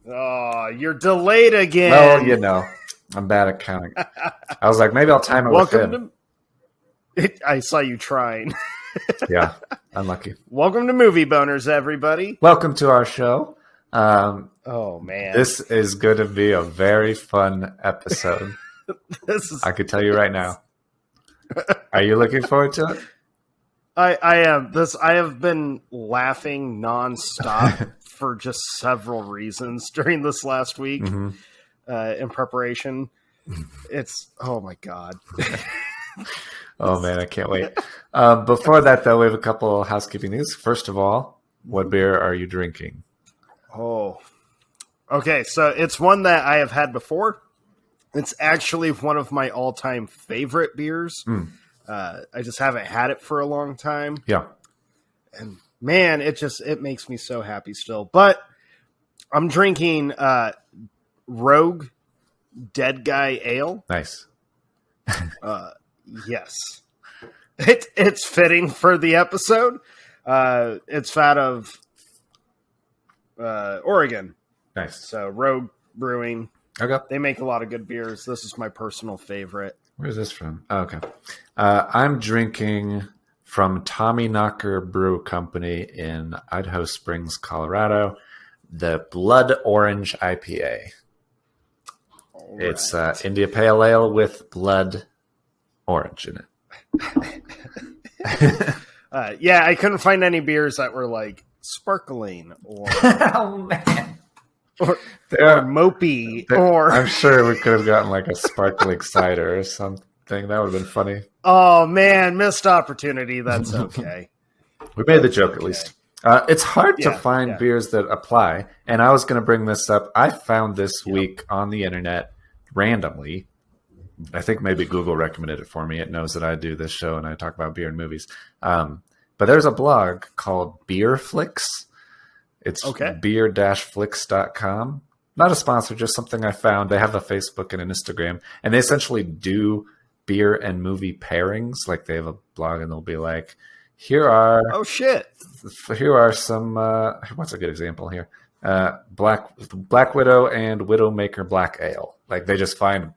Oh, you're delayed again. Well, I'm bad at counting. I was like, maybe I'll time it with him. I saw you trying. Yeah, unlucky. Welcome to Movie Boners, everybody. Welcome to our show. Oh, man. This is going to be a very fun episode. I could tell you right now. Are you looking forward to it? I am. I have been laughing nonstop for just several reasons during this last week in preparation. Oh my God. Oh man, I can't wait. Before that though, we have a couple housekeeping news. First of all, what beer are you drinking? Oh, okay. So it's one that I have had before. It's actually one of my all-time favorite beers. I just haven't had it for a long time. Yeah. And man, it makes me so happy still. But I'm drinking Rogue Dead Guy Ale. Nice. Yes. It's fitting for the episode. It's out of Oregon. Nice. So Rogue Brewing. Okay. They make a lot of good beers. This is my personal favorite. Where's this from? Oh, okay. I'm drinking from Tommy Knocker Brew Company in Idaho Springs, Colorado, the Blood Orange IPA. Right. It's India Pale Ale with blood orange in it. Yeah, I couldn't find any beers that were like sparkling or oh man, or mopey. I'm sure we could have gotten like a sparkling cider or something. That would have been funny. Oh man, missed opportunity. That's okay. We made the joke at least. It's hard to find beers that apply, and I was going to bring this up. I found this week on the internet randomly. I think maybe Google recommended it for me. It knows that I do this show and I talk about beer and movies. But there's a blog called Beer Flicks. It's beer-flicks.com. Not a sponsor, just something I found. They have a Facebook and an Instagram, and they essentially do beer and movie pairings. Like they have a blog and they'll be like, here are some, what's a good example here? Black Widow and Widowmaker Black Ale. Like they just find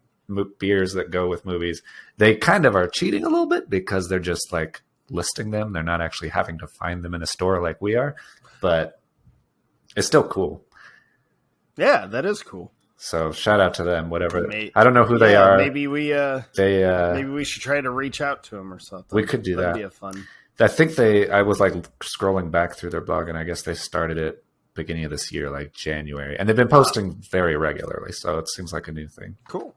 beers that go with movies. They kind of are cheating a little bit because they're just like listing them. They're not actually having to find them in a store like we are, but it's still cool. Yeah, that is cool. So shout out to them, whatever. I don't know who they are. Maybe maybe we should try to reach out to them or something. We could do that. That'd be a fun. I think I was like scrolling back through their blog and I guess they started it beginning of this year, like January, and they've been posting very regularly, so it seems like a new thing. Cool.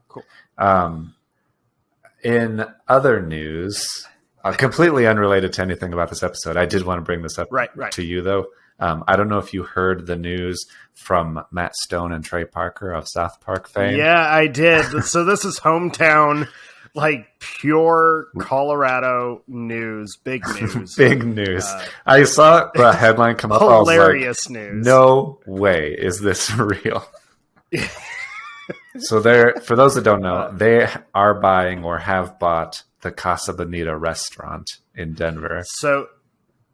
In other news, completely unrelated to anything about this episode, I did want to bring this up to you though. I don't know if you heard the news from Matt Stone and Trey Parker of South Park fame. Yeah, I did. So this is hometown, like pure Colorado news, big news. Big news. I saw the headline come up. Hilarious news. No way is this real. So for those that don't know, they are buying or have bought the Casa Bonita restaurant in Denver. So,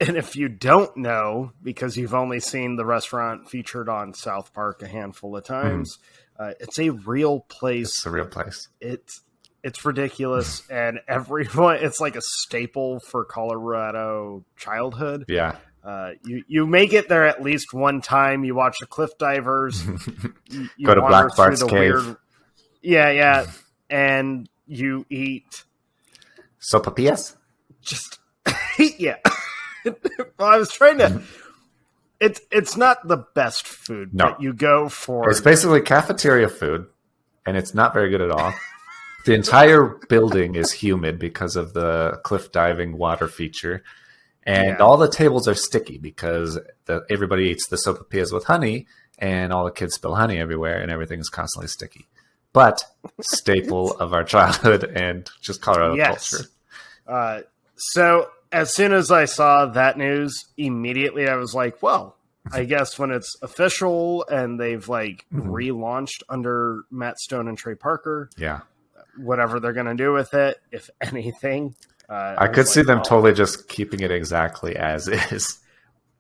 and if you don't know, because you've only seen the restaurant featured on South Park a handful of times, it's a real place. It's a real place. It's ridiculous, and everyone, it's like a staple for Colorado childhood. Yeah. You make it there at least one time. You watch the Cliff Divers. You go to Black Bart's Cave. Yeah. And you eat sopapillas. Just yeah. Well, I was trying to. It's not the best food, but you go for. It's basically cafeteria food, and it's not very good at all. The entire building is humid because of the cliff diving water feature. And all the tables are sticky because everybody eats the sopapillas with honey, and all the kids spill honey everywhere, and everything is constantly sticky. But staple of our childhood and just Colorado culture. So as soon as I saw that news, immediately I was like, well, I guess when it's official and they've like relaunched under Matt Stone and Trey Parker, whatever they're going to do with it, if anything. I could see them totally just keeping it exactly as is.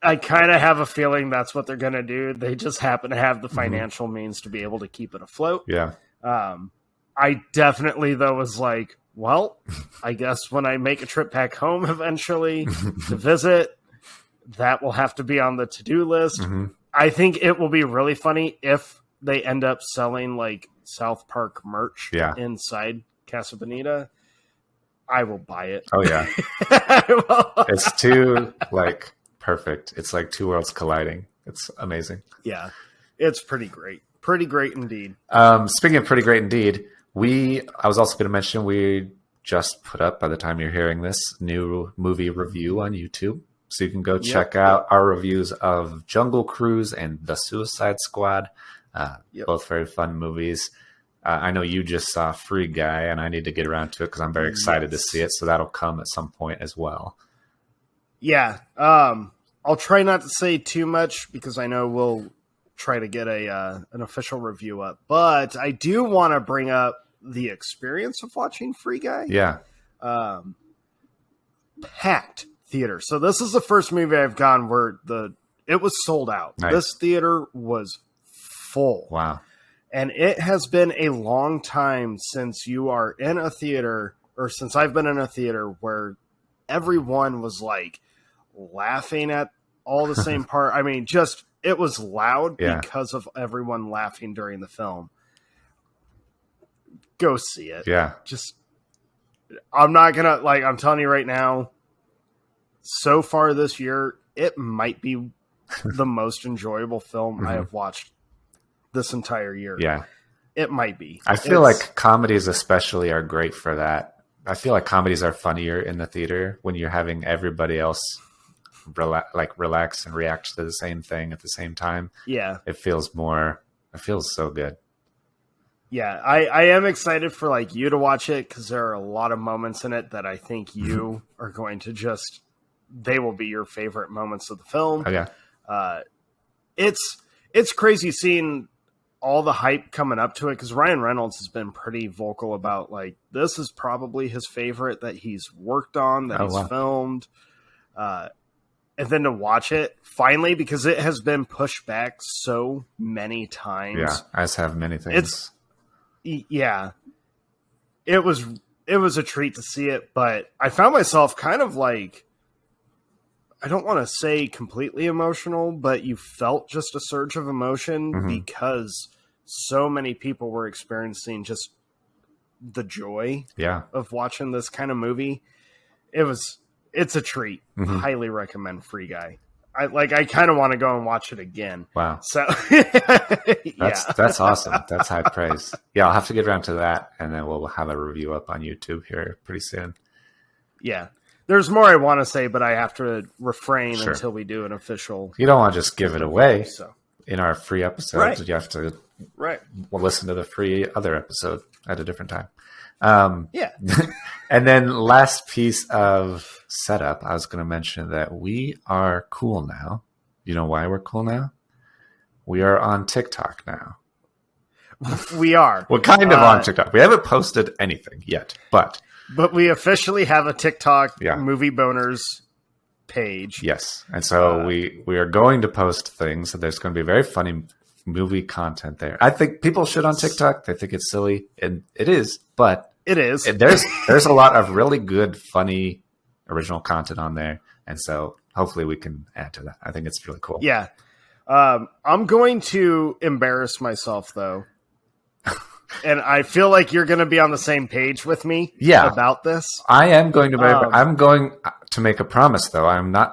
I kind of have a feeling that's what they're going to do. They just happen to have the financial means to be able to keep it afloat. Yeah. I definitely, though, was like, well, I guess when I make a trip back home eventually to visit, that will have to be on the to-do list. Mm-hmm. I think it will be really funny if they end up selling like South Park merch inside Casa Bonita. I will buy it. Oh, yeah. It's too, like, perfect. It's like two worlds colliding. It's amazing. Yeah. It's pretty great. Pretty great indeed. Speaking of pretty great indeed, I was also going to mention we just put up, by the time you're hearing this, new movie review on YouTube. So you can go check out our reviews of Jungle Cruise and The Suicide Squad. Both very fun movies. I know you just saw Free Guy, and I need to get around to it because I'm very excited to see it. So that'll come at some point as well. Yeah. I'll try not to say too much because I know we'll try to get an official review up. But I do want to bring up the experience of watching Free Guy. Yeah. Packed theater. So this is the first movie I've gone where it was sold out. Nice. This theater was full. Wow. And it has been a long time since you are in a theater, or since I've been in a theater where everyone was like laughing at all the same part. I mean, just it was loud because of everyone laughing during the film. Go see it. Yeah. Just, I'm not going to, I'm telling you right now, so far this year, it might be the most enjoyable film I have watched this entire year. Yeah. It might be. I feel like comedies especially are great for that. I feel like comedies are funnier in the theater when you're having everybody else relax and react to the same thing at the same time. Yeah. It feels so good. Yeah. I am excited for you to watch it because there are a lot of moments in it that I think you are going to they will be your favorite moments of the film. Oh, yeah. It's crazy seeing all the hype coming up to it because Ryan Reynolds has been pretty vocal about this is probably his favorite that he's worked on, that he's filmed. And then to watch it finally, because it has been pushed back so many times. Yeah, as have many things. It was a treat to see it, but I found myself kind of I don't want to say completely emotional, but you felt just a surge of emotion because so many people were experiencing just the joy of watching this kind of movie. It's a treat. Highly recommend Free Guy. I kind of want to go and watch it again. Wow. So that's awesome. That's high praise. Yeah, I'll have to get around to that, and then we'll have a review up on YouTube here pretty soon. Yeah. There's more I want to say, but I have to refrain until we do an official. You don't want to just give it away so. In our free episode. Right. You have to listen to the free other episode at a different time. And then last piece of setup, I was going to mention that we are cool now. You know why we're cool now? We are on TikTok now. We are. We're kind of on TikTok. We haven't posted anything yet, but we officially have a TikTok Movie Boners page. Yes. And so we are going to post things. So there's going to be very funny movie content there. I think people should on TikTok. They think it's silly, and it is, but it is. There's a lot of really good, funny, original content on there. And so hopefully we can add to that. I think it's really cool. Yeah. I'm going to embarrass myself though. And I feel like you're going to be on the same page with me about this. I am going to I'm going to make a promise though.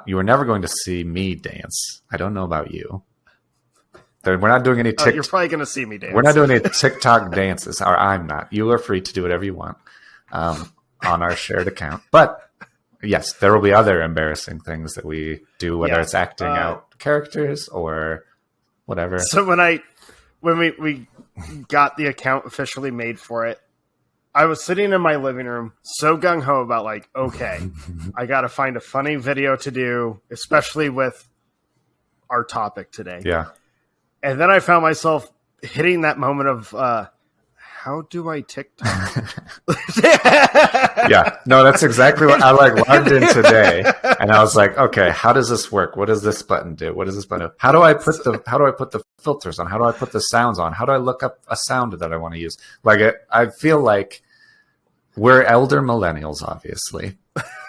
You are never going to see me dance. I don't know about you. We're not doing any TikTok. You're probably going to see me dance. We're not doing any TikTok dances, or I'm not. You are free to do whatever you want on our shared account. But yes, there will be other embarrassing things that we do, whether it's acting out characters or whatever. So when we got the account officially made for it, I was sitting in my living room so gung-ho about okay, I got to find a funny video to do, especially with our topic today. Yeah. And then I found myself hitting that moment of how do I TikTok? Yeah, no, that's exactly what I logged in today, and I was like, okay, how does this work? What does this button do? What does this button do? How do I put the filters on? How do I put the sounds on? How do I look up a sound that I want to use? I feel like we're elder millennials, obviously,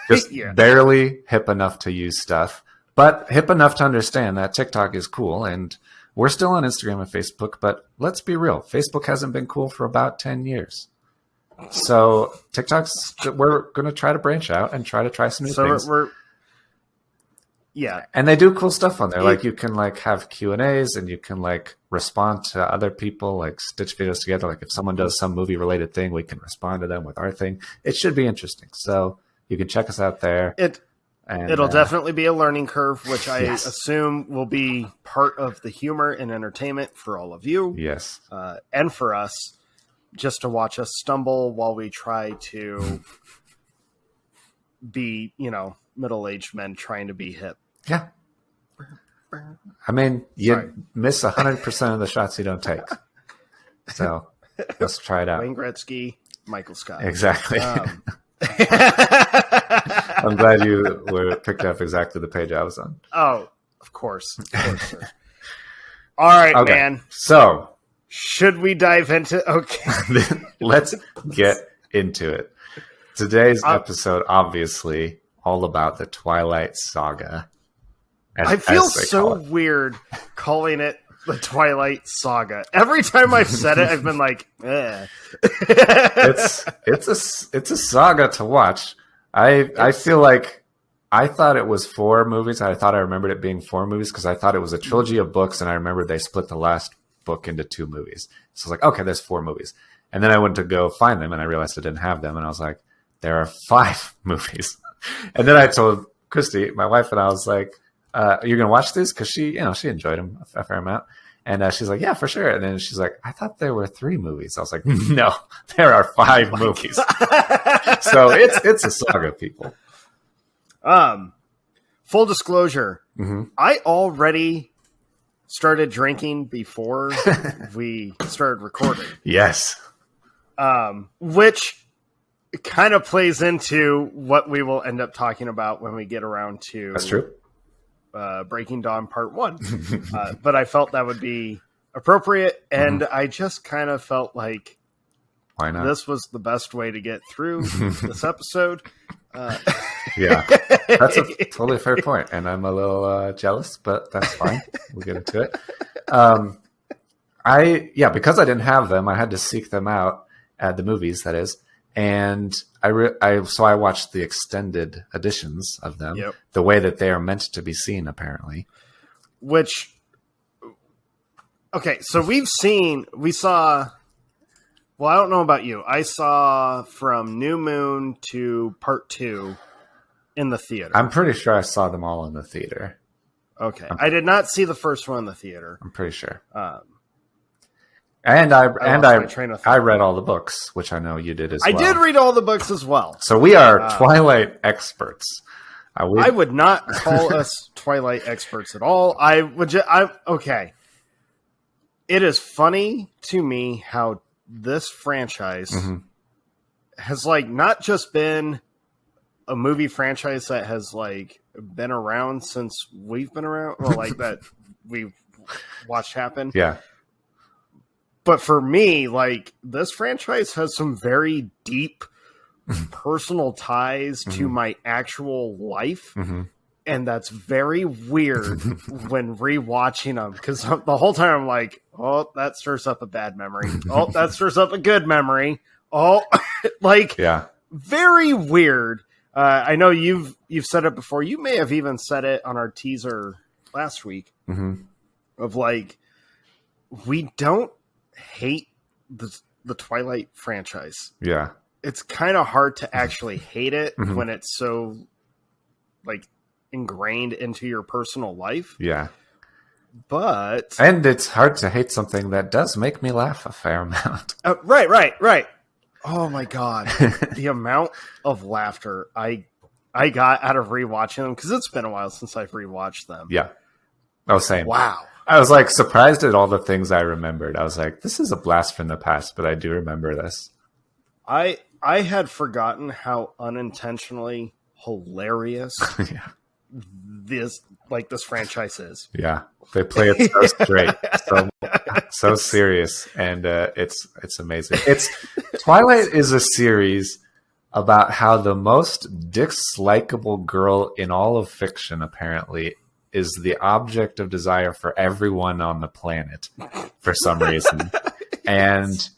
just barely hip enough to use stuff, but hip enough to understand that TikTok is cool, and we're still on Instagram and Facebook. But let's be real, Facebook hasn't been cool for about 10 years. So we're going to try to branch out and try some new things. And they do cool stuff on there. Like you can have Q&As, and you can respond to other people, stitch videos together. Like if someone does some movie related thing, we can respond to them with our thing. It should be interesting. So you can check us out there. It'll definitely be a learning curve, which I assume will be part of the humor and entertainment for all of you. Yes. And for us. Just to watch us stumble while we try to be, middle-aged men trying to be hip. Yeah. I mean, miss 100% of the shots you don't take. So let's try it out. Wayne Gretzky, Michael Scott. Exactly. I'm glad you picked up exactly the page I was on. Oh, of course. Sir. All right, okay. Man. So... should we dive into? Okay, let's get into it. Today's episode, obviously, all about the Twilight Saga. I feel so weird calling it the Twilight Saga. Every time I've said it, I've been like, eh. It's a saga to watch. I feel like I thought it was 4 movies. I thought I remembered it being 4 movies because I thought it was a trilogy of books, and I remember they split the last book into 2 movies. So I was like, okay, there's 4 movies. And then I went to go find them, and I realized I didn't have them, and I was like, there are 5 movies. And then I told Christy, my wife, and I was like, you're going to watch these? Because she enjoyed them a fair amount. And she's like, yeah, for sure. And then she's like, I thought there were 3 movies. I was like, no, there are 5 movies. So it's a saga, people. Full disclosure, I already started drinking before we started recording. Yes. Which kind of plays into what we will end up talking about when we get around to That's true. Breaking Dawn Part 1. But I felt that would be appropriate, and I just kind of felt like why not? This was the best way to get through this episode. Yeah, that's a totally fair point, and I'm a little jealous, but that's fine. We'll get into it. Because I didn't have them, I had to seek them out at the movies. That is, and so I watched the extended editions of them, the way that they are meant to be seen, apparently. So we saw. Well, I don't know about you. I saw From New Moon to Part 2 in the theater. I'm pretty sure I saw them all in the theater. Okay. I did not see the first one in the theater. I'm pretty sure. And I read all the books, which I know you did as well. I did read all the books as well. So we are Twilight experts. I would not call us Twilight experts at all. Okay. It is funny to me how this franchise has not just been a movie franchise that has been around since we've been around, or that we've watched happen. Yeah. But for me, this franchise has some very deep personal ties to my actual life. And that's very weird when rewatching them, because the whole time I'm like, oh, that stirs up a bad memory. Oh, that stirs up a good memory. Oh, very weird. I know you've said it before. You may have even said it on our teaser last week of we don't hate the Twilight franchise. Yeah. It's kind of hard to actually hate it when it's so ingrained into your personal life. Yeah. And it's hard to hate something that does make me laugh a fair amount. Right. Oh my God. The amount of laughter I got out of rewatching them, because it's been a while since I've rewatched them. Yeah. Oh, same. Wow. I was like surprised at all the things I remembered. I was like, this is a blast from the past, but I do remember this. I had forgotten how unintentionally hilarious Yeah. this franchise is. Yeah. They play it so straight, so serious, and it's amazing. Twilight is a series about how the most dislikable girl in all of fiction apparently is the object of desire for everyone on the planet for some reason. And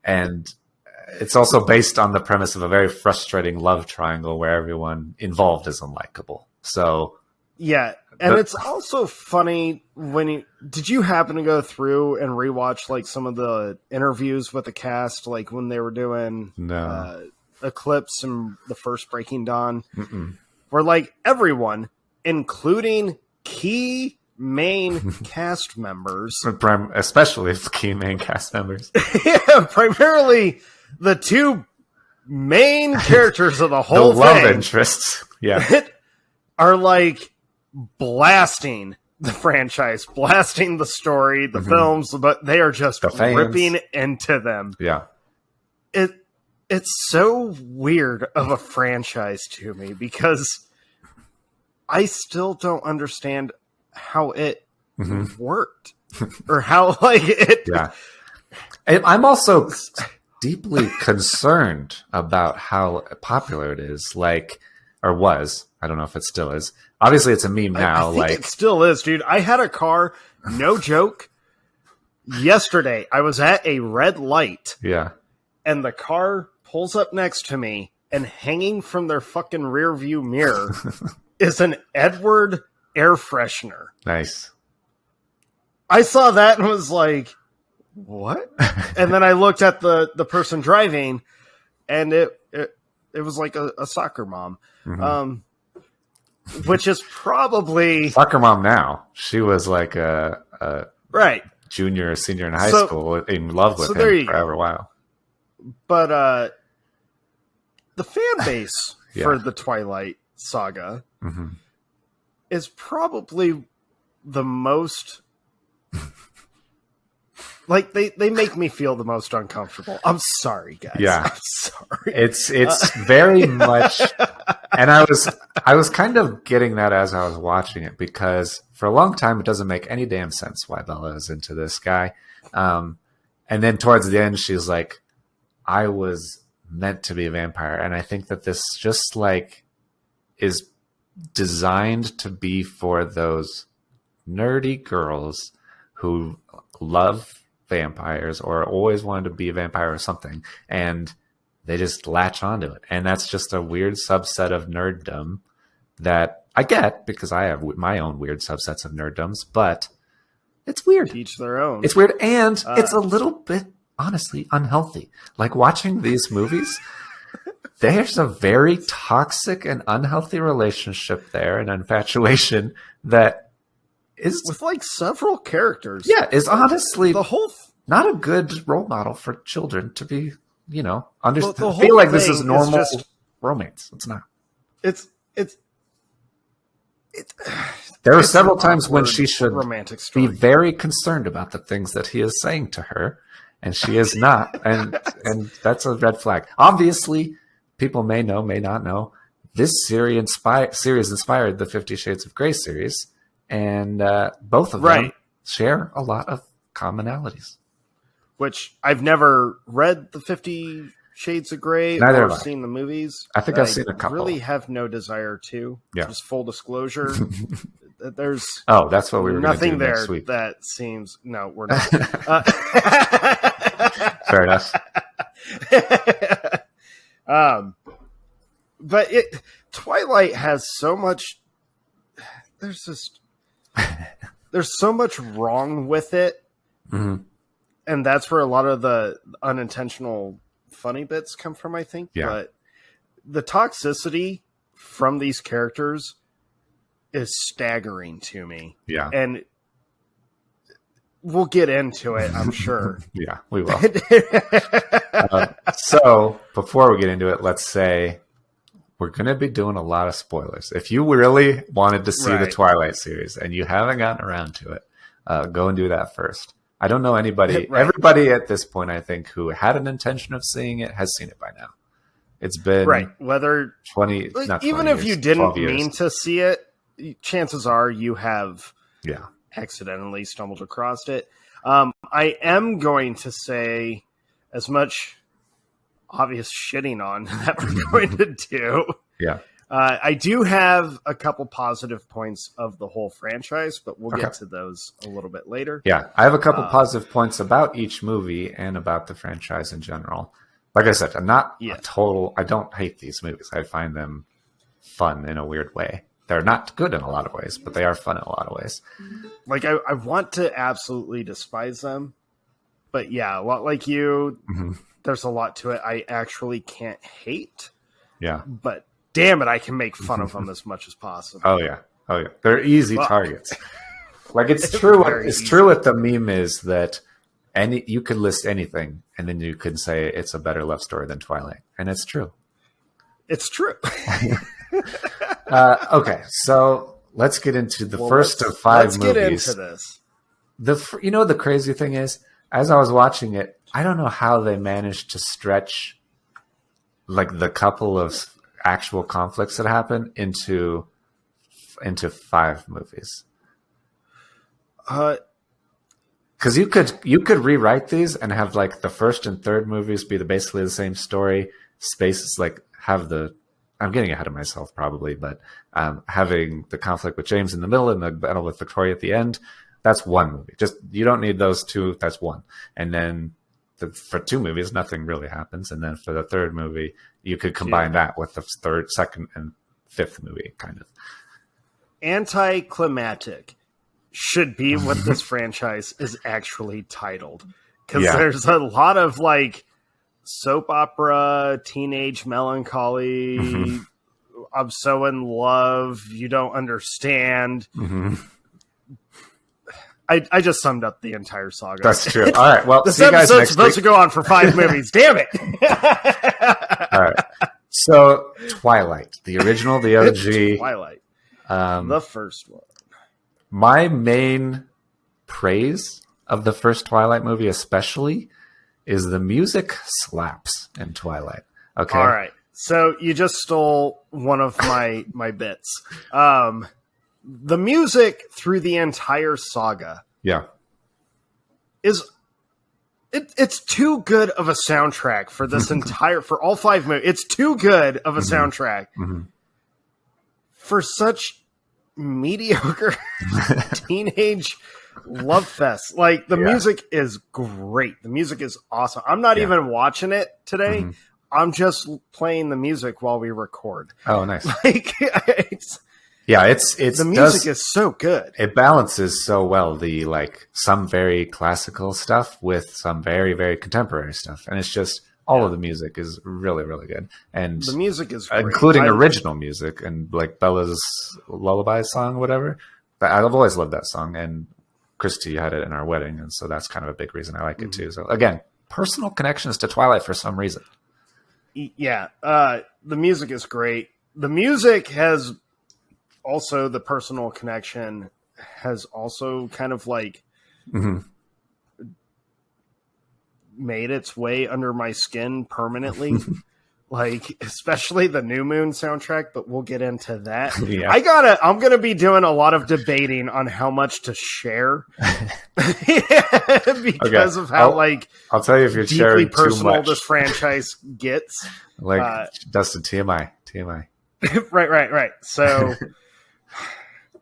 it's also based on the premise of a very frustrating love triangle where everyone involved is unlikable. So yeah, and it's also funny did you happen to go through and rewatch like some of the interviews with the cast, like when they were doing Eclipse and the first Breaking Dawn, where like everyone, including key main cast members, especially key main cast members, yeah, primarily the two main characters of the whole the love thing, interests, yeah, are like blasting the franchise, blasting the story, the films, but they are just ripping into them. Yeah. It's so weird of a franchise to me because I still don't understand how it worked or how like it. Yeah. I'm also deeply concerned about how popular it is, like, or was. I don't know if it still is. Obviously, it's a meme now. I think it still is, dude. I had a car, no joke. Yesterday, I was at a red light. Yeah. And the car pulls up next to me, and hanging from their fucking rear view mirror is an Edward air freshener. Nice. I saw that and was like, what? And then I looked at the person driving, and it was like a soccer mom. Which is probably soccer mom now. She was like a right junior or senior in high school, in love with him for a while. But the fan base for the Twilight Saga is probably the most like they make me feel the most uncomfortable. I'm sorry, guys. Yeah, I'm sorry. It's very much, and I was kind of getting that as I was watching it, because for a long time it doesn't make any damn sense why Bella is into this guy, and then towards the end she's like, I was meant to be a vampire, and I think that this just like is designed to be for those nerdy girls who love vampires or always wanted to be a vampire or something, and they just latch onto it. And that's just a weird subset of nerddom that I get, because I have my own weird subsets of nerddoms, but it's weird. Each their own. It's weird, and it's a little bit, honestly, unhealthy. Like watching these movies, there's a very toxic and unhealthy relationship there, an infatuation that is with like several characters. Yeah, is honestly the whole not a good role model for children to be, understand. The feel like this is normal romance. It's not. It's there are several times when she should romantic story. Be very concerned about the things that he is saying to her, and she is not, and that's a red flag. Obviously, people may know, may not know, this series inspired the 50 Shades of Grey series. And both of them share a lot of commonalities. Which I've never read the 50 Shades of Grey or seen the movies. I think I've seen a couple. I really have no desire to. Yeah. Just full disclosure. There's that's what we were nothing do there next week. That seems no, we're not. Fair enough. But Twilight has so much. There's so much wrong with it, and that's where a lot of the unintentional funny bits come from, I think. Yeah. But the toxicity from these characters is staggering to me. Yeah. And we'll get into it, I'm sure. Yeah, we will. So before we get into it, let's say we're going to be doing a lot of spoilers. If you really wanted to see the Twilight series and you haven't gotten around to it, go and do that first. I don't know anybody. Right. Everybody at this point, I think, who had an intention of seeing it has seen it by now. It's been right. Whether 20, not 20 even if years, you didn't 12 years. mean to see it, chances are you have Yeah. accidentally stumbled across it. I am going to say, as much obvious shitting on that we're going to do. Yeah. I do have a couple positive points of the whole franchise, but we'll get to those a little bit later. Yeah, I have a couple positive points about each movie and about the franchise in general. Like I said, I'm not a total... I don't hate these movies. I find them fun in a weird way. They're not good in a lot of ways, but they are fun in a lot of ways. Like, I want to absolutely despise them, but yeah, a lot like you, there's a lot to it I actually can't hate. Yeah. But damn it, I can make fun of them as much as possible. Oh yeah. They're easy targets. Like it's true. It's true. What the meme is that you could list anything, and then you could say it's a better love story than Twilight, and it's true. It's true. Okay, so let's get into the first of 5 movies. Let's get into this. The crazy thing is, as I was watching it, I don't know how they managed to stretch like the couple of actual conflicts that happen into 5 movies. Because you could rewrite these and have like the first and third movies be basically the same story. Spaces like have I'm getting ahead of myself probably, but having the conflict with James in the middle and the battle with Victoria at the end, that's one movie. Just you don't need those 2. That's one. And then for 2 movies, nothing really happens. And then for the third movie, you could combine that with the third, second, and 5th movie, kind of. Anticlimactic should be what this franchise is actually titled. Because there's a lot of like soap opera, teenage melancholy, I'm so in love, you don't understand. I just summed up the entire saga. That's true. All right. Well, this episode's supposed to go on for 5 movies. Damn it. All right. So, Twilight, the original, the OG. Twilight. The first one. My main praise of the first Twilight movie, especially, is the music slaps in Twilight. Okay. All right. So you just stole one of my bits. The music through the entire saga, it's too good of a soundtrack for this for all 5 movies. It's too good of a soundtrack for such mediocre teenage love fest. Like the music is great. The music is awesome. I'm not even watching it today. I'm just playing the music while we record. Oh, nice. Like it's the music is so good. It balances so well the like some very classical stuff with some very, very contemporary stuff. And it's just all of the music is really, really good. And the music is great. Including original music and like Bella's Lullaby song, whatever. But I've always loved that song, and Christy had it in our wedding, and so that's kind of a big reason I like it too. So again, personal connections to Twilight for some reason. Yeah, the music is great. The music has also the personal connection has also kind of like made its way under my skin permanently. Like especially the New Moon soundtrack, but we'll get into that. I'm gonna be doing a lot of debating on how much to share because of how I'll tell you if you're deeply sharing personal too much. this franchise gets. Like Dustin, TMI. Right. So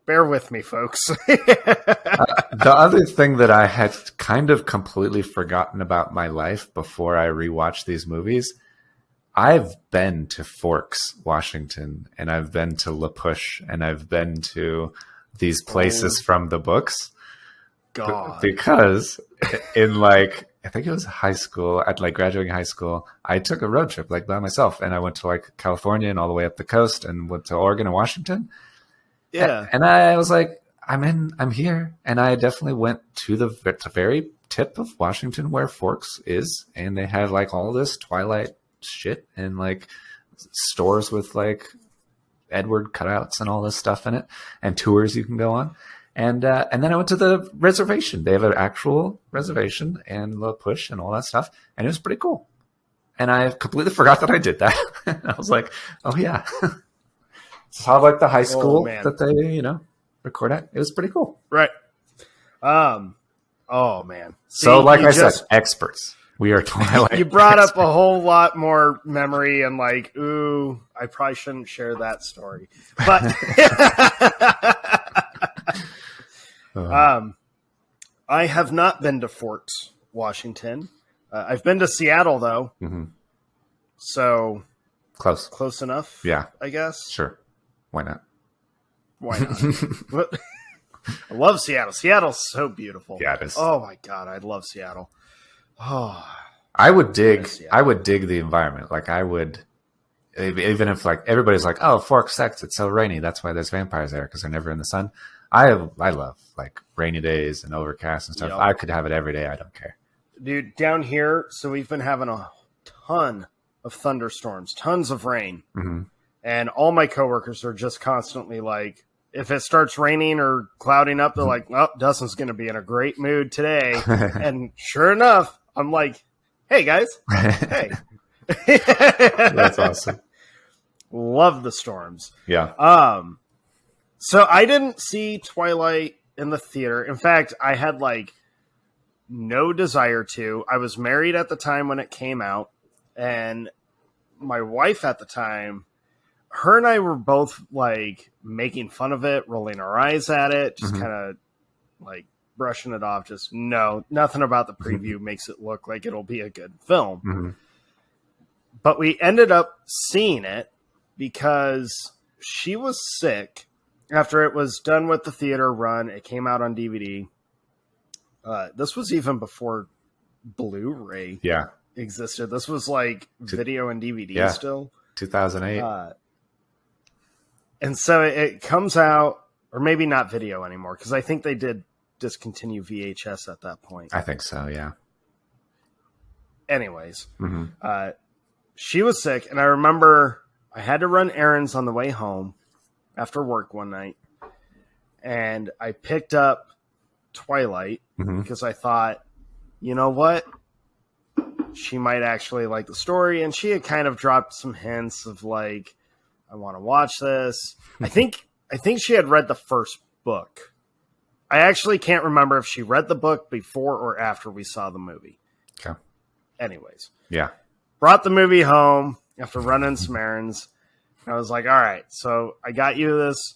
bear with me, folks. The other thing that I had kind of completely forgotten about my life before I rewatched these movies, I've been to Forks, Washington, and I've been to La Push, and I've been to these places from the books. God. Because in like, I think it was high school, at like graduating high school, I took a road trip like by myself, and I went to like California and all the way up the coast and went to Oregon and Washington. Yeah. And I was like, I'm here. And I definitely went to the very tip of Washington where Forks is. And they have like all this Twilight shit and like stores with like Edward cutouts and all this stuff in it and tours you can go on. And then I went to the reservation. They have an actual reservation and the push and all that stuff. And it was pretty cool. And I completely forgot that I did that. I was like, oh, yeah. It's how like the high school that they, record at. It was pretty cool. Right. Oh, man. See, so like I said, experts. We are Twilight. You brought up a whole lot more memory and like, ooh, I probably shouldn't share that story. But I have not been to Fort Washington. I've been to Seattle, though. Mm-hmm. So close enough. Yeah. I guess. Sure. Why not? I love Seattle. Seattle's so beautiful. Yeah, it is. Oh my God. I love Seattle. Oh, I would dig the environment. Like I would, even if like everybody's like, oh, Fork sucks. It's so rainy. That's why there's vampires there because they're never in the sun. I love like rainy days and overcast and stuff. Yep. I could have it every day. I don't care. Dude, down here, so we've been having a ton of thunderstorms, tons of rain. Mm-hmm. And all my coworkers are just constantly like, if it starts raining or clouding up, they're like, well, Dustin's going to be in a great mood today. And sure enough, I'm like, hey, guys. Hey. That's awesome. Love the storms. Yeah. So I didn't see Twilight in the theater. In fact, I had like no desire to. I was married at the time when it came out. And my wife at the time, her and I were both like making fun of it, rolling our eyes at it, just kind of like brushing it off. Just nothing about the preview makes it look like it'll be a good film. Mm-hmm. But we ended up seeing it because she was sick after it was done with the theater run. It came out on DVD. This was even before Blu-ray existed. This was like video and DVD still. 2008. And so it comes out, or maybe not video anymore, because I think they did discontinue VHS at that point. I think so, yeah. Anyways, she was sick, and I remember I had to run errands on the way home after work one night, and I picked up Twilight because I thought, you know what? She might actually like the story, and she had kind of dropped some hints of like, I want to watch this. I think she had read the first book. I actually can't remember if she read the book before or after we saw the movie. Okay. Anyways. Yeah. Brought the movie home after running some errands. I was like, all right, so I got you this.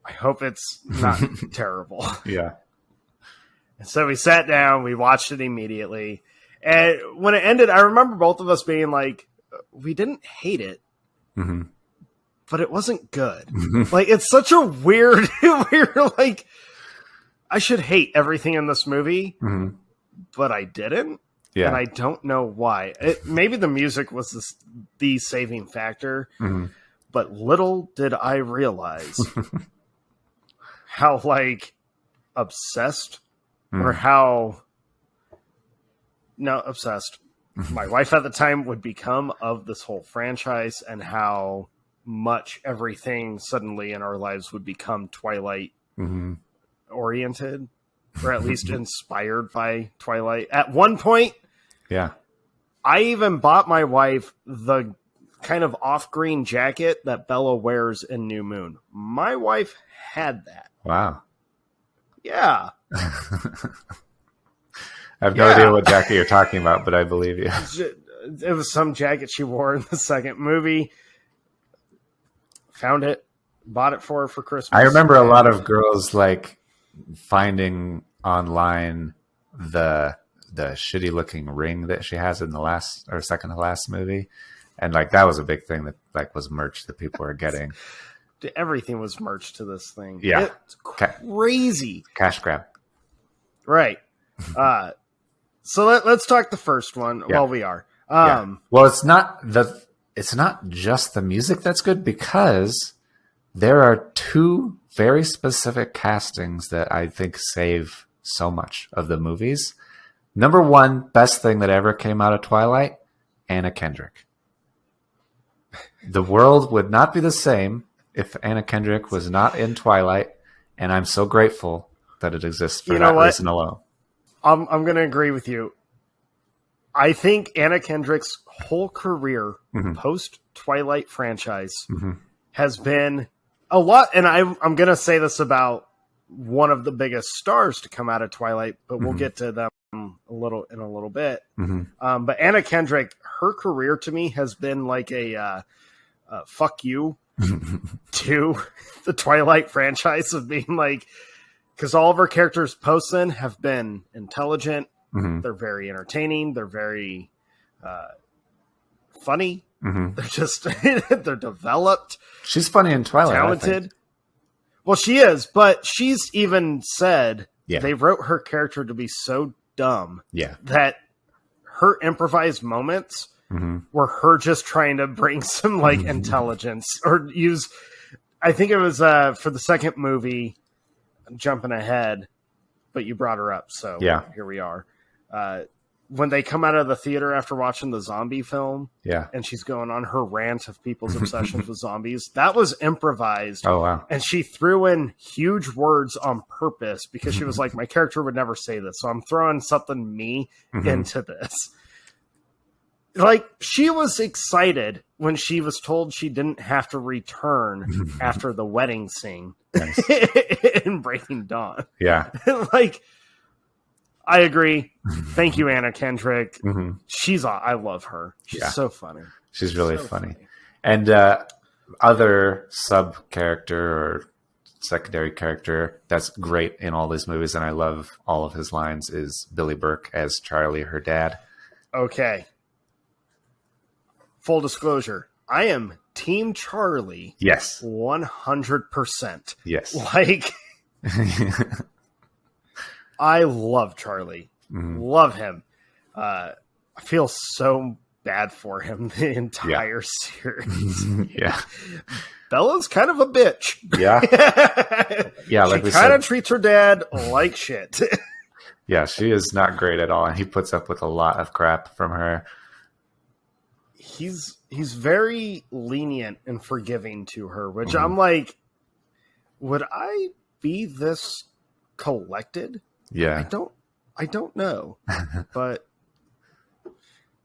I hope it's not terrible. Yeah. And so we sat down, we watched it immediately. And when it ended, I remember both of us being like, we didn't hate it, but it wasn't good. Like, it's such a weird, like, I should hate everything in this movie, but I didn't. Yeah. And I don't know why. Maybe the music was the saving factor, but little did I realize how, like, obsessed or how... No, obsessed. My wife at the time would become of this whole franchise and how much everything suddenly in our lives would become Twilight oriented, or at least inspired by Twilight. At one point, I even bought my wife the kind of off-green jacket that Bella wears in New Moon. My wife had that. Wow. Yeah. I have no idea what jacket you're talking about, but I believe you. It was some jacket she wore in the second movie. Found it, bought it for her for Christmas. I remember a lot of girls like finding online the shitty looking ring that she has in the last or second to last movie, and like that was a big thing that like was merch that people were getting. Everything was merch to this thing. Yeah, it's crazy. Cash grab. Right. So let's talk the first one while we are. Well, it's not just the music that's good, because there are two very specific castings that I think save so much of the movies. Number one, best thing that ever came out of Twilight, Anna Kendrick. The world would not be the same if Anna Kendrick was not in Twilight, and I'm so grateful that it exists for You know that what? reason alone. I'm going to agree with you. I think Anna Kendrick's whole career post Twilight franchise has been a lot, and I'm going to say this about one of the biggest stars to come out of Twilight, but we'll get to them in a little bit. But Anna Kendrick, her career to me has been like a fuck you to the Twilight franchise of being like, because all of her characters post then have been intelligent. They're very entertaining. They're very funny. They're just they're developed. She's funny in Twilight. Talented. Well, she is, but she's even said they wrote her character to be so dumb that her improvised moments were her just trying to bring some like intelligence or use. I think it was for the second movie. I'm jumping ahead, but you brought her up, so here we are. When they come out of the theater after watching the zombie film, and she's going on her rant of people's obsessions with zombies, that was improvised. Oh, wow. And she threw in huge words on purpose because she was like, my character would never say this, so I'm throwing something me into this. Like, she was excited when she was told she didn't have to return after the wedding scene in Breaking Dawn. Yeah. Like, I agree. Thank you, Anna Kendrick. I love her. She's so funny. She's really funny. And other sub character or secondary character that's great in all these movies, and I love all of his lines, is Billy Burke as Charlie, her dad. Okay. Full disclosure, I am Team Charlie. Yes. 100%. Yes. Like, I love Charlie. Love him. I feel so bad for him the entire series. Bella's kind of a bitch. Yeah. Like she kind of treats her dad like shit. Yeah, she is not great at all, and he puts up with a lot of crap from her. He's very lenient and forgiving to her, which I'm like, would I be this collected? Yeah. I don't know, but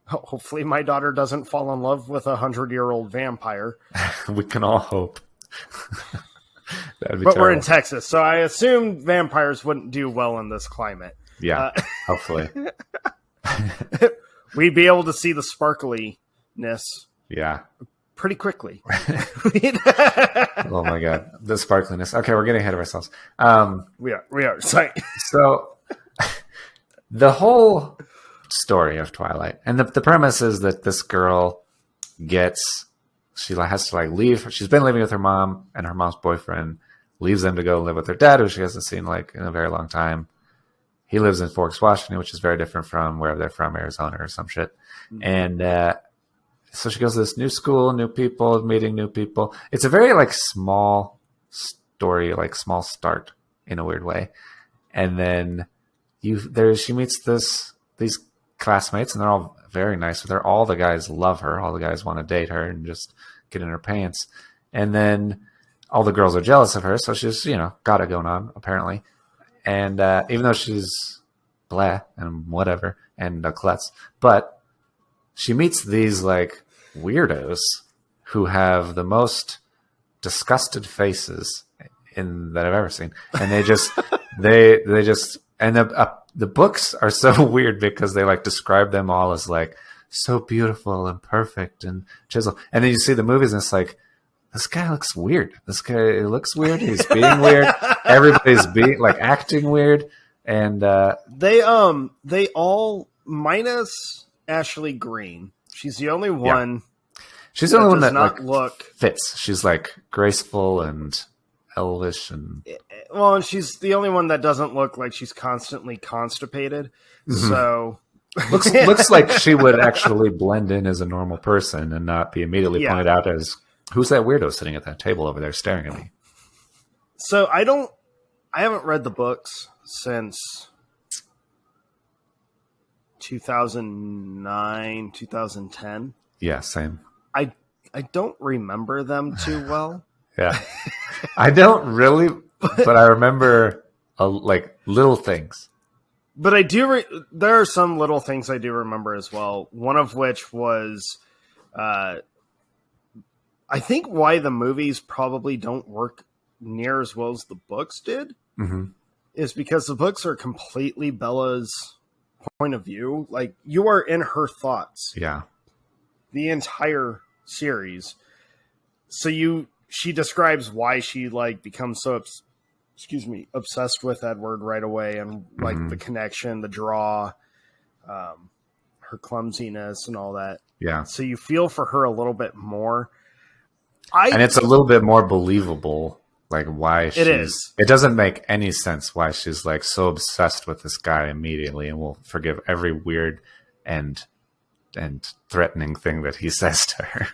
hopefully my daughter doesn't fall in love with 100-year-old vampire. We can all hope. That'd be but terrible. We're in Texas, so I assume vampires wouldn't do well in this climate. Yeah, hopefully. We'd be able to see the sparkliness. Yeah. Pretty quickly. Oh my God. The sparkliness. Okay, we're getting ahead of ourselves. We are. Sorry. So the whole story of Twilight, and the premise is that this girl she has to like leave. She's been living with her mom, and her mom's boyfriend leaves them to go live with her dad, who she hasn't seen like in a very long time. He lives in Forks, Washington, which is very different from wherever they're from, Arizona or some shit. And so she goes to this new school, new people, meeting new people. It's a very like small story, like small start in a weird way. And then she meets these classmates, and they're all very nice with her. All the guys love her. All the guys want to date her and just get in her pants. And then all the girls are jealous of her, so she's, got it going on, apparently. And even though she's blah and whatever and a klutz, but she meets these like weirdos who have the most disgusted faces that I've ever seen, and they just and the books are so weird because they like describe them all as like so beautiful and perfect and chiseled, and then you see the movies and it's like, this guy looks weird. This guy looks weird. He's being weird. Everybody's acting weird, and they all minus Ashley Green. She's the only one. She's the only one that not look fits. She's like graceful and elvish, and and she's the only one that doesn't look like she's constantly constipated. So looks like she would actually blend in as a normal person and not be immediately pointed out as, who's that weirdo sitting at that table over there staring at me? So I haven't read the books since 2009, 2010. Yeah, same. I don't remember them too well. Yeah. I don't really but I remember like little things. But I do. There are some little things I do remember as well. One of which was, I think, why the movies probably don't work near as well as the books did, is because the books are completely Bella's point of view. Like, you are in her thoughts. Yeah. The entire series. So she describes why she like becomes so obsessed with Edward right away, and like the connection, the draw, her clumsiness and all that. Yeah. So you feel for her a little bit more. And it's a little bit more believable, like why she's... It doesn't make any sense why she's like so obsessed with this guy immediately and will forgive every weird and threatening thing that he says to her.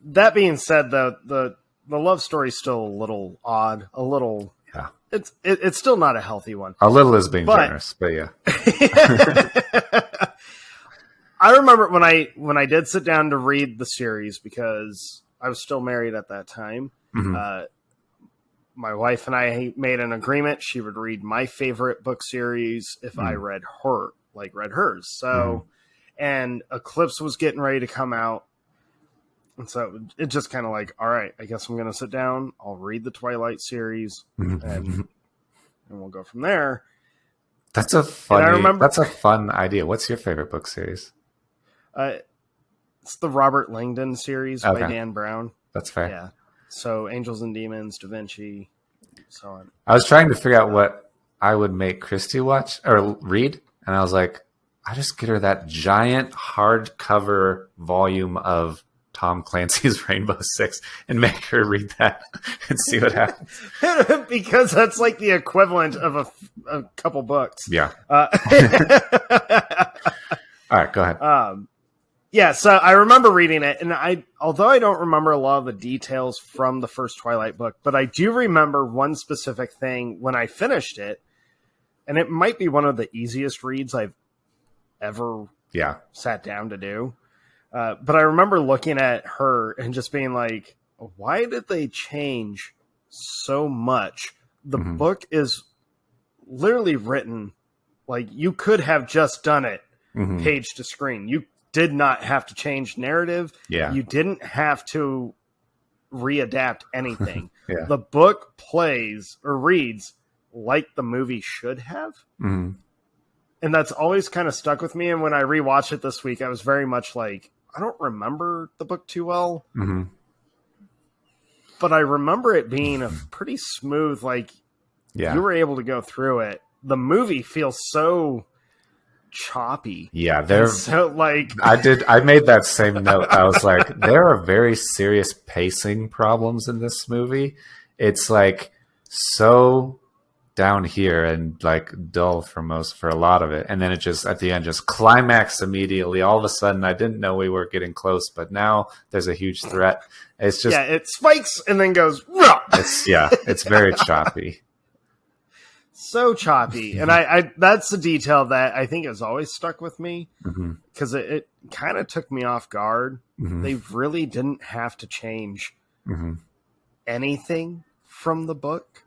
That being said, though, the love story is still a little odd, a little... Yeah. It's still not a healthy one. A little is being generous, but yeah. I remember when I did sit down to read the series, because I was still married at that time. My wife and I made an agreement. She would read my favorite book series if I read hers. So, and Eclipse was getting ready to come out. And so it just kind of like, all right, I guess I'm going to sit down. I'll read the Twilight series and we'll go from there. That's a fun idea. What's your favorite book series? It's the Robert Langdon series by Dan Brown. That's fair. Yeah. So Angels and Demons, Da Vinci, so on. I was trying to figure out what I would make Christy watch or read. And I was like, I just get her that giant hardcover volume of Tom Clancy's Rainbow Six and make her read that and see what happens. Because that's like the equivalent of a couple books. Yeah. All right, go ahead. Yeah, so I remember reading it, and although I don't remember a lot of the details from the first Twilight book, but I do remember one specific thing when I finished it, and it might be one of the easiest reads I've ever sat down to do. But I remember looking at her and just being like, why did they change so much? The book is literally written like you could have just done it page to screen. You did not have to change narrative. Yeah. You didn't have to readapt anything. The book plays or reads like the movie should have. And that's always kind of stuck with me. And when I rewatched it this week, I was very much like, I don't remember the book too well. But I remember it being a pretty smooth, like you were able to go through it. The movie feels so choppy. Yeah, they're so like I made that same note. I was like, there are very serious pacing problems in this movie. It's like so down here and like dull for a lot of it, and then it just at the end just climax immediately. All of a sudden, I didn't know we were getting close, but now there's a huge threat. It's just it spikes and then goes. It's very choppy. So choppy. And I that's the detail that I think has always stuck with me, because it kind of took me off guard. They really didn't have to change anything from the book.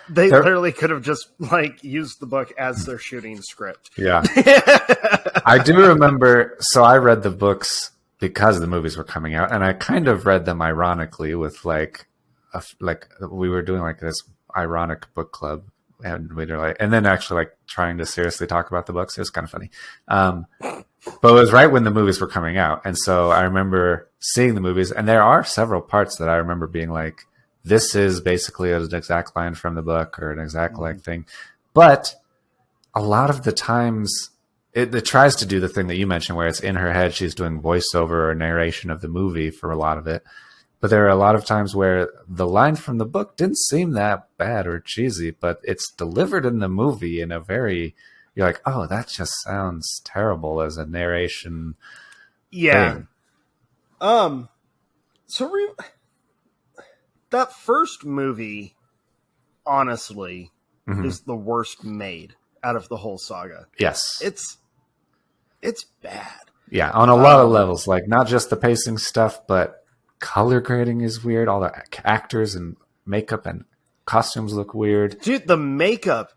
They literally could have just like used the book as their shooting script. Yeah. I do remember, so I read the books because the movies were coming out, and I kind of read them ironically with like we were doing like this ironic book club. And we were like, and then actually like trying to seriously talk about the books. It was kind of funny. But it was right when the movies were coming out. And so I remember seeing the movies, and there are several parts that I remember being like, this is basically an exact line from the book or an exact like thing. But a lot of the times it tries to do the thing that you mentioned where it's in her head. She's doing voiceover or narration of the movie for a lot of it. But there are a lot of times where the line from the book didn't seem that bad or cheesy, but it's delivered in the movie in a very, you're like, oh, that just sounds terrible as a narration. Yeah. Thing. That first movie, honestly, is the worst made out of the whole saga. Yes. It's bad. Yeah, on a lot of levels, like not just the pacing stuff, but color grading is weird. All the actors and makeup and costumes look weird. Dude, the makeup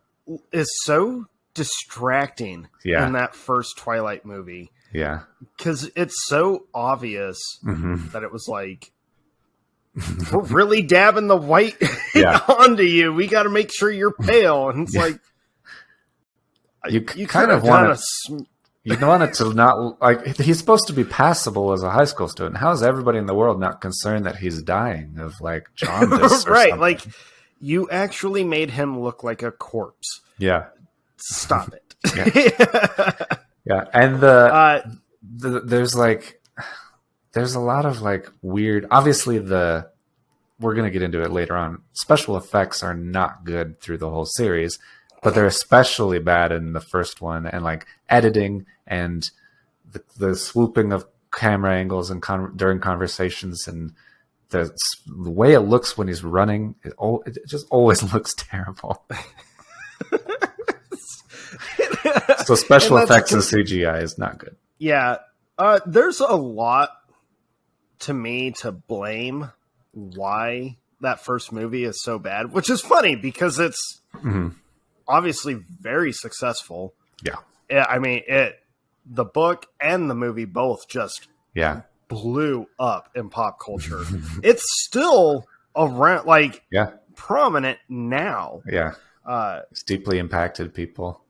is so distracting in that first Twilight movie. Yeah. Because it's so obvious that it was like, we're really dabbing the white onto you. We got to make sure you're pale. And it's like, you kind of want to... You want it to not, like, he's supposed to be passable as a high school student. How is everybody in the world not concerned that he's dying of, like, jaundice or right, something? like, you actually made him look like a corpse. Yeah. Stop it. Yeah. And there's a lot of, like, weird, obviously we're going to get into it later on. Special effects are not good through the whole series, but they're especially bad in the first one, and like editing and the swooping of camera angles and during conversations, and the way it looks when he's running, it just always looks terrible. So special effects and CGI is not good. Yeah. There's a lot to me to blame why that first movie is so bad, which is funny because it's obviously very successful. Yeah. I mean, the book and the movie both just blew up in pop culture. It's still around, like, prominent now. Yeah. It's deeply impacted people.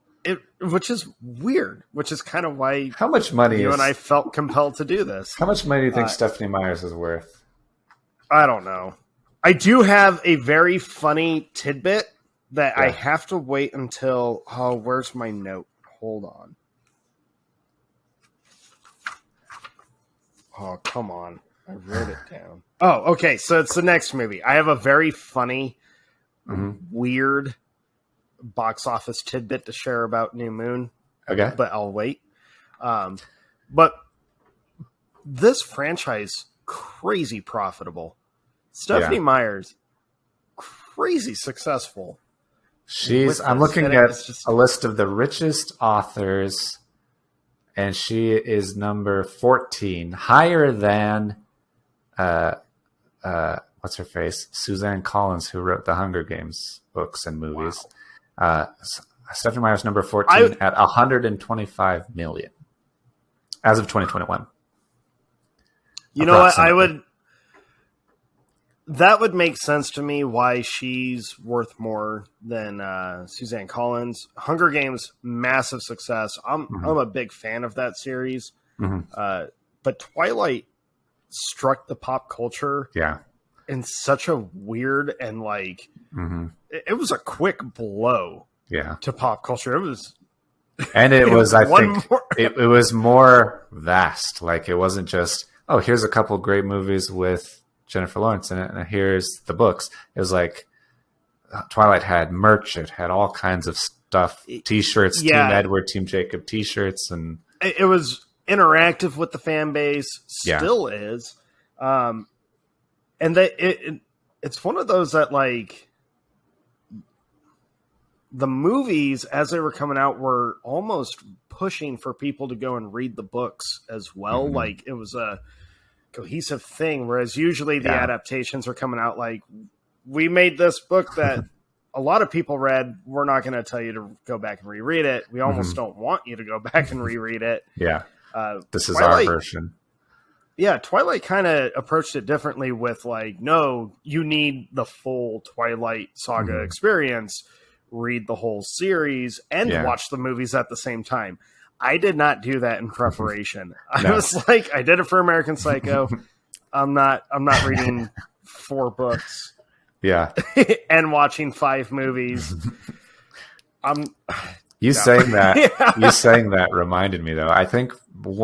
Which is weird, which is kind of why how much money and I felt compelled to do this. How much money do you think Stephanie Meyers is worth? I don't know. I do have a very funny tidbit that I have to wait until... Oh, where's my note? Hold on. Oh, come on. I wrote it down. Oh, okay. So it's the next movie. I have a very funny, weird box office tidbit to share about New Moon. Okay. But I'll wait. But this franchise, crazy profitable. Stephanie Meyers, crazy successful. I'm looking at a list of the richest authors, and she is number 14, higher than what's her face, Suzanne Collins, who wrote the Hunger Games books and movies. Wow. Stephanie Meyers number 14 at 125 million as of 2021. You know what? That would make sense to me why she's worth more than Suzanne Collins. Hunger Games, massive success. I'm a big fan of that series. But Twilight struck the pop culture in such a weird and like it was a quick blow to pop culture. It was, and it was I think it was more vast. Like it wasn't just here's a couple great movies with Jennifer Lawrence in it, and here's the books. It was like Twilight had merch. It had all kinds of stuff, T-shirts, Team Edward, Team Jacob T-shirts, and it was interactive with the fan base. Still is, and it's one of those that like the movies as they were coming out were almost pushing for people to go and read the books as well. Like it was a cohesive thing, whereas usually the adaptations are coming out like, we made this book that a lot of people read. We're not going to tell you to go back and reread it. We almost don't want you to go back and reread it. This is our version. Twilight kind of approached it differently with like, no, you need the full Twilight Saga experience, read the whole series and watch the movies at the same time. I did not do that in preparation. I was like, I did it for American Psycho. I'm not reading 4 books. And watching 5 movies. You saying that reminded me though. I think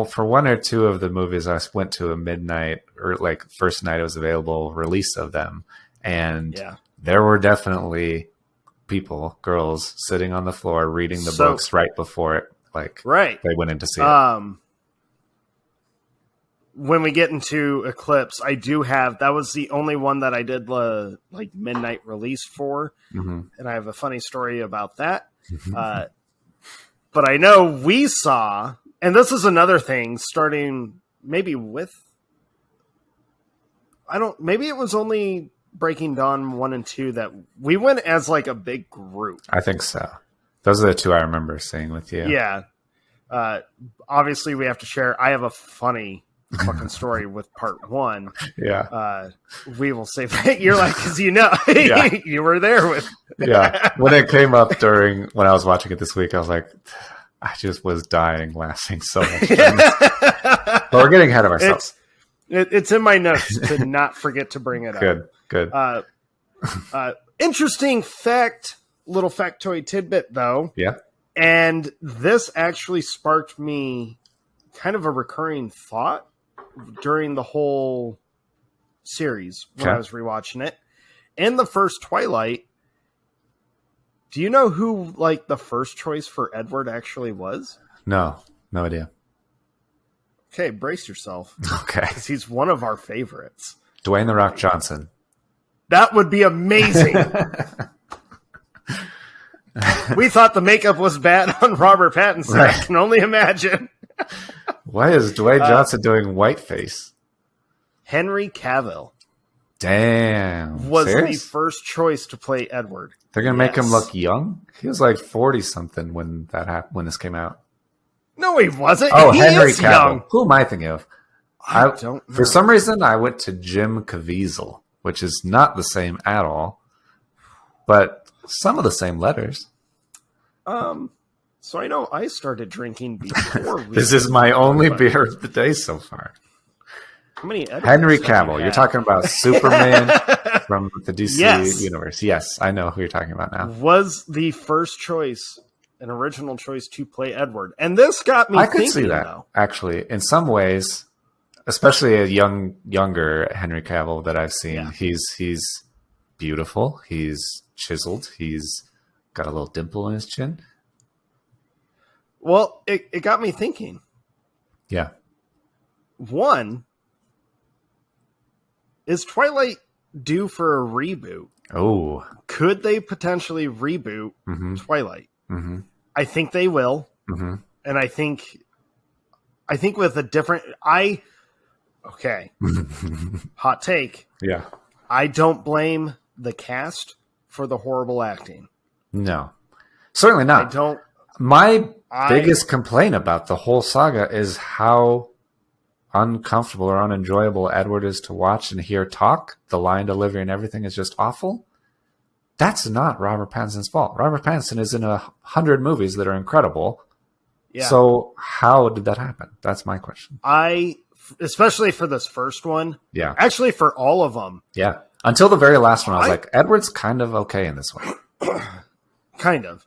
for 1 or 2 of the movies, I went to a midnight or like first night it was available release of them, and there were definitely girls sitting on the floor reading the books right before it. Like they went in to see it. When we get into Eclipse, I do have, that was the only one that I did like midnight release for. And I have a funny story about that. But I know we saw, and this is another thing starting maybe with I don't. Maybe it was only Breaking Dawn 1 and 2 that we went as like a big group. I think so. Those are the two I remember seeing with you. Yeah. Obviously, we have to share. I have a funny fucking story with part 1. Yeah. We will save that. You're like, because you know, you were there with. Yeah. When it came up when I was watching it this week, I was like, I just was dying laughing so much. But we're getting ahead of ourselves. It's in my notes to not forget to bring it up. Good. Interesting little factoid tidbit, though. Yeah. And this actually sparked me kind of a recurring thought during the whole series when I was rewatching it. In the first Twilight, do you know who like the first choice for Edward actually was? No idea. Okay, brace yourself. Okay. Because he's one of our favorites. Dwayne "The Rock" Johnson. That would be amazing. We thought the makeup was bad on Robert Pattinson. Right. I can only imagine. Why is Dwayne Johnson doing whiteface? Henry Cavill. Damn. Was the first choice to play Edward. They're going to make him look young? He was like 40-something when that happened, when this came out. No, he wasn't. Oh, he Henry is Cavill. Young. Who am I thinking of? I don't know. For some reason, I went to Jim Caviezel, which is not the same at all, but some of the same letters. So I know I started drinking before. This is my only beer of the day so far. How many Henry Cavill. You're talking about Superman from the DC universe. Yes, I know who you're talking about now. Was the first choice an original choice to play Edward? And this got me thinking, see that, though. Actually, in some ways, especially a younger Henry Cavill that I've seen, he's beautiful. He's chiseled. He's got a little dimple in his chin. Well, it got me thinking. Yeah. One, is Twilight due for a reboot? Oh. Could they potentially reboot Twilight? Mm-hmm. I think they will. Mm-hmm. And I think with a different... Okay. Hot take. Yeah. I don't blame the cast for the horrible acting. No. Certainly not. I don't... My biggest complaint about the whole saga is how uncomfortable or unenjoyable Edward is to watch and hear talk. The line delivery and everything is just awful. That's not Robert Pattinson's fault. Robert Pattinson is in 100 movies that are incredible. Yeah. So how did that happen? That's my question. Especially for this first one. Yeah. Actually, for all of them. Yeah. Until the very last one, I was like, Edward's kind of okay in this one. Kind of.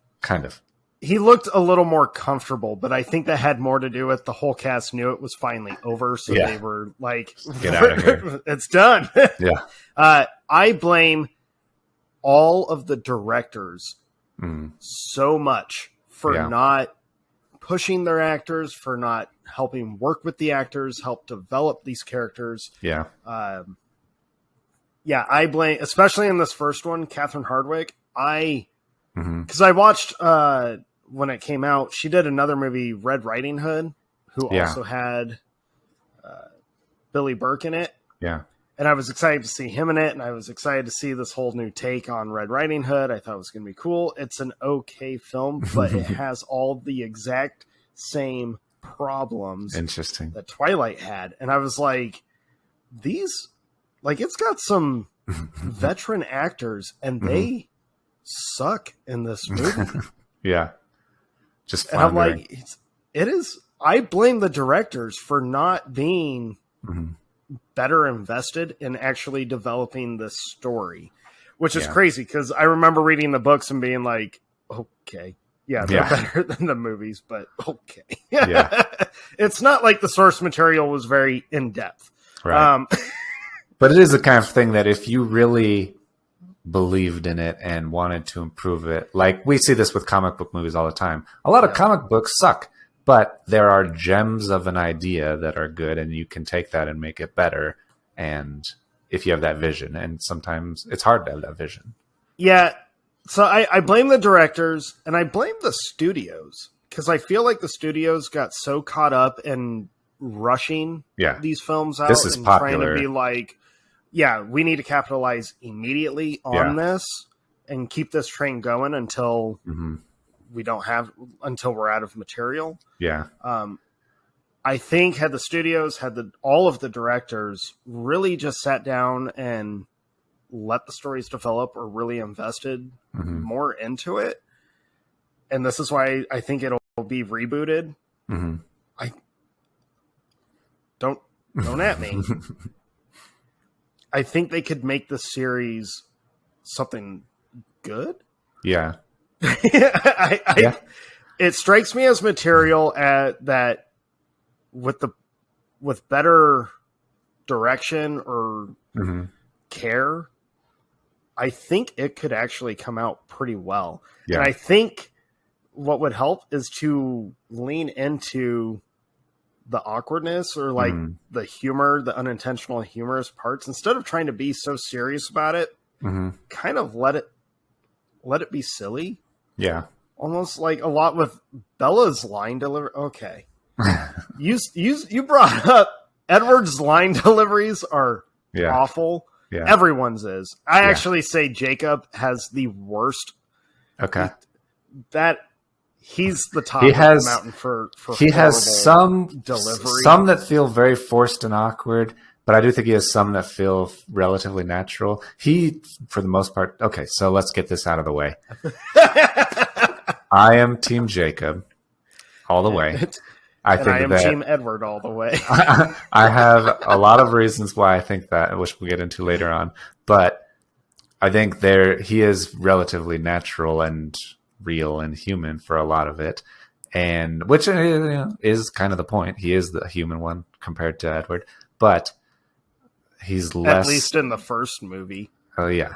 He looked a little more comfortable, but I think that had more to do with the whole cast knew it was finally over, so they were like, get out of here. It's done. Yeah. I blame all of the directors so much for not pushing their actors, for not helping work with the actors, help develop these characters. Yeah. I blame, especially in this first one, Catherine Hardwicke. Because I watched when it came out, she did another movie, Red Riding Hood, who also had Billy Burke in it. Yeah. And I was excited to see him in it, and I was excited to see this whole new take on Red Riding Hood. I thought it was going to be cool. It's an okay film, but it has all the exact same problems that Twilight had. And I was like, it's got some veteran actors, and they suck in this movie. Yeah. Just and I'm like, it is. I blame the directors for not being better invested in actually developing this story, which is crazy because I remember reading the books and being like, okay, they're better than the movies, but okay. It's not like the source material was very in depth. Right. But it is the kind of thing that if you really believed in it and wanted to improve it, like we see this with comic book movies all the time. A lot of comic books suck, but there are gems of an idea that are good, and you can take that and make it better. And if you have that vision, and sometimes it's hard to have that vision. Yeah. So I blame the directors and I blame the studios because I feel like the studios got so caught up in rushing these films out this is and popular. trying to be like, yeah, we need to capitalize immediately on this and keep this train going until until we're out of material. Yeah. I think had the studios, all of the directors really just sat down and let the stories develop or really invested more into it. And this is why I think it'll be rebooted. I don't at me. I think they could make the series something good. Yeah. It strikes me as material that with better direction or care, I think it could actually come out pretty well. Yeah. And I think what would help is to lean into the awkwardness or like the humor, the unintentional humorous parts, instead of trying to be so serious about it. Kind of let it be silly. Yeah. Almost like a lot with Bella's line delivery. Okay. You brought up Edward's line deliveries are awful. Yeah. Everyone's is. I actually say Jacob has the worst. Okay. He's the top of the mountain for he has some delivery. Some that feel very forced and awkward, but I do think he has some that feel relatively natural. He, for the most part, okay, so let's get this out of the way. I am Team Jacob all the way. I am Team Edward all the way. I have a lot of reasons why I think that, which we'll get into later on. But I think he is relatively natural and real and human for a lot of it, and which is kind of the point. He is the human one compared to Edward, but he's less. At least in the first movie. Oh yeah.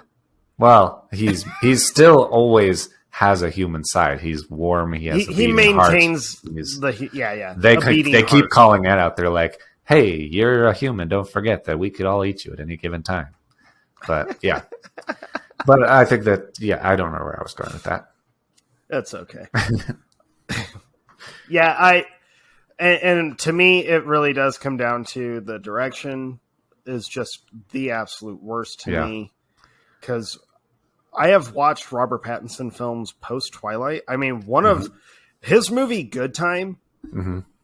Well, he's still always has a human side. He's warm. He maintains They keep calling it out. They're like, "Hey, you're a human. Don't forget that we could all eat you at any given time." But yeah, but I think that I don't know where I was going with that. That's okay. And to me, it really does come down to the direction is just the absolute worst to me, because I have watched Robert Pattinson films post Twilight. I mean, one of his movie Good Time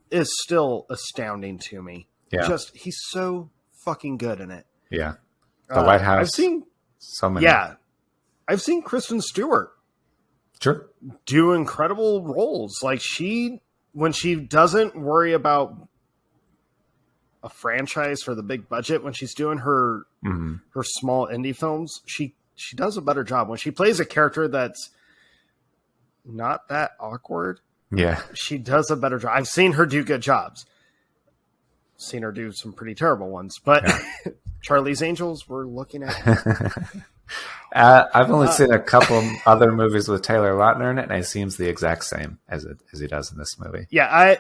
is still astounding to me. Yeah. He's so fucking good in it. Yeah. The Lighthouse. I've seen so many. Yeah. I've seen Kristen Stewart do incredible roles. Like when she doesn't worry about a franchise or the big budget, when she's doing her small indie films, she does a better job. When she plays a character that's not that awkward, she does a better job. I've seen her do good jobs. Seen her do some pretty terrible ones, but Charlie's Angels, we're looking at. I've only seen a couple other movies with Taylor Lautner in it, and it seems the exact same as he does in this movie. Yeah,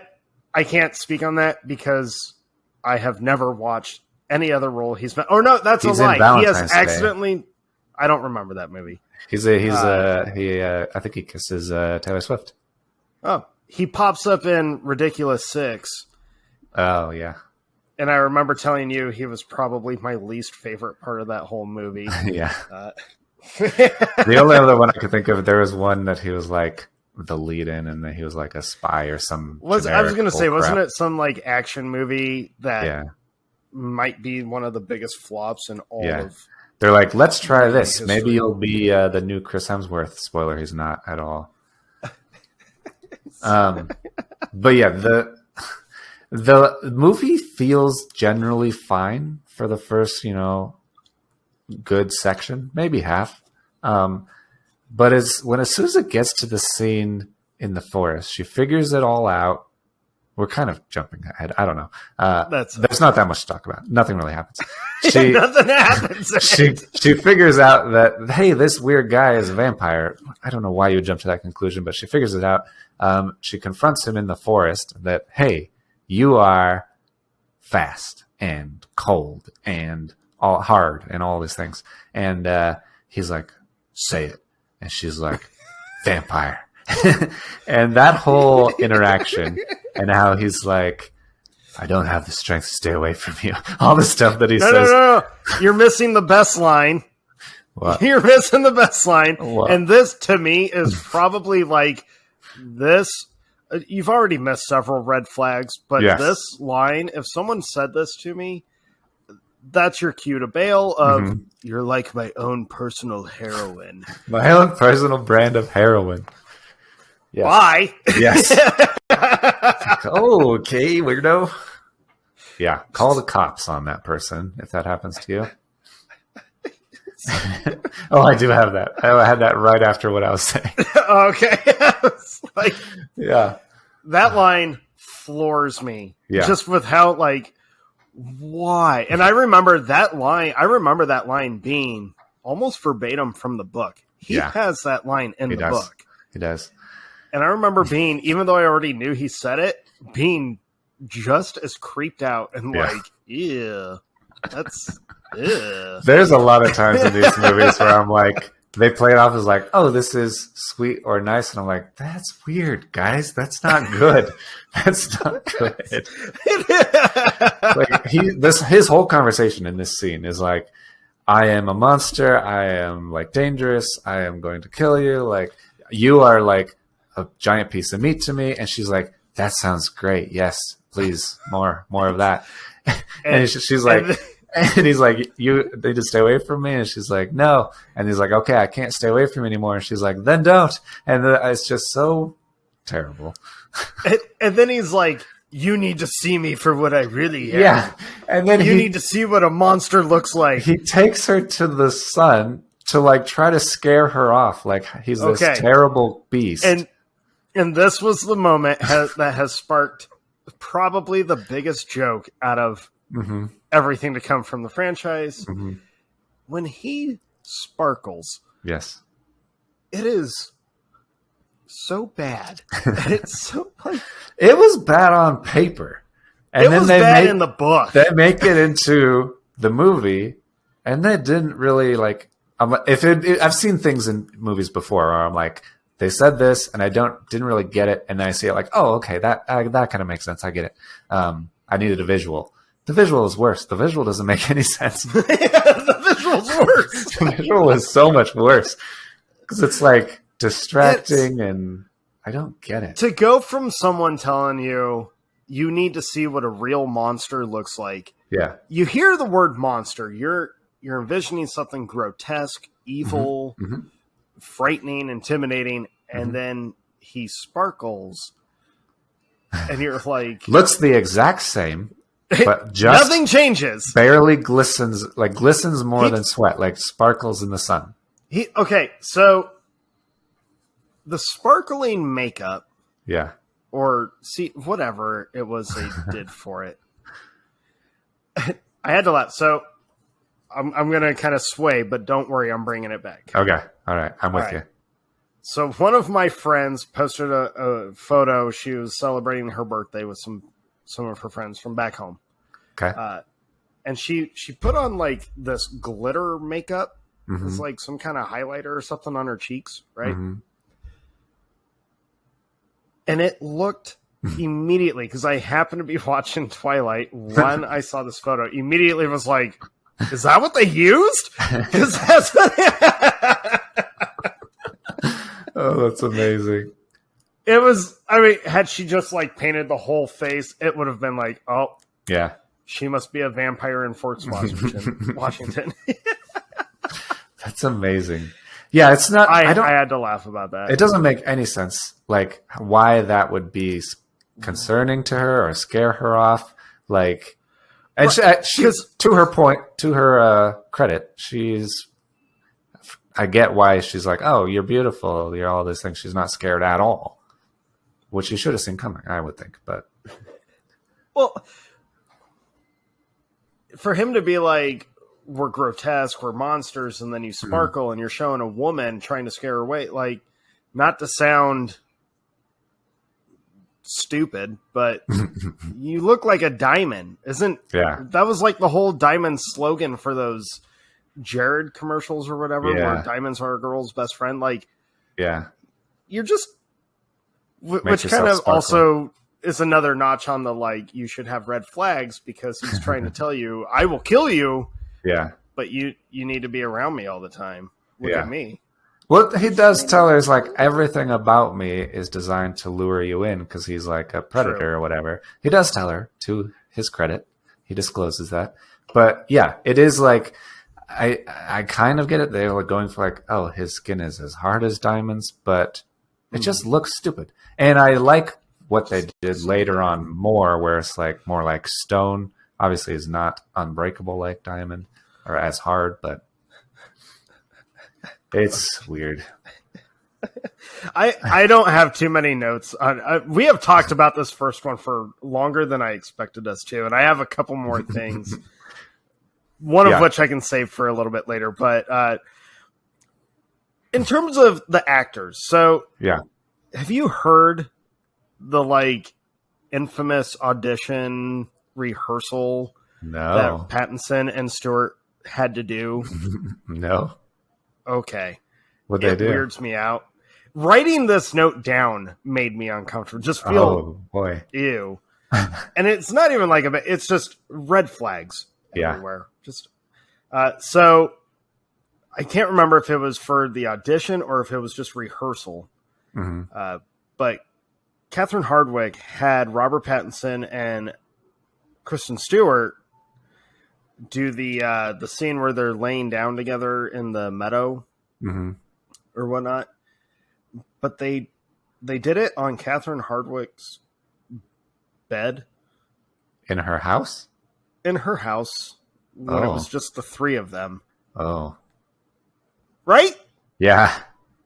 I can't speak on that because I have never watched any other role he's been. Oh no, that's a lie. He has accidentally. I don't remember that movie. I think he kisses Taylor Swift. Oh, he pops up in Ridiculous 6. Oh yeah. And I remember telling you he was probably my least favorite part of that whole movie. Yeah. The only other one I could think of, there was one that he was like the lead in, and then he was like a spy or some. I was going to say, wasn't it some like action movie that might be one of the biggest flops in all of. They're like, let's try this. History. Maybe you'll be the new Chris Hemsworth. Spoiler, he's not at all. But yeah, the movie feels generally fine for the first, good section, maybe half. But as soon as it gets to the scene in the forest, she figures it all out. We're kind of jumping ahead. I don't know. There's not that much to talk about. Nothing really happens. Nothing happens. She figures out that, hey, this weird guy is a vampire. I don't know why you would jump to that conclusion, but she figures it out. She confronts him in the forest that, hey, you are fast and cold and all hard and all these things. And he's like, say it. And she's like, vampire. And that whole interaction and how he's like, I don't have the strength to stay away from you. All the stuff that he says. No. You're missing the best line. What? You're missing the best line. What? And this, to me, is probably like this. You've already missed several red flags, but this line, if someone said this to me, that's your cue to bail of, you're like my own personal heroine. My own personal brand of heroin. Yes. Why? Yes. Oh, okay, weirdo. Yeah, call the cops on that person if that happens to you. Oh, I do have that. I had that right after what I was saying. Okay. Like, yeah. That line floors me. Yeah. Just with how, like, why? And I remember that line being almost verbatim from the book. He has that line in the book. He does. And I remember being, even though I already knew he said it, being just as creeped out and like, ew, that's, ew. There's a lot of times in these movies where I'm like, they play it off as like, oh, this is sweet or nice. And I'm like, that's weird, guys. That's not good. That's not good. Like his whole conversation in this scene is like, I am a monster. I am like dangerous. I am going to kill you. Like, you are like a giant piece of meat to me. And she's like, that sounds great. Yes, please. More of that. And she's like, and he's like, you need to stay away from me. And she's like, no. And he's like, okay, I can't stay away from you anymore. And she's like, then don't. And it's just so terrible. And then he's like, you need to see me for what I really am. Yeah. And then you need to see what a monster looks like. He takes her to the sun to like try to scare her off. Like he's this terrible beast. And this was the moment that has sparked probably the biggest joke out of everything to come from the franchise. When he sparkles, yes, it is so bad. It's so like, it was bad on paper, and then they bad in the book. They make it into the movie, and they didn't really like. I've seen things in movies before where I'm like, they said this, and I didn't really get it, and then I see it like, oh, okay, that kind of makes sense. I get it. I needed a visual. The visual is worse. The visual doesn't make any sense. The visual's worse. The visual is so much worse because it's like distracting, and I don't get it. To go from someone telling you you need to see what a real monster looks like. Yeah. You hear the word monster, you're envisioning something grotesque, evil, frightening, intimidating, and then he sparkles, and you're like, looks the exact same. But just nothing changes. Barely glistens more than sweat, like sparkles in the sun. So the sparkling makeup, or see whatever it was they did for it. I had to laugh. So I'm gonna kind of sway, but don't worry, I'm bringing it back. Okay, all right, I'm with you. So one of my friends posted a photo. She was celebrating her birthday with some of her friends from back home. Okay. And she put on like this glitter makeup. It's like some kind of highlighter or something on her cheeks, right? And it looked immediately, because I happened to be watching Twilight when I saw this photo, immediately was like, is that what they used? Because that's what oh, that's amazing. It was, I mean, had she just like painted the whole face, it would have been like, oh, yeah, she must be a vampire in Fort Washington. That's amazing. Yeah, it's not. I had to laugh about that. It doesn't make any sense, like why that would be concerning to her or scare her off. Like, and she to her point, to her credit, I get why she's like, oh, you're beautiful, you're all these things. She's not scared at all, which you should have seen coming, I would think. But well, for him to be like, we're grotesque, we're monsters, and then you sparkle and you're showing a woman trying to scare her away, like, not to sound stupid, but you look like a diamond. That was like the whole diamond slogan for those Jared commercials or whatever, where diamonds are a girl's best friend. Like, you're just, which kind of sparkle. Also is another notch on the, like, you should have red flags because he's trying to tell you, I will kill you. Yeah. But you need to be around me all the time. Look at me. Well, he does tell her, like, everything about me is designed to lure you in because he's like a predator or whatever. He does tell her, to his credit. He discloses that. But yeah, it is like, I kind of get it. They were going for like, oh, his skin is as hard as diamonds, but it just looks stupid. And I like what they did later on more, where it's like more like stone. Obviously, is not unbreakable like diamond or as hard, but it's weird. I don't have too many notes on. We have talked about this first one for longer than I expected us to, and I have a couple more things. One of which I can save for a little bit later. But in terms of the actors, so have you heard the like infamous audition rehearsal that Pattinson and Stewart had to do? No. Okay. What they do? It weirds me out. Writing this note down made me uncomfortable. Just feel, ew. And it's not even like it's just red flags everywhere. Just so I can't remember if it was for the audition or if it was just rehearsal. But Catherine Hardwicke had Robert Pattinson and Kristen Stewart do the scene where they're laying down together in the meadow or whatnot. But they did it on Catherine Hardwicke's bed. In her house? In her house when it was just the three of them. Oh. Right? Yeah.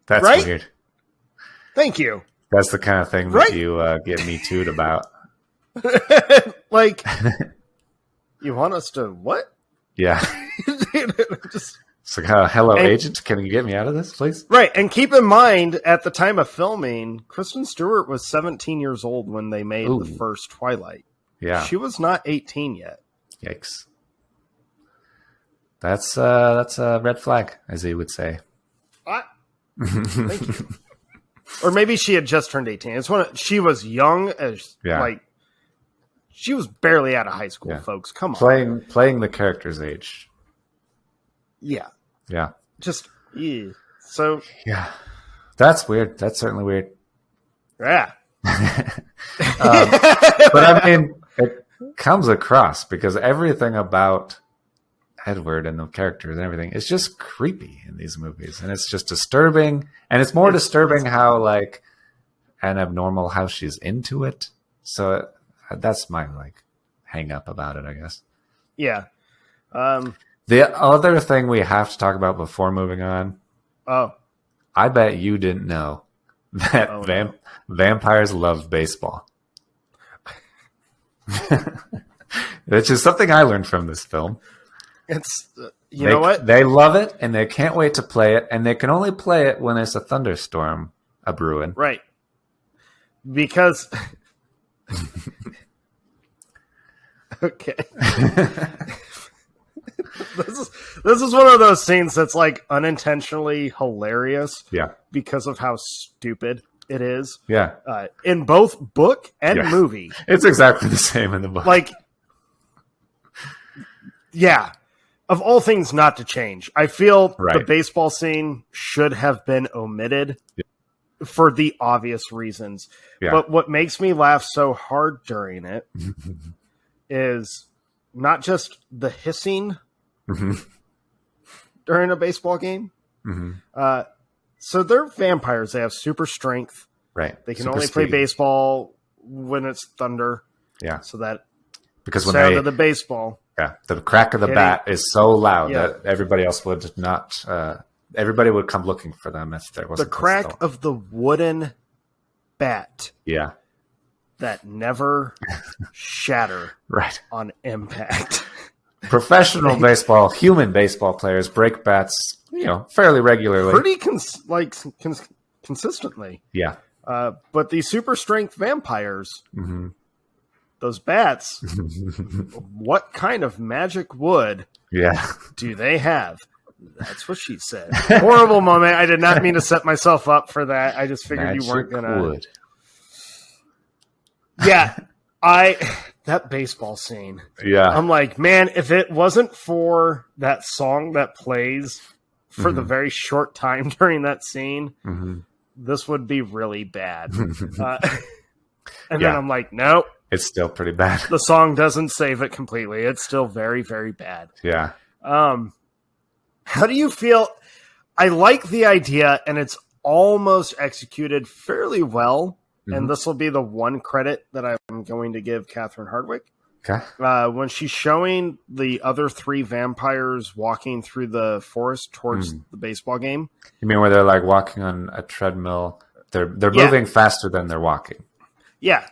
That's weird. Thank you. That's the kind of thing that you get me too'd about. Like, you want us to what? Yeah. It's like, hello, agent. Can you get me out of this, please? Right. And keep in mind, at the time of filming, Kristen Stewart was 17 years old when they made the first Twilight. Yeah. She was not 18 yet. Yikes. That's a red flag, as he would say. Thank you. Or maybe she had just turned 18. She was young as like she was barely out of high school, folks. Come on. Playing the character's age. Yeah. Yeah. Just so that's weird. That's certainly weird. Yeah. But I mean, it comes across because everything about Edward and the characters and everything is just creepy in these movies, and it's just disturbing. And it's more disturbing how like and abnormal how she's into it. So that's my like hang up about it, I guess. Yeah. The other thing we have to talk about before moving on. Oh. I bet you didn't know that vampires love baseball. Which is something I learned from this film. It's you know what? They love it, and they can't wait to play it, and they can only play it when there's a thunderstorm a-brewing. Right. Because... Okay. This is one of those scenes that's like unintentionally hilarious. Yeah. Because of how stupid it is. Yeah. In both book and movie. It's exactly the same in the book. Like, yeah. Of all things not to change, I feel the baseball scene should have been omitted for the obvious reasons. Yeah. But what makes me laugh so hard during it is not just the hissing during a baseball game. So they're vampires. They have super strength. Right. They can only play baseball when it's thunder. Yeah. So that because when sound of the baseball. Yeah. The crack of the bat is so loud that everybody else would not. Everybody would come looking for them if there wasn't the crack of the wooden bat. Yeah. That never shatter on impact. Professional baseball, human baseball players break bats, fairly regularly. Pretty consistently. Yeah. But these super strength vampires, those bats, what kind of magic wood do they have? That's what she said. Horrible moment. I did not mean to set myself up for that. I just figured magic you weren't going to. Yeah, that baseball scene. Yeah. I'm like, man, if it wasn't for that song that plays for the very short time during that scene, this would be really bad. And then I'm like, nope. It's still pretty bad. The song doesn't save it completely. It's still very, very bad. Yeah. How do you feel? I like the idea, and it's almost executed fairly well. And this will be the one credit that I'm going to give Catherine Hardwicke. Okay. When she's showing the other 3 vampires walking through the forest towards the baseball game. You mean where they're like walking on a treadmill? They're moving faster than they're walking. Yeah.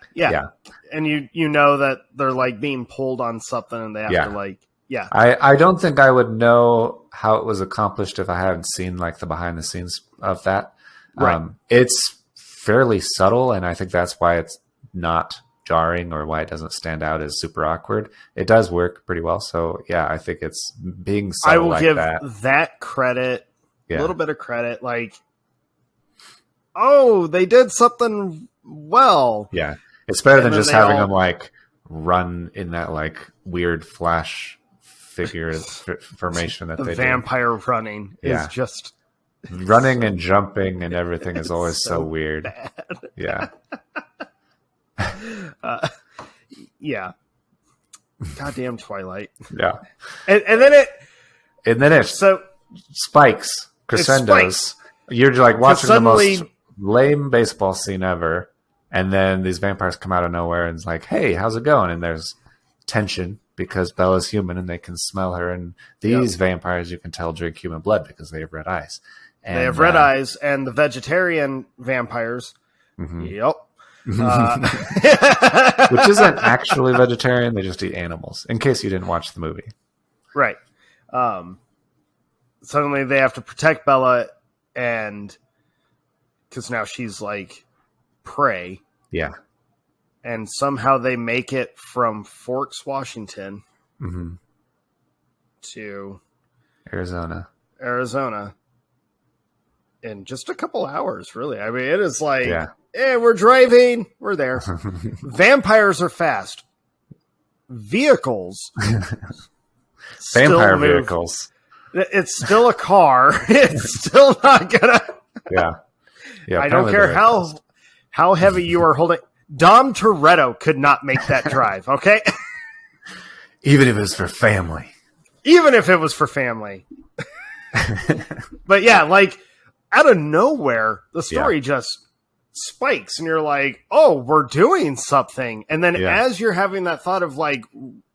And you know that they're like being pulled on something, and they have to like. Yeah. I don't think I would know how it was accomplished if I hadn't seen like the behind the scenes of that. Right. It's fairly subtle, and I think that's why it's not jarring or why it doesn't stand out as super awkward. It does work pretty well. So yeah, I think it's being subtle. I will like give that credit, a little bit of credit. Like, oh, they did something well. Yeah. It's better than just having them like run in that like weird flash figure formation that they vampire running is just running and jumping and everything is always so weird. Bad. Yeah. Yeah. Goddamn Twilight. Yeah. And then it so spikes, crescendos. Spikes. You're like watching the most lame baseball scene ever, and then these vampires come out of nowhere and it's like, hey, how's it going? And there's tension because Bella's human and they can smell her, and these vampires you can tell drink human blood because they have red eyes. And, they have red eyes, and the vegetarian vampires, yep. Which isn't actually vegetarian, they just eat animals, in case you didn't watch the movie. Right. Suddenly they have to protect Bella, and because now she's like prey. Yeah. And somehow they make it from Forks, Washington to Arizona in just a couple hours, really. I mean, it is like, we're driving, we're there. Vampires are fast. Vehicles. Vampire vehicles. It's still a car. It's still not gonna. Yeah. I don't care how heavy you are holding. Dom Toretto could not make that drive, okay? Even if it was for family. But yeah, like, out of nowhere, the story just spikes, and you're like, oh, we're doing something. And then as you're having that thought of, like,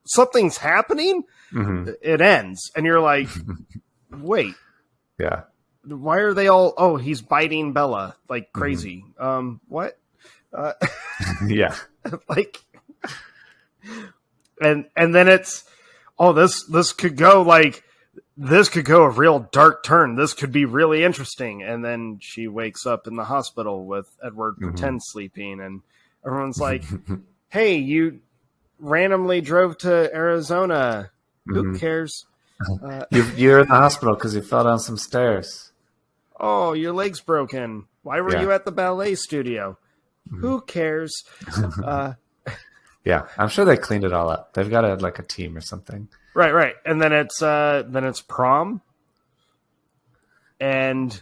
something's happening, it ends. And you're like, wait. Yeah. Why are they all... Oh, he's biting Bella like crazy. What? Yeah. Like... And then it's... Oh, this could go like... This could go a real dark turn. This could be really interesting. And then she wakes up in the hospital with Edward Pretend sleeping, and everyone's like, hey, you randomly drove to Arizona. Who cares? You're in the hospital because you fell down some stairs. Oh, your leg's broken. Why were you at the ballet studio? Who cares? Yeah, I'm sure they cleaned it all up. They've got a team or something. Right. And then it's prom. And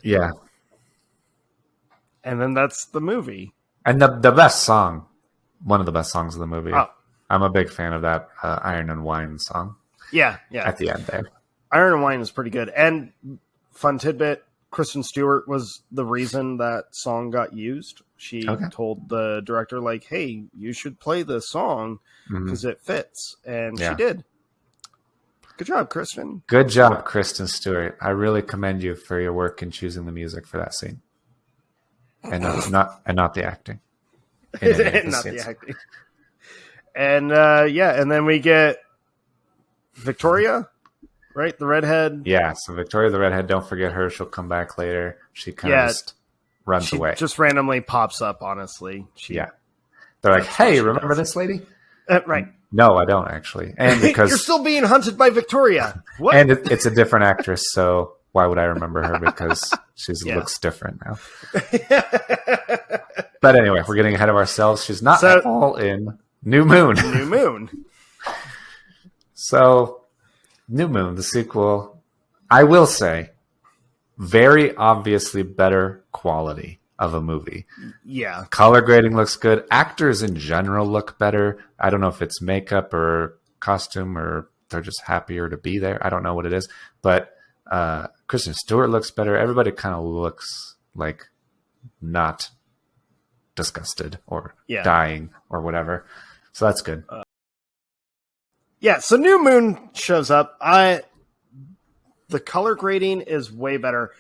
and then that's the movie. And the best song, one of the best songs of the movie. Oh. I'm a big fan of that Iron and Wine song. Yeah. At the end there. Iron and Wine is pretty good. And fun tidbit, Kristen Stewart was the reason that song got used. She told the director, like, hey, you should play this song because it fits. And she did. Good job, Kristen. Good job, Kristen Stewart. I really commend you for your work in choosing the music for that scene. And not the acting. Not the acting. And and then we get Victoria, right? The redhead. Yeah, so Victoria the redhead, don't forget her. She'll come back later. She kind of just runs away. Just randomly pops up, honestly. They're like, hey, remember this lady? Right. No, I don't actually. And because you're still being hunted by Victoria. What? And it's a different actress, so why would I remember her? Because she looks different now. But anyway, we're getting ahead of ourselves. She's not at all in New Moon. New Moon. So, New Moon, the sequel, I will say, very obviously better quality of a movie. Yeah. Color grading looks good. Actors in general look better. I don't know if it's makeup or costume or they're just happier to be there. I don't know what it is. But Kristen Stewart looks better. Everybody kind of looks like not disgusted or dying or whatever. So that's good. Yeah, so New Moon shows up. The color grading is way better.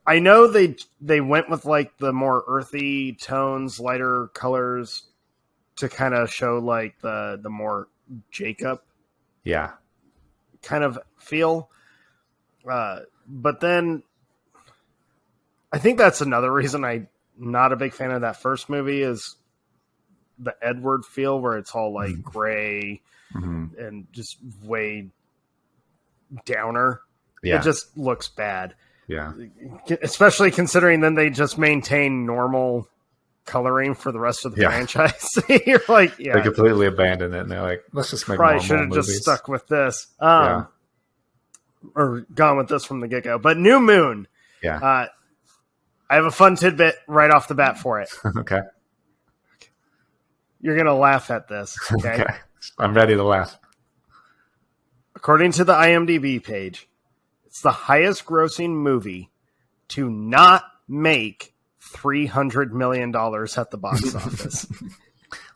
I know they went with like the more earthy tones, lighter colors to kind of show like the more Jacob kind of feel. But then I think that's another reason I'm not a big fan of that first movie is the Edward feel where it's all like gray and just way downer. Yeah. It just looks bad. Yeah. Especially considering then they just maintain normal coloring for the rest of the franchise. You're like, they completely abandon it and they're like, let's just make probably normal should have movies. just stuck with this. Or gone with this from the get-go. But New Moon. Yeah. I have a fun tidbit right off the bat for it. Okay. You're going to laugh at this. Okay? I'm ready to laugh. According to the IMDb page, it's the highest grossing movie to not make $300 million at the box office.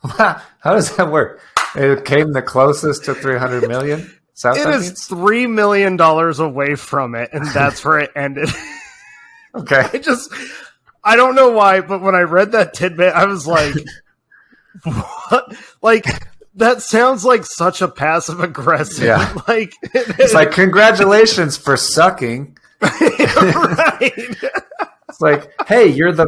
How does that work? It came the closest to 300 million? It is $3 million away from it, and that's where it ended. Okay. I don't know why, but when I read that tidbit, I was like, what? Like, that sounds like such a passive aggressive. Yeah. Like, it's like, congratulations for sucking. Right. It's like, hey, you're the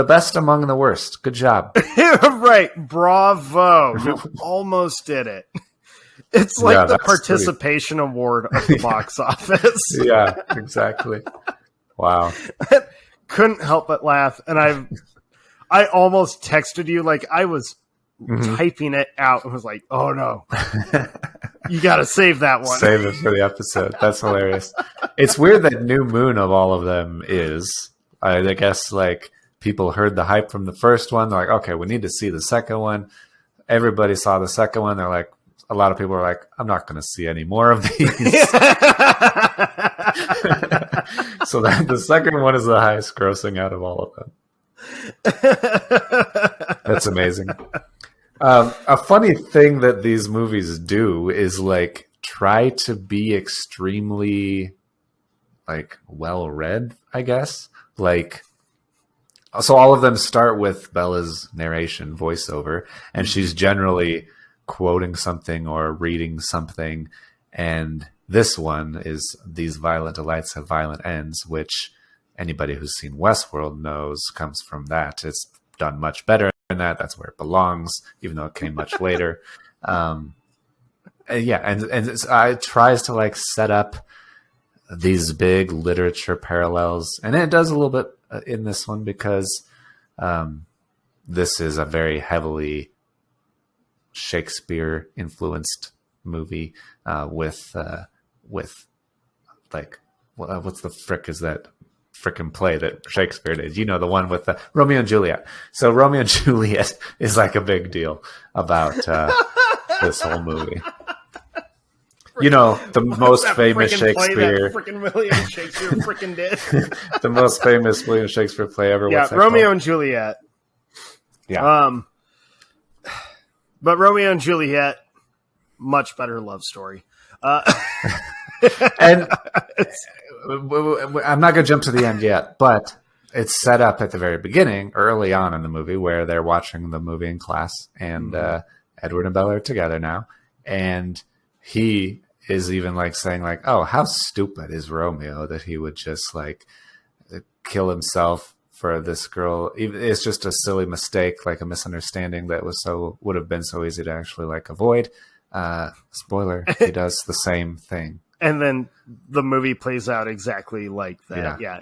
best among the worst. Good job. Right. Bravo. You almost did it. It's like the participation award of the box office. Yeah, exactly. Wow. Couldn't help but laugh. And I almost texted you, like I was typing it out and was like, oh no. You got to save that one. Save it for the episode. That's hilarious. It's weird that New Moon of all of them is, I guess, like people heard the hype from the first one. They're like, okay, we need to see the second one. Everybody saw the second one. They're like, a lot of people are like, I'm not going to see any more of these. So that the second one is the highest grossing out of all of them. That's amazing. A funny thing that these movies do is like try to be extremely like well read, I guess. Like, so all of them start with Bella's narration voiceover, and she's generally quoting something or reading something. And this one is These Violent Delights Have Violent Ends, which anybody who's seen Westworld knows comes from that. It's done much better than that. That's where it belongs, even though it came much later. And it tries to like set up these big literature parallels, and it does a little bit in this one because this is a very heavily Shakespeare influenced movie with like what's the frick is that frickin' play that Shakespeare did? You know, the one with the Romeo and Juliet. So Romeo and Juliet is like a big deal about this whole movie. You know, the most famous Shakespeare. Frickin' William Shakespeare frickin' did. The most famous William Shakespeare play ever. Yeah, Romeo and Juliet. Yeah. But Romeo and Juliet, much better love story. And I'm not going to jump to the end yet, but it's set up at the very beginning, early on in the movie, where they're watching the movie in class, and Edward and Bella are together now, and he is even like saying like, oh, how stupid is Romeo that he would just like kill himself for this girl. It's just a silly mistake, like a misunderstanding that would have been so easy to actually like avoid. Spoiler, he does the same thing. And then the movie plays out exactly like that. Yeah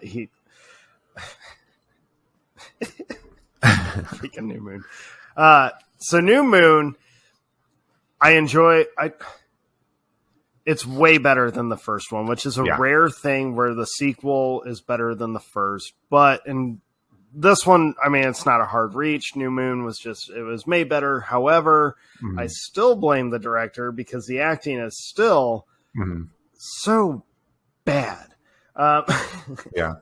Freaking New Moon. So New Moon, I enjoy. It's way better than the first one, which is a rare thing where the sequel is better than the first. But in this one, I mean, it's not a hard reach. New Moon was it was made better. However, I still blame the director because the acting is still so bad. Yeah.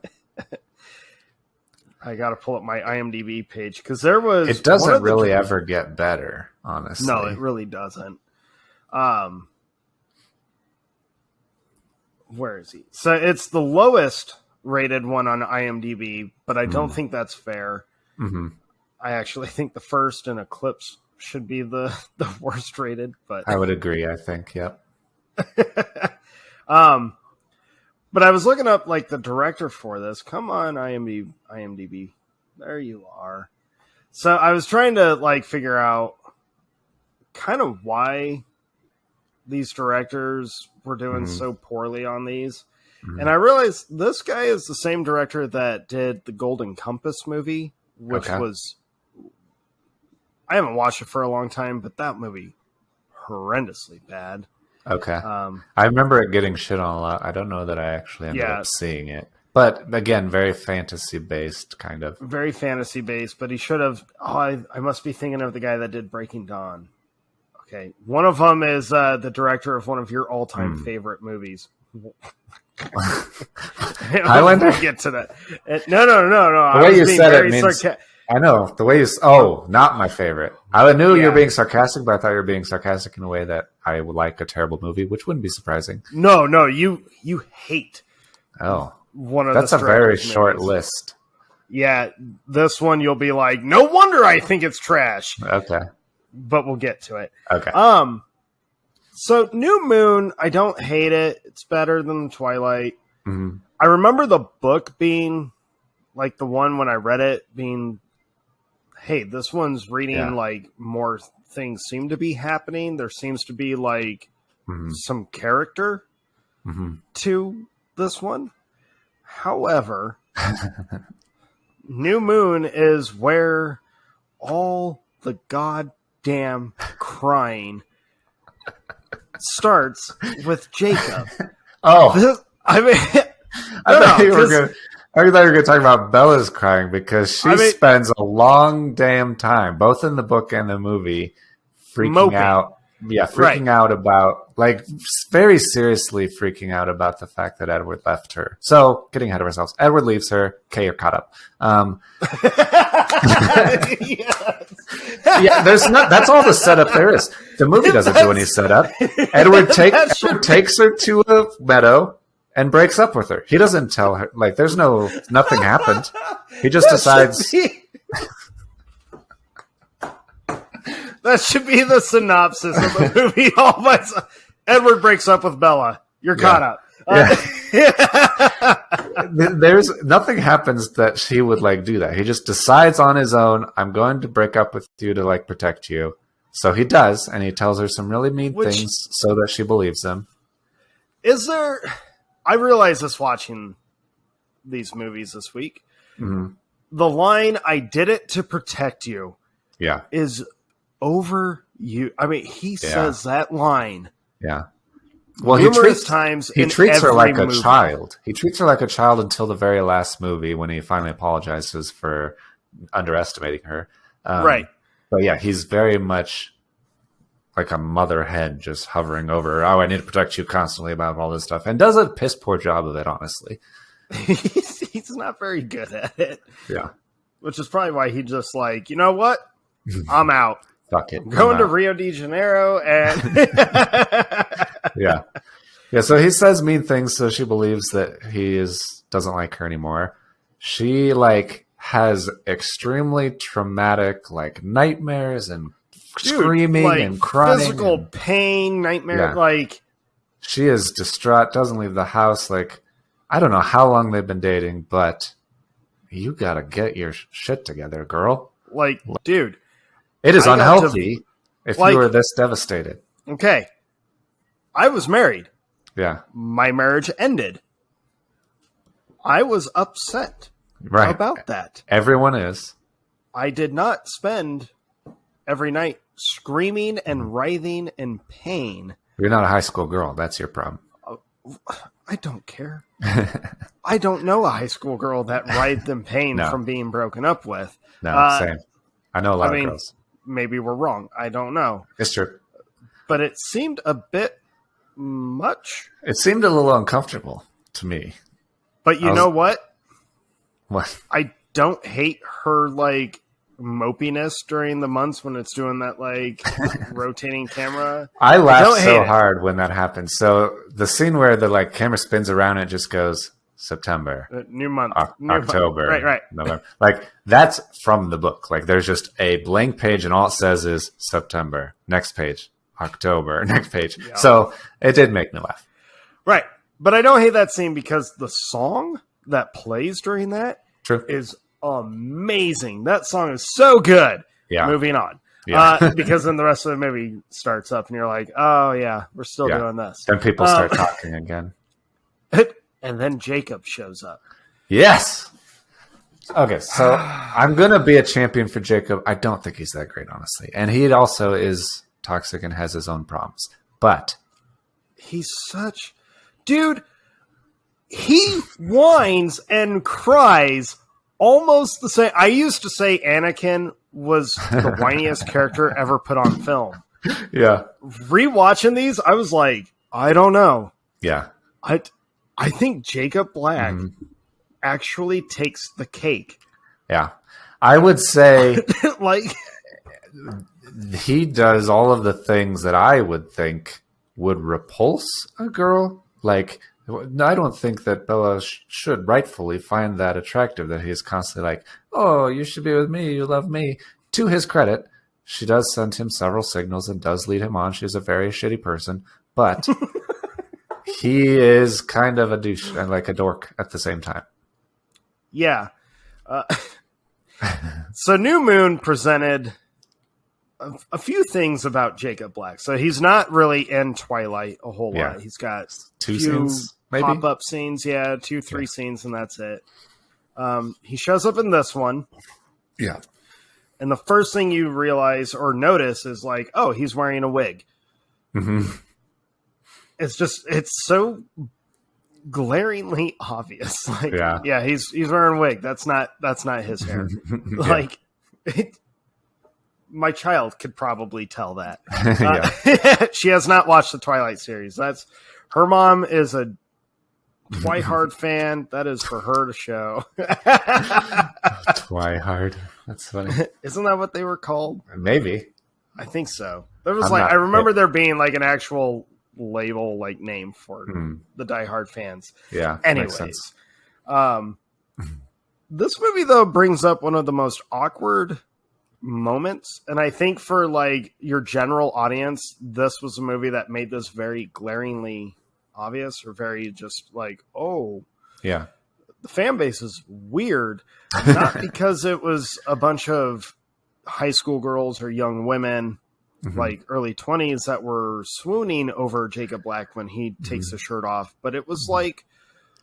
I got to pull up my IMDb page because there was. It doesn't really ever get better, honestly. No, it really doesn't. Where is he? So it's the lowest rated one on IMDb, but I don't think that's fair. I actually think the first and Eclipse should be the worst rated. But I would agree. I think, yep. But I was looking up like the director for this. Come on, IMDb. There you are. So I was trying to like figure out kind of why these directors were doing so poorly on these. And I realized this guy is the same director that did the Golden Compass movie, which was, I haven't watched it for a long time, but that movie horrendously bad. Okay. I remember it getting shit on a lot. I don't know that I actually ended up seeing it. But again, very fantasy based, kind of. Very fantasy based, but he should have. Oh, I must be thinking of the guy that did Breaking Dawn. Okay. One of them is the director of one of your all time favorite movies. Highlander? We'll get to that. No. The way you said it means. I know the way you. Oh, not my favorite. I knew you were being sarcastic, but I thought you were being sarcastic in a way that I would like a terrible movie, which wouldn't be surprising. No, you hate. Oh, one of that's a very short list. Yeah, this one you'll be like, no wonder I think it's trash. Okay, but we'll get to it. Okay. So New Moon, I don't hate it. It's better than Twilight. I remember the book being like the one when I read it being, hey, this one's reading like more things seem to be happening. There seems to be like some character to this one. However, New Moon is where all the goddamn crying starts with Jacob. I thought you were going to talk about Bella's crying because she spends a long damn time, both in the book and the movie, freaking out. Yeah, freaking out about, like, very seriously freaking out about the fact that Edward left her. So, getting ahead of ourselves. Edward leaves her. Okay, you're caught up. Yeah, that's all the setup there is. The movie doesn't do any setup. Edward takes her to a meadow and breaks up with her. He doesn't tell her, like, nothing happened. He just decides. That should be the synopsis of the movie. Edward breaks up with Bella. You're caught up. There's nothing happens that she would like do that. He just decides on his own, I'm going to break up with you to like protect you. So he does, and he tells her some really mean things so that she believes him. I realized this watching these movies this week. The line, I did it to protect you, is over you. I mean, he says that line. Yeah. Well, he treats her like a child. He treats her like a child until the very last movie when he finally apologizes for underestimating her. Right. But yeah, he's very much like a mother hen just hovering over her. Oh, I need to protect you constantly about all this stuff. And does a piss poor job of it, honestly. He's not very good at it. Yeah. Which is probably why he just like, you know what? I'm out. Fuck it. I'm going to Rio de Janeiro and Yeah. So he says mean things so she believes that he doesn't like her anymore. She like has extremely traumatic like nightmares and screaming like, and crying. Physical pain, nightmare, like she is distraught, doesn't leave the house. Like, I don't know how long they've been dating, but you gotta get your shit together, girl. Like, dude. It is unhealthy if you are this devastated. Okay. I was married. Yeah. My marriage ended. I was upset. Right. about that. Everyone is. I did not spend every night screaming and writhing in pain. You're not a high school girl. That's your problem. I don't care. I don't know a high school girl that writhed in pain from being broken up with. No, same. I know a lot of girls. Maybe we're wrong. I don't know. It's true. But it seemed a bit much. It seemed a little uncomfortable to me. But you know what? What? I don't hate her, like, mopiness during the months when it's doing that, like, rotating camera. I laughed so hard when that happened. So the scene where the, like, camera spins around and it just goes September, new month, October, month. Right, November. Like, that's from the book. Like, there's just a blank page and all it says is September. Next page, October. Next page. Yeah. So it did make me laugh. Right. But I don't hate that scene because the song that plays during that is amazing. That song is so good. Yeah. Moving on. Yeah. Because then the rest of the movie starts up and you're like, oh, yeah, we're still doing this. Then people start talking again. And then Jacob shows up. Yes. Okay, so I'm going to be a champion for Jacob. I don't think he's that great, honestly. And he also is toxic and has his own problems. But he's such... Dude, he whines and cries almost the same. I used to say Anakin was the whiniest character ever put on film. Yeah. Rewatching these, I was like, I don't know. Yeah. I think Jacob Black actually takes the cake. Yeah. I would say like he does all of the things that I would think would repulse a girl. Like, I don't think that Bella should rightfully find that attractive, that he's constantly like, oh, you should be with me, you love me. To his credit, she does send him several signals and does lead him on. She's a very shitty person, but he is kind of a douche and like a dork at the same time. Yeah. So New Moon presented a few things about Jacob Black. So he's not really in Twilight a whole lot. He's got two scenes, maybe pop-up scenes. Yeah, 2-3 scenes, and that's it. He shows up in this one. Yeah. And the first thing you realize or notice is like, oh, he's wearing a wig. Mm-hmm. It's so glaringly obvious. Like, yeah, he's wearing a wig. That's not his hair. Like, my child could probably tell that. She has not watched the Twilight series. Her mom is a Twihard fan. That is for her to show. Twihard. That's funny. Isn't that what they were called? Maybe. I think so. There was I remember there being like an actual label like name for the diehard fans. Yeah. Anyways, this movie though brings up one of the most awkward moments, and I think for like your general audience, this was a movie that made this very glaringly obvious, or very just like, oh, yeah, the fan base is weird. Not because it was a bunch of high school girls or young women, like early 20s, that were swooning over Jacob Black when he takes the shirt off, but it was like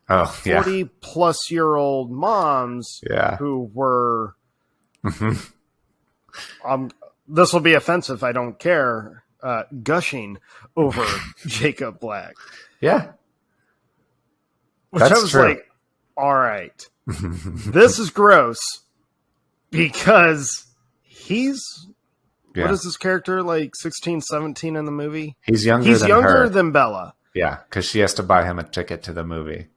40 plus year old moms who were this will be offensive, I don't care, gushing over Jacob Black. Yeah. Which I was true. Like, all right, this is gross because he's, what is this character, like 16, 17 in the movie? He's younger than Bella. Yeah, because she has to buy him a ticket to the movie.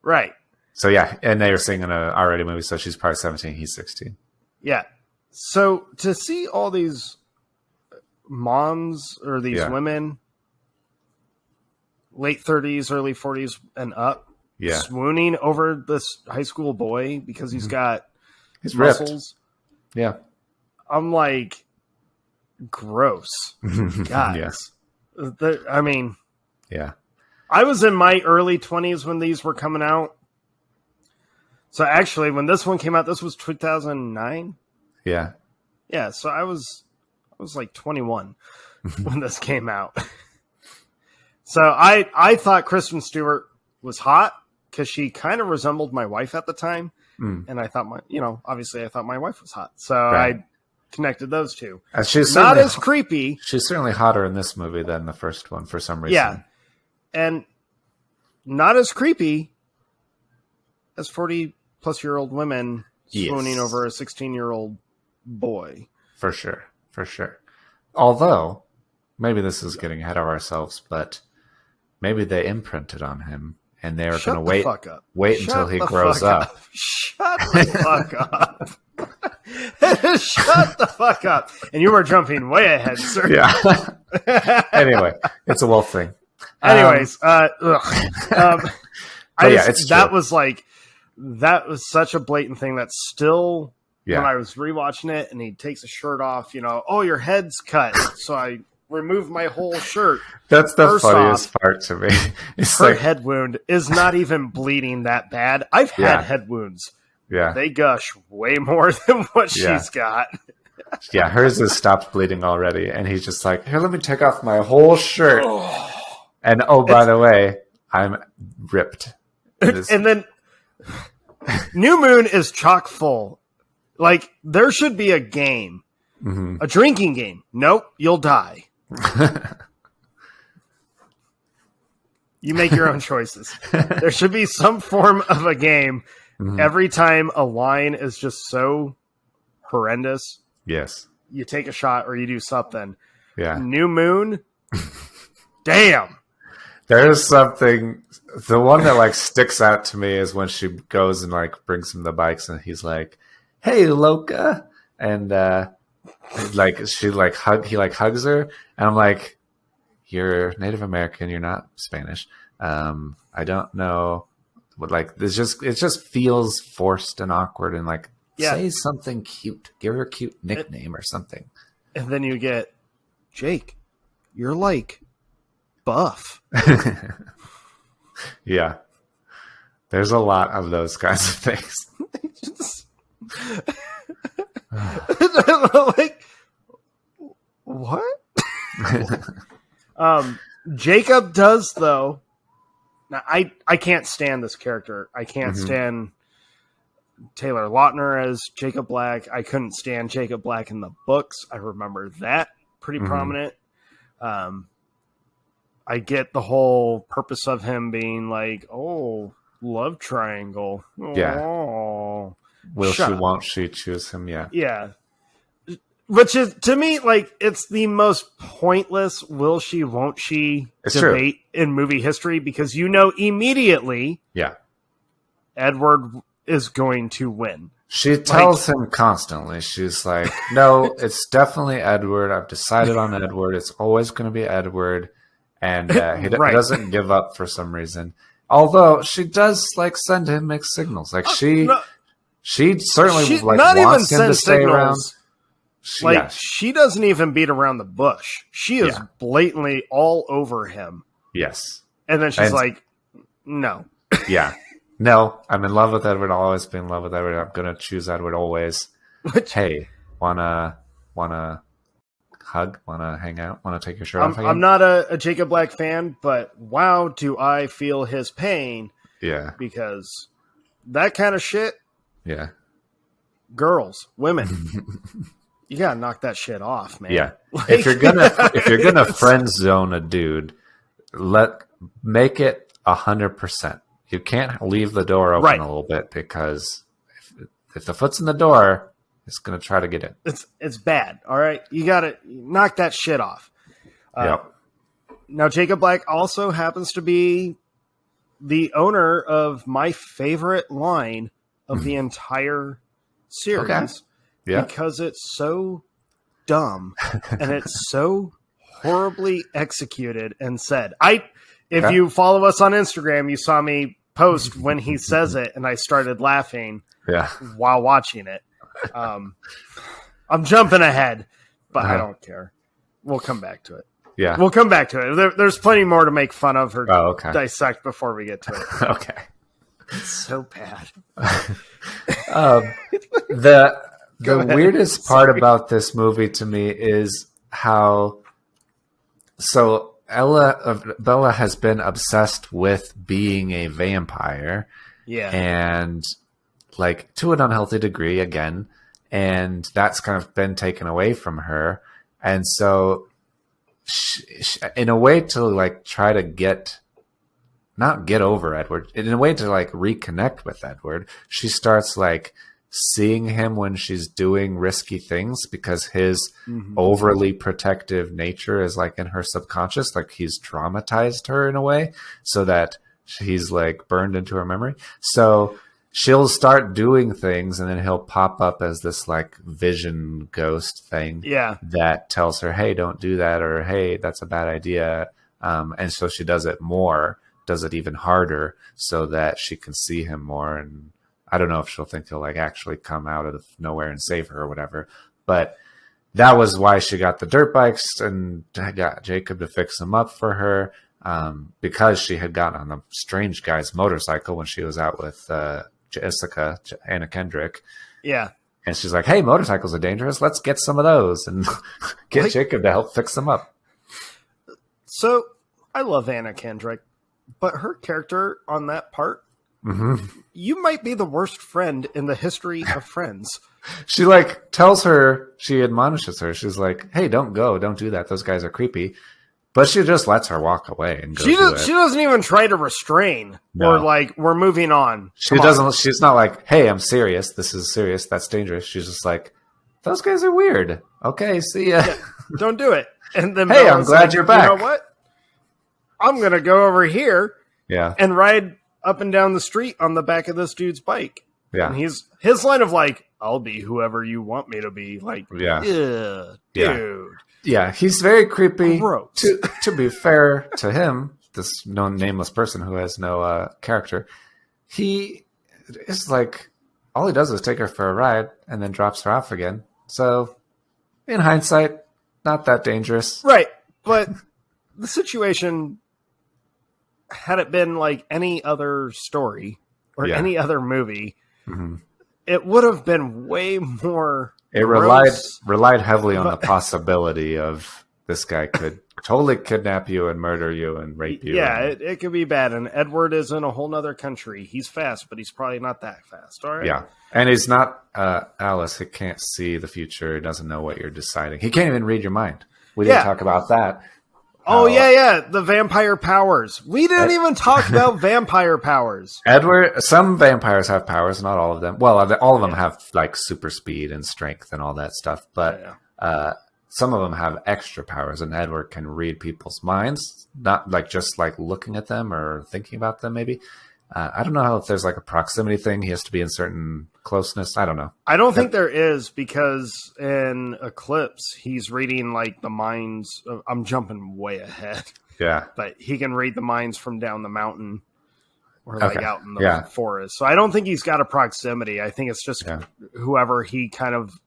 Right. So yeah, and they were seeing an R-rated movie, so she's probably 17, he's 16. Yeah. So to see all these moms or these women, late 30s, early 40s and up, swooning over this high school boy because he's got his muscles. Ripped. Yeah. I'm like, gross. Guys. I mean, I was in my early 20s when these were coming out. So actually, when this one came out, this was 2009. Yeah. Yeah, so I was like 21 when this came out. So I thought Kristen Stewart was hot because she kind of resembled my wife at the time. and I thought obviously I thought my wife was hot, so Right. I connected those two. And she's Not certainly as creepy. She's certainly hotter in this movie than the first one for some reason. Yeah, and not as creepy as 40-plus-year-old women swooning over a 16-year-old boy. For sure. For sure. Although, maybe this is getting ahead of ourselves, but maybe they imprinted on him and they're going to wait until he grows up. Shut the fuck up. Shut the fuck up. And you were jumping way ahead, sir. Yeah. Anyway, it's a wolf thing. Anyways, it's that true. that was such a blatant thing that still, Yeah. when I was rewatching it and he takes his shirt off, oh, your head's cut. So I removed my whole shirt. That's the First funniest off, part to me. It's her like, head wound is not even bleeding that bad. I've had head wounds. yeah. They gush way more than what she's got. Yeah, hers has stopped bleeding already. And he's just like, here, let me take off my whole shirt. And by the way, I'm ripped. And then New Moon is chock full. Like, there should be a game. Mm-hmm. A drinking game. Nope, you'll die. You make your own choices. There should be some form of a game every time a line is just so horrendous. Yes. You take a shot or you do something. Yeah. New Moon. Damn. There's something. The one that sticks out to me is when she goes and brings him the bikes and he's like, "Hey, Loca," and he hugs her and I'm like, "You're Native American. You're not Spanish. I don't know." But it just feels forced and awkward and say something cute. Give her a cute nickname or something. And then you get, Jake, you're buff. Yeah. There's a lot of those kinds of things. What? Jacob does, though. Now, I can't stand this character. I can't stand Taylor Lautner as Jacob Black. I couldn't stand Jacob Black in the books. I remember that pretty prominent. I get the whole purpose of him being love triangle. Yeah. Oh, Will she, won't she choose him? Yeah. Yeah. Which is, to me, it's the most pointless will she, won't she debate in movie history because immediately Edward is going to win. She tells him constantly. She's like, no, it's definitely Edward. I've decided on Edward. It's always going to be Edward. And he doesn't give up for some reason. Although she does send him mixed signals. She certainly wants him to stay around. She doesn't even beat around the bush. She is blatantly all over him. Yes. And then she's no. Yeah. No, I'm in love with Edward. I'll always be in love with Edward. I'm going to choose Edward always. Hey, wanna hug? Wanna hang out? Wanna take your shirt off again? I'm not a Jacob Black fan, but wow, do I feel his pain. Yeah. Because that kind of shit. Yeah. Girls, women. You gotta knock that shit off, man. Yeah. If you're gonna friend zone a dude, make it 100%. You can't leave the door open a little bit because if the foot's in the door, it's gonna try to get in. It's bad. All right, you gotta knock that shit off. Now, Jacob Black also happens to be the owner of my favorite line of the entire series. Okay. Yeah. Because it's so dumb and it's so horribly executed and said. If you follow us on Instagram, you saw me post when he says it and I started laughing while watching it. I'm jumping ahead, but I don't care. We'll come back to it. Yeah. We'll come back to it. There's plenty more to make fun of or dissect before we get to it. Okay. It's so bad. The weirdest part about this movie to me is how Bella has been obsessed with being a vampire. Yeah. And like to an unhealthy degree again, and that's kind of been taken away from her. And so in a way to like try to not get over Edward, in a way to like reconnect with Edward, she starts like seeing him when she's doing risky things because his overly protective nature is like in her subconscious, like he's traumatized her in a way so that he's like burned into her memory. So she'll start doing things and then he'll pop up as this like vision ghost thing that tells her, hey, don't do that, or hey, that's a bad idea. And so she does it even harder so that she can see him more. And I don't know if she'll think he'll like actually come out of nowhere and save her or whatever. But that was why she got the dirt bikes and got Jacob to fix them up for her, because she had gotten on the strange guy's motorcycle when she was out with Jessica, Anna Kendrick. Yeah. And she's like, hey, motorcycles are dangerous. Let's get some of those and get Jacob to help fix them up. So I love Anna Kendrick, but her character on that part, you might be the worst friend in the history of friends. She like tells her, she admonishes her. She's like, hey, don't go. Don't do that. Those guys are creepy. But she just lets her walk away and go. She doesn't even try to restrain or like, we're moving on. She's not like, hey, I'm serious. This is serious. That's dangerous. She's just like, those guys are weird. Okay, see ya. Yeah, don't do it. And then hey, I'm glad you're back. You know what? I'm going to go over here and ride up and down the street on the back of this dude's bike. Yeah. And his line of like, I'll be whoever you want me to be. Like, dude. Yeah, he's very creepy. Gross. To be fair to him, this nameless person who has no character, he is like, all he does is take her for a ride and then drops her off again. So, in hindsight, not that dangerous. Right. But the situation, had it been like any other story or any other movie, it would have been way more. It relied heavily on the possibility of this guy could totally kidnap you and murder you and rape you. Yeah, it could be bad. And Edward is in a whole nother country. He's fast, but he's probably not that fast. All right. Yeah. And he's not Alice. He can't see the future. He doesn't know what you're deciding. He can't even read your mind. We didn't talk about that. Oh, yeah. The vampire powers. We didn't even talk about vampire powers. Edward, some vampires have powers, not all of them. Well, all of them have like super speed and strength and all that stuff. But some of them have extra powers, and Edward can read people's minds, not like just like looking at them or thinking about them, maybe. I don't know if there's like a proximity thing. He has to be in certain closeness. I don't know. I don't think there is, because in Eclipse, he's reading like the minds of, I'm jumping way ahead. Yeah. But he can read the minds from down the mountain or like out in the forest. So I don't think he's got a proximity. I think it's just whoever he kind of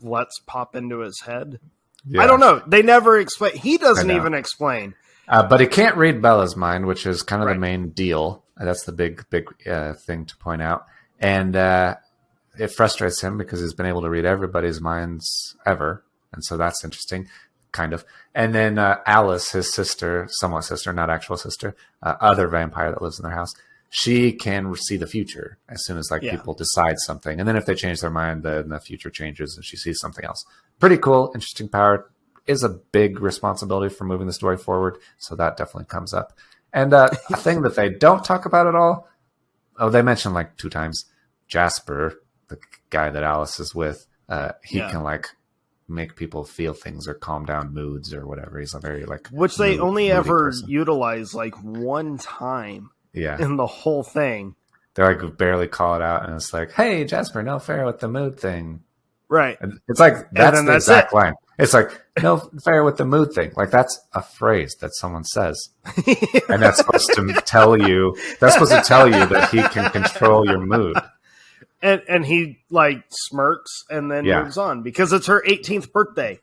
lets pop into his head. Yeah. I don't know. They never explain. He doesn't even explain. But he can't read Bella's mind, which is kind of the main deal. That's the big thing to point out. And it frustrates him because he's been able to read everybody's minds ever. And so that's interesting, kind of. And then Alice, his sister, somewhat sister, not actual sister, other vampire that lives in their house, she can see the future as soon as people decide something. And then if they change their mind, then the future changes and she sees something else. Pretty cool, interesting power. Is a big responsibility for moving the story forward. So that definitely comes up. And a thing that they don't talk about at all, they mention like 2 times, Jasper, the guy that Alice is with, he can like make people feel things or calm down moods or whatever. He's a very like... Which they only ever utilize like 1 time in the whole thing. They like barely call it out and it's like, hey, Jasper, no fair with the mood thing. Right. And it's like, that's the exact line. It's like, no fair with the mood thing. Like, that's a phrase that someone says. And that's supposed to tell you that he can control your mood. And he, like, smirks and then moves on because it's her 18th birthday.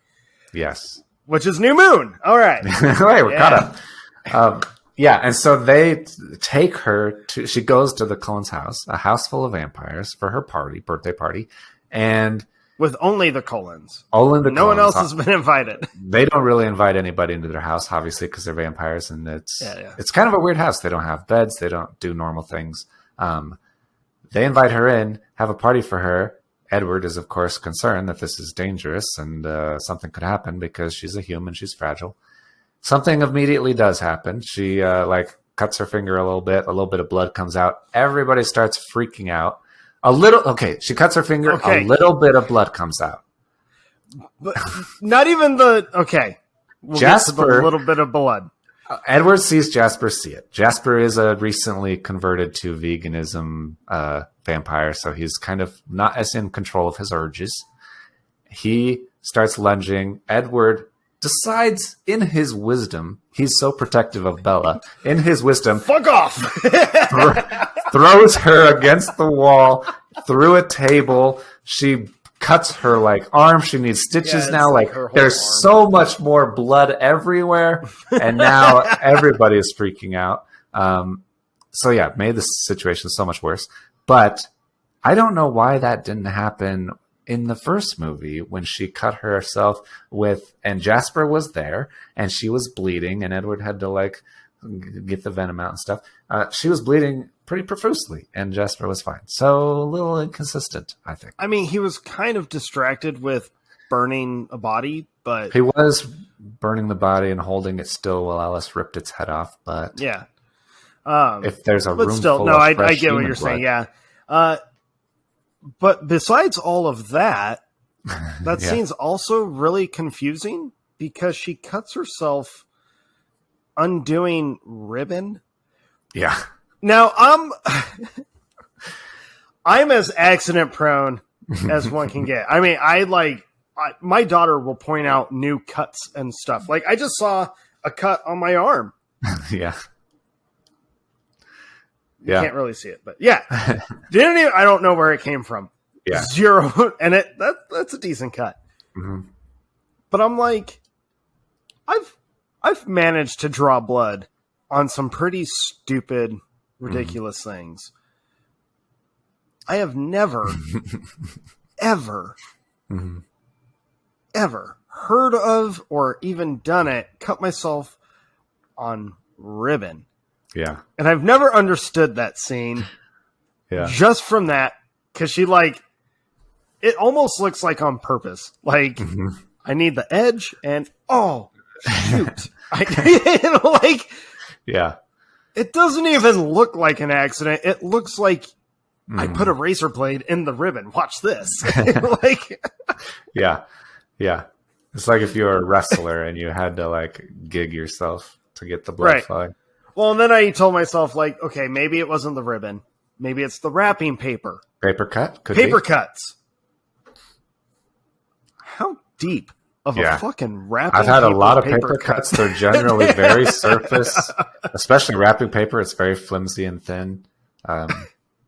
Yes. Which is new moon. All right. Right, we're caught up. And so they take her to, she goes to the Cullens' house, a house full of vampires for her birthday party. And... with only the Cullens. Only the no one else has been invited. They don't really invite anybody into their house, obviously, because they're vampires, and it's kind of a weird house. They don't have beds. They don't do normal things. They invite her in, have a party for her. Edward is, of course, concerned that this is dangerous and something could happen because she's a human, she's fragile. Something immediately does happen. She cuts her finger a little bit of blood comes out. Everybody starts freaking out. She cuts her finger, a little bit of blood comes out. But not even we'll Jasper, get to the little bit of blood. Edward sees Jasper see it. Jasper is a recently converted to veganism vampire, so he's kind of not as in control of his urges. He starts lunging. Edward decides, in his wisdom, he's so protective of Bella. In his wisdom, fuck off! Throws her against the wall, through a table. She cuts her arm. She needs stitches now. There's so much more blood everywhere, and now everybody is freaking out. Made the situation so much worse. But I don't know why that didn't happen in the first movie when she cut herself and Jasper was there and she was bleeding and Edward had to get the venom out and stuff. She was bleeding pretty profusely and Jasper was fine. So a little inconsistent, I think. I mean, he was kind of distracted with burning a body, but he was burning the body and holding it still while Alice ripped its head off. But yeah, if there's a room full no, of I fresh get what human you're blood, saying. Yeah. But besides all of that, that scene's also really confusing because she cuts herself undoing ribbon. Yeah. Now I'm as accident prone as one can get. I mean, my daughter will point out new cuts and stuff. I just saw a cut on my arm. Yeah. You can't really see it, but yeah. I don't know where it came from. Yeah. 0. And that's a decent cut. Mm-hmm. But I'm I've managed to draw blood on some pretty stupid, ridiculous things. I have never, ever, ever heard of or even done it, cut myself on ribbon. Yeah. And I've never understood that scene. Yeah. Just from that, because she it almost looks like on purpose. I need the edge and shoot. Yeah. It doesn't even look like an accident. It looks like I put a razor blade in the ribbon. Watch this. Yeah. Yeah. It's like if you were a wrestler and you had to gig yourself to get the blood flowing. Well, and then I told myself, okay, maybe it wasn't the ribbon. Maybe it's the wrapping paper. Paper cut? Paper cuts. How deep of a fucking wrapping I've had a lot of paper paper cuts. They're generally very surface, especially wrapping paper. It's very flimsy and thin. I've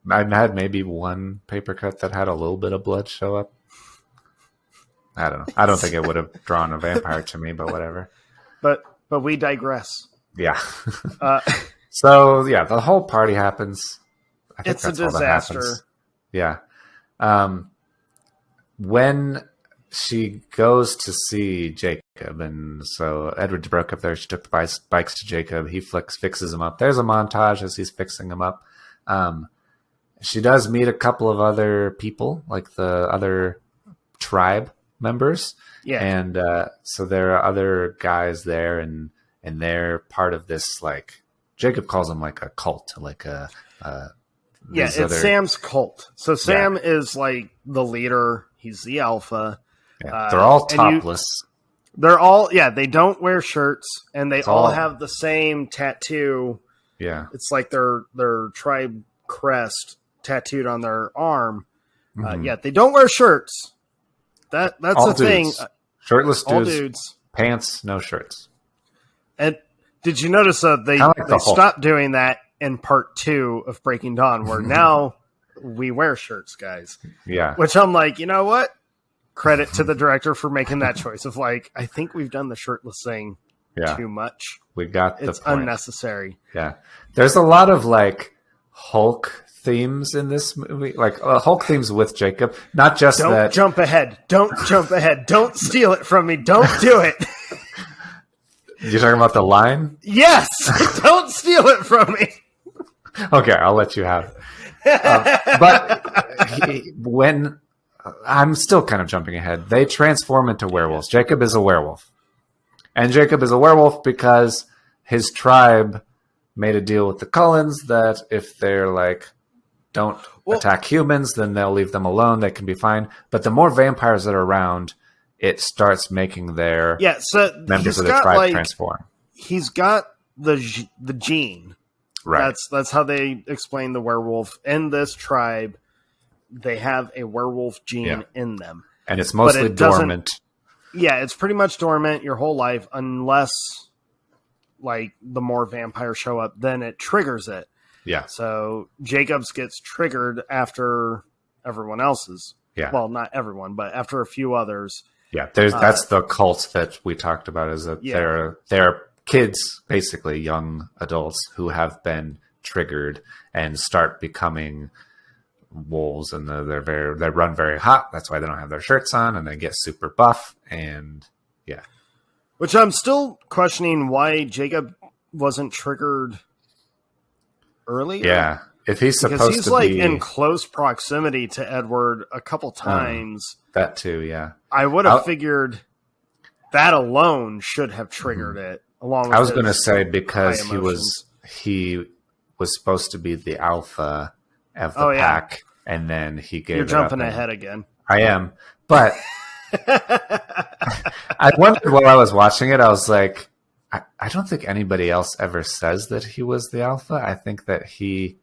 had maybe one paper cut that had a little bit of blood show up. I don't know. I don't think it would have drawn a vampire to me, but whatever. But we digress. Yeah. The whole party happens. I think it's a disaster. Yeah. When she goes to see Jacob, and so Edward broke up there. She took the bikes to Jacob. He fixes him up. There's a montage as he's fixing him up. She does meet a couple of other people, like the other tribe members. Yeah. And so there are other guys there, and they're part of this, Jacob calls them a cult, it's Sam's cult. So Sam is the leader. He's the alpha. Yeah, they're all topless. They're all, they don't wear shirts, and they all have the same tattoo. Yeah. It's like their tribe crest tattooed on their arm. They don't wear shirts. That's all a thing. Shirtless dudes. All dudes. Pants, no shirts. And did you notice they stopped doing that in part 2 of Breaking Dawn, where now we wear shirts, guys. Yeah. Which I'm you know what? Credit to the director for making that choice of I think we've done the shirtless thing too much. We got the It's point. unnecessary. Yeah. There's a lot of Hulk themes in this movie, Hulk themes with Jacob, not just Don't jump ahead. Don't jump ahead. Don't steal it from me. Don't do it. You're talking about the line? Yes. Don't steal it from me. Okay, I'll let you have it. When I'm still kind of jumping ahead, they transform into werewolves. Jacob is a werewolf. And Jacob is a werewolf because his tribe made a deal with the Cullens that if they're like, don't attack humans, then they'll leave them alone. They can be fine. But the more vampires that are around, it starts making their members of the tribe transform. He's got the gene. Right. That's how they explain the werewolf. In this tribe, they have a werewolf gene in them. And it's mostly dormant. Yeah, it's pretty much dormant your whole life unless like the more vampires show up, then it triggers it. Yeah. So Jacob's gets triggered after everyone else's. Yeah. Well, not everyone, but after a few others. Yeah, that's the cult that we talked about, is that they're kids, basically young adults who have been triggered and start becoming wolves, and they run very hot. That's why they don't have their shirts on, and they get super buff, and Which I'm still questioning why Jacob wasn't triggered earlier. Yeah, if he's supposed to be... Because he's like in close proximity to Edward a couple times. That too, yeah. I would have figured that alone should have triggered it. Along with I was going to say because he was supposed to be the alpha of the pack, and then he gave You're it jumping up ahead again. I am, but I wondered while I was watching it, I was like, I don't think anybody else ever says that he was the alpha. I think that he,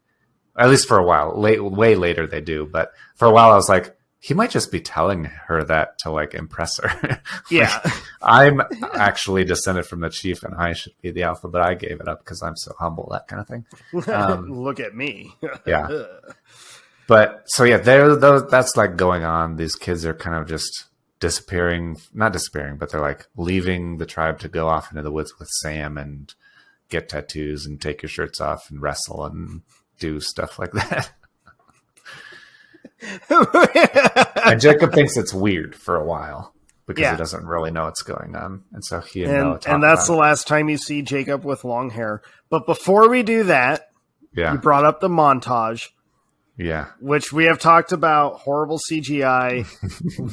at least for a while, way later they do, but for a while I was like, he might just be telling her that to like impress her. Yeah. I'm actually descended from the chief and I should be the alpha, but I gave it up because I'm so humble, that kind of thing. Look at me. Yeah. But so yeah, that's like going on. These kids are kind of just not disappearing, but they're like leaving the tribe to go off into the woods with Sam and get tattoos and take your shirts off and wrestle and do stuff like that. And Jacob thinks it's weird for a while because he doesn't really know what's going on, and so he and that's the last time you see Jacob with long hair. But before we do that, you brought up the montage. Yeah. Which we have talked about, horrible CGI,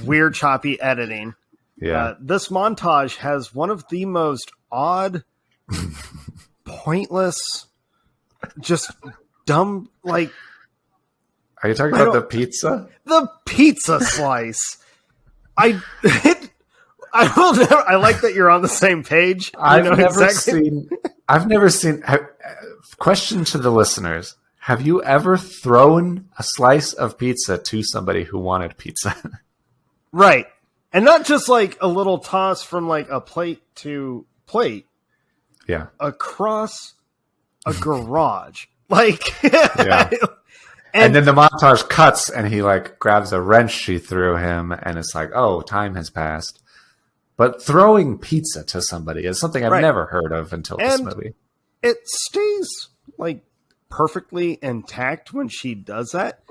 weird choppy editing. Yeah. This montage has one of the most odd, pointless, just dumb, like... Are you talking about the pizza? The pizza slice. I like that you're on the same page. I've never seen... Question to the listeners. Have you ever thrown a slice of pizza to somebody who wanted pizza? Right. And not just like a little toss from like a plate to plate. Yeah. Across a garage. Like, yeah. And then the montage cuts and he like grabs a wrench she threw him and it's like, oh, time has passed. But throwing pizza to somebody is something I've never heard of until this movie. It stays like perfectly intact when she does that,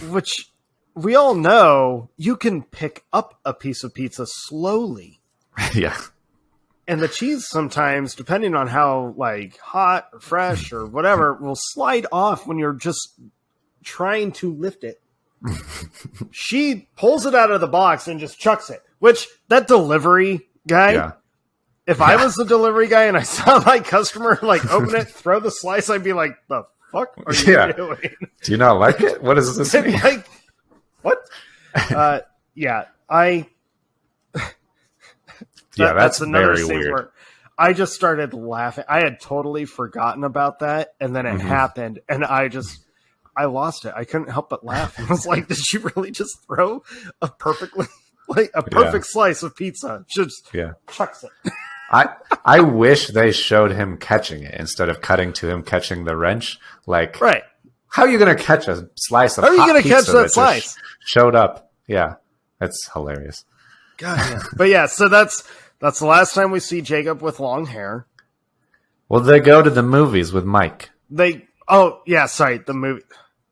which we all know you can pick up a piece of pizza slowly. Yeah. And the cheese sometimes, depending on how like hot or fresh or whatever, will slide off when you're just trying to lift it. She pulls it out of the box and just chucks it, which that delivery guy, if I was the delivery guy and I saw my customer like open it, throw the slice, I'd be like, the fuck are you doing? Do you not like it? What does this mean? Like, what? That's very weird. Where I just started laughing. I had totally forgotten about that, and then it happened, and I lost it. I couldn't help but laugh. I was like, did she really just throw a perfect slice of pizza? Just chucks it. I wish they showed him catching it instead of cutting to him catching the wrench. Like, how are you going to catch a slice of How are you going to catch that slice? Showed up. Yeah, that's hilarious. God, yeah. But so that's the last time we see Jacob with long hair. Well, they go to the movies with Mike. The movie.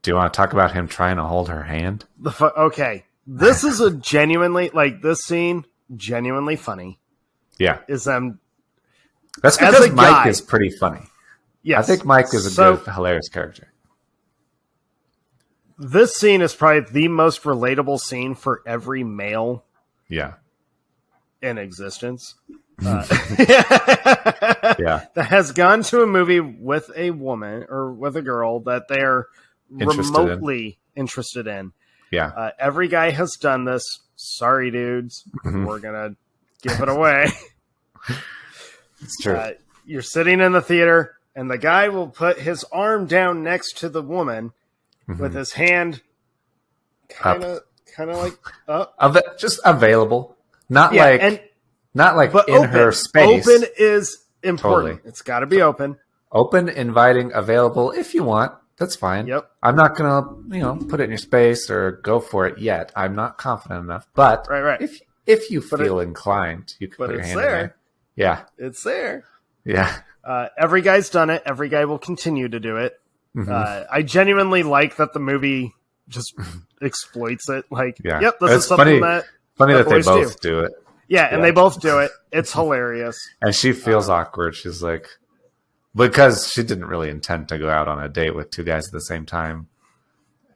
Do you want to talk about him trying to hold her hand? Okay. This is a genuinely, like, this scene, genuinely funny. Yeah. That's because Mike is pretty funny. Yes. I think Mike is a good, hilarious character. This scene is probably the most relatable scene for every male Yeah. in existence. Yeah. That has gone to a movie with a woman or with a girl that they're remotely interested in. Yeah. Every guy has done this. Sorry, dudes. We're going to give it away. It's true. You're sitting in the theater, and the guy will put his arm down next to the woman with his hand kind of like up. Just available. Not like in open. her space. Open is important. Totally. It's got to be open. Open, inviting, available if you want. That's fine. Yep. I'm not gonna, put it in your space or go for it yet. I'm not confident enough. But right. if you feel inclined, you can put your hand in there. Yeah. It's there. Yeah. Every guy's done it. Every guy will continue to do it. I genuinely like that the movie just exploits it. Like, yep, this is something funny that they both do it. Yeah, and they both do it. It's hilarious. And she feels awkward. She's like, because she didn't really intend to go out on a date with two guys at the same time,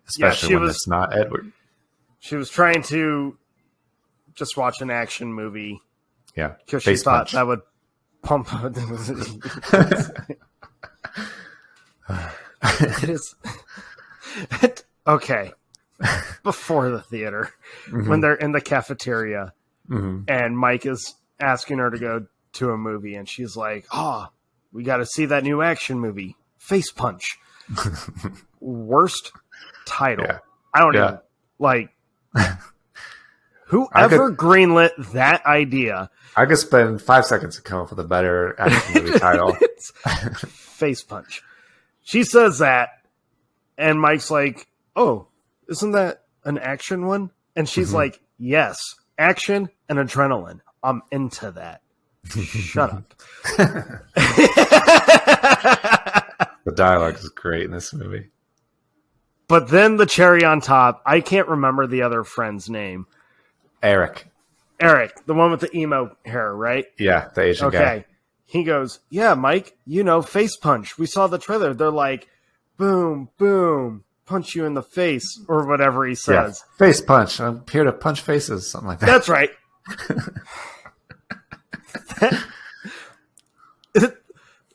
especially when it's not Edward. She was trying to just watch an action movie. Yeah, because she thought that would pump. It is okay. Before the theater, when they're in the cafeteria, and Mike is asking her to go to a movie, and she's like, we got to see that new action movie, Face Punch. Worst title. Yeah. I don't even like. Whoever greenlit that idea. I could spend 5 seconds to come up with a better action movie title. Face Punch. She says that, and Mike's like, "Oh, isn't that an action one?" And she's like, "Yes, action and adrenaline. I'm into that." Shut up. The dialogue is great in this movie. But then the cherry on top, I can't remember the other friend's name. Eric, the one with the emo hair, right? Yeah, the Asian guy. Okay. He goes, "Yeah, Mike, Face Punch. We saw the trailer. They're like, boom, boom, punch you in the face," or whatever he says. Yeah. Face punch. I'm here to punch faces, something like that. That's right.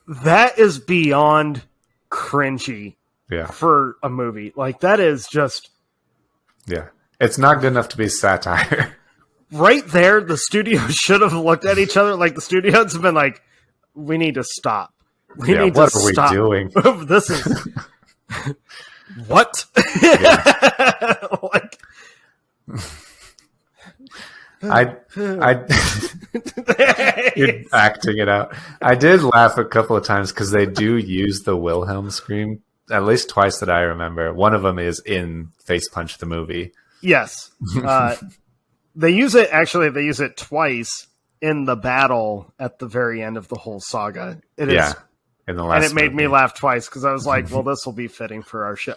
That is beyond cringy for a movie. Like, that is just... Yeah. It's not good enough to be satire. Right there, the studio should have looked at each other. Like, the studios have been like, we need to stop. We need to stop. What are we doing? This is... What? Like... You're acting it out. I did laugh a couple of times because they do use the Wilhelm scream at least twice that I remember. One of them is in Face Punch the movie. Yes. They use it twice in the battle at the very end of the whole saga. It is, in the last, and it made me laugh twice because I was like, well, this will be fitting for our show.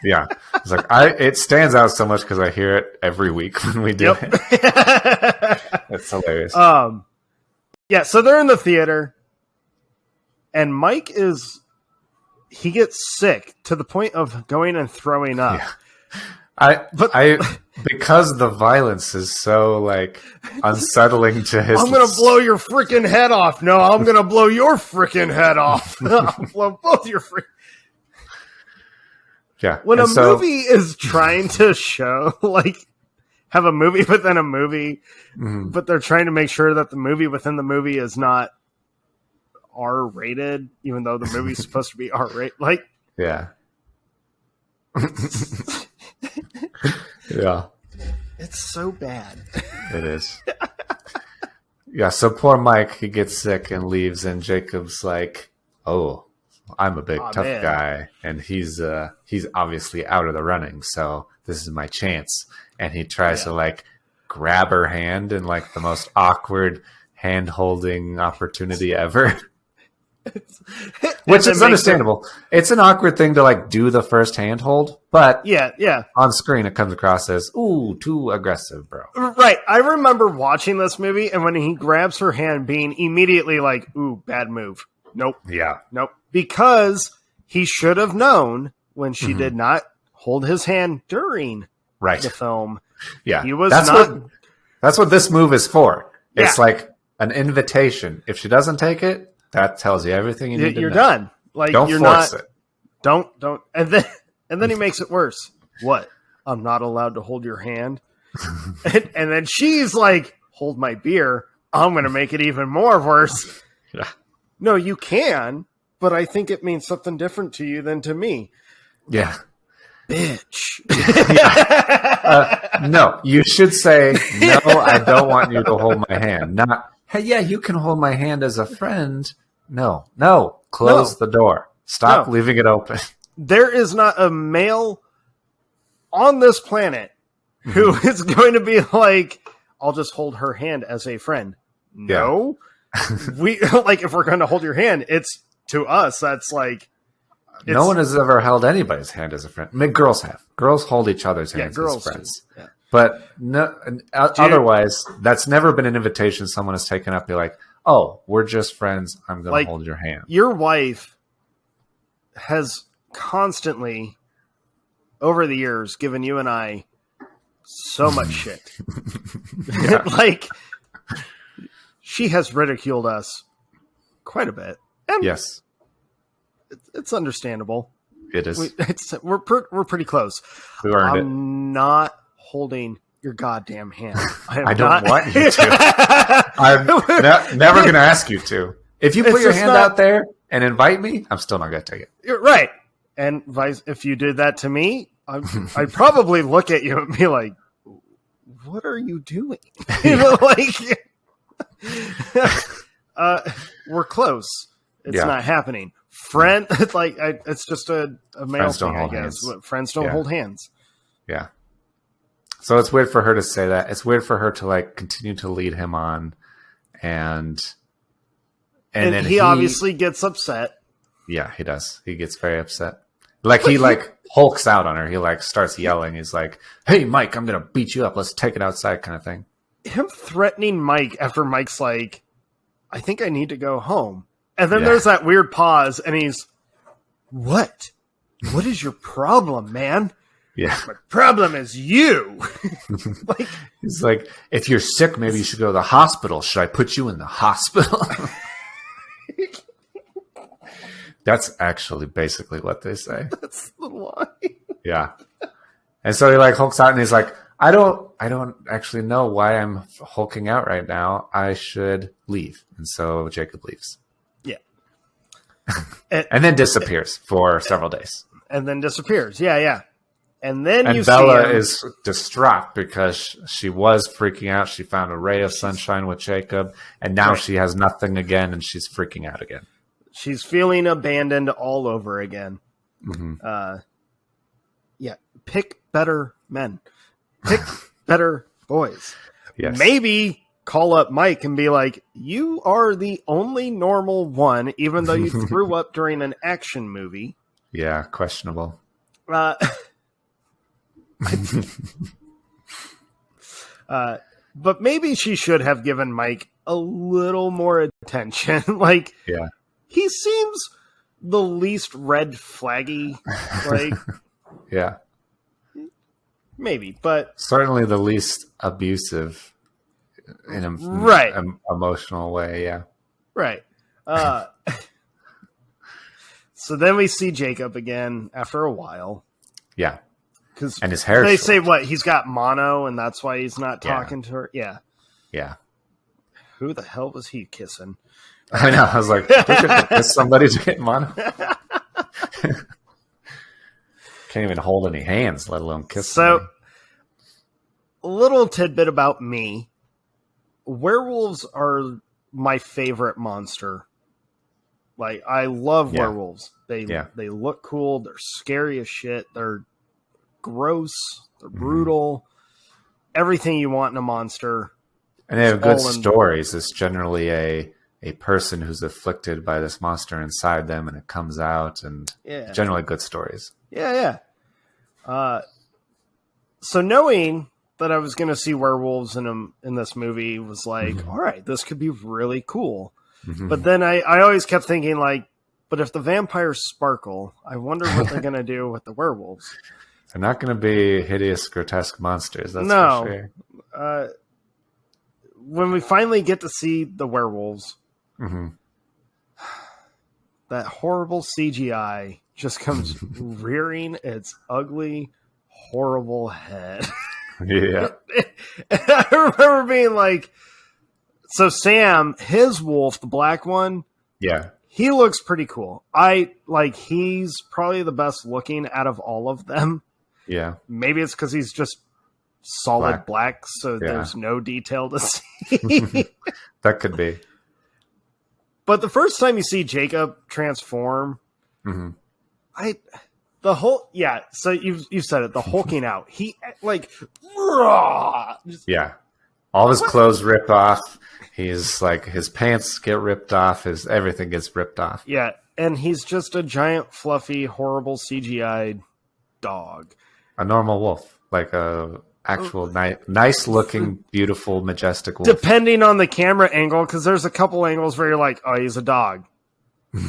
Yeah. It's like it stands out so much because I hear it every week when we do it. It's hilarious. Yeah, so they're in the theater, and Mike he gets sick to the point of going and throwing up. Yeah. Because the violence is so like unsettling to his. I'm gonna blow your freaking head off. No, I'm gonna blow your freaking head off. I'll blow both your freaking. Yeah. When a movie is trying to show, like, have a movie within a movie, but they're trying to make sure that the movie within the movie is not R-rated, even though the movie's supposed to be R-rated. Like, yeah. Yeah. It's so bad. It is. Yeah, so poor Mike, he gets sick and leaves, and Jacob's like, "Oh, I'm a big tough guy, and he's obviously out of the running, so this is my chance." And he tries to like grab her hand in like the most awkward hand holding opportunity ever. Which is understandable. It's an awkward thing to like do the first handhold, but on screen it comes across as too aggressive, bro. Right. I remember watching this movie, and when he grabs her hand, being immediately like, "Ooh, bad move." Nope. Yeah. Nope. Because he should have known when she did not hold his hand during Right. the film. Yeah. He was That's what this move is for. It's Yeah. like an invitation. If she doesn't take it, that tells you everything you need to know. You're done. Like, Don't you're force not, it. Don't. And then he makes it worse. What? I'm not allowed to hold your hand. and then she's like, hold my beer. I'm going to make it even more worse. Yeah. No, you can, but I think it means something different to you than to me. Yeah. Bitch. No, you should say, no, I don't want you to hold my hand. Not, hey, yeah, you can hold my hand as a friend. No, close the door. Stop leaving it open. There is not a male on this planet who is going to be like, I'll just hold her hand as a friend. No. We like, if we're going to hold your hand, it's to us. That's like, no one has ever held anybody's hand as a friend. I mean, girls have. Girls hold each other's hands as friends. Yeah. But no, otherwise, that's never been an invitation someone has taken up. Be like, oh, we're just friends. I'm going to hold your hand. Your wife has constantly, over the years, given you and I so much shit. Like, she has ridiculed us quite a bit. And yes. It's understandable. It is. We're pretty close. We earned it. I'm not holding your goddamn hand. I don't want you to. I'm never going to ask you to. If you put your hand out there and invite me, I'm still not going to take it. You're right. And if you did that to me, I'd probably look at you and be like, what are you doing? We're close. It's not happening. Friend, it's just a male thing, I guess. Friends don't hold hands. Yeah. So it's weird for her to say that. It's weird for her to like continue to lead him on, and then he obviously gets upset. Yeah, he does. He gets very upset. Like he hulks out on her. He like starts yelling. He's like, "Hey, Mike, I'm gonna beat you up. Let's take it outside," kind of thing. Him threatening Mike after Mike's like, "I think I need to go home." And then there's that weird pause, and he's, what? What is your problem, man? Yeah. My problem is you. He's like, if you're sick, maybe you should go to the hospital. Should I put you in the hospital? That's actually basically what they say. That's the line. Yeah. And so he like hulks out, and he's like, I don't actually know why I'm hulking out right now. I should leave. And so Jacob leaves. And then disappears for several days. And then disappears. Yeah. And then Bella is distraught because she was freaking out. She found a ray of sunshine with Jacob, and now she has nothing again, and she's freaking out again. She's feeling abandoned all over again. Mm-hmm. Pick better men. Pick better boys. Yes. Maybe call up Mike and be like, you are the only normal one, even though you threw up during an action movie. Yeah, questionable. But maybe she should have given Mike a little more attention. He seems the least red flaggy. Yeah. Maybe, but certainly the least abusive in an emotional way. Yeah. Right. So then we see Jacob again after a while. Yeah. And his hair. They say what? He's got mono, and that's why he's not talking to her. Yeah. Yeah. Who the hell was he kissing? I know. I was like, is somebody to get mono? Can't even hold any hands, let alone kiss. So, a little tidbit about me. Werewolves are my favorite monster. Like, I love werewolves. They look cool. They're scary as shit. They're gross. They're brutal. Everything you want in a monster. And they have good stories. It's generally a person who's afflicted by this monster inside them, and it comes out, and generally good stories. Yeah. So knowing that I was going to see werewolves in this movie was like, all right, this could be really cool. Mm-hmm. But then I always kept thinking, like, but if the vampires sparkle, I wonder what they're going to do with the werewolves. They're not going to be hideous, grotesque monsters. That's No. for sure. When we finally get to see the werewolves, that horrible CGI just comes rearing its ugly, horrible head. Yeah. And I remember being like, so Sam, his wolf, the black one, Yeah. he looks pretty cool. He's probably the best looking out of all of them. Yeah. Maybe it's because he's just solid black, so there's no detail to see. That could be. But the first time you see Jacob transform, so you've said it, the hulking out. He Yeah. All his clothes rip off. He's like, his pants get ripped off. His everything gets ripped off. Yeah, and he's just a giant, fluffy, horrible CGI dog. A normal wolf, like a actual nice looking, beautiful, majestic wolf. Depending on the camera angle, because there's a couple angles where you're like, oh, he's a dog.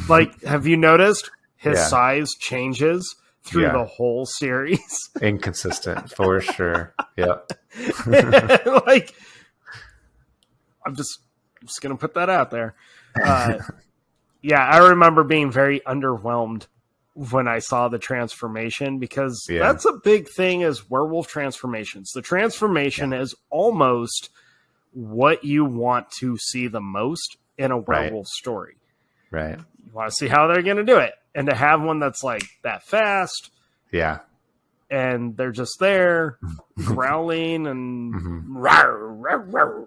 Like, have you noticed his size changes through the whole series? Inconsistent, for sure. Yep. Like, I'm just gonna put that out there. Yeah, I remember being very underwhelmed when I saw the transformation, because that's a big thing is werewolf transformations. The transformation is almost what you want to see the most in a werewolf story. Right. You want to see how they're going to do it. And to have one that's like that fast. Yeah. And they're just there growling and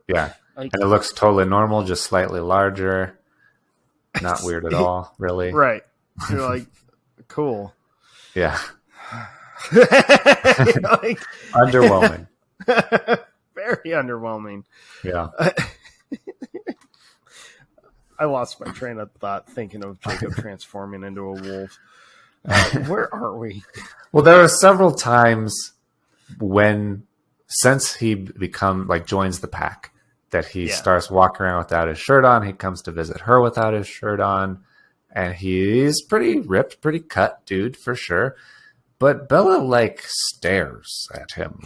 yeah. Like, and it looks totally normal, just slightly larger. Not weird at all, really. Right. You're like, cool. Yeah. Like, underwhelming. Very underwhelming. Yeah. I lost my train of thought thinking of Jacob transforming into a wolf. Where are we? Well, there are several times since he joins the pack, that he starts walking around without his shirt on. He comes to visit her without his shirt on. And he's pretty ripped, pretty cut dude for sure. But Bella stares at him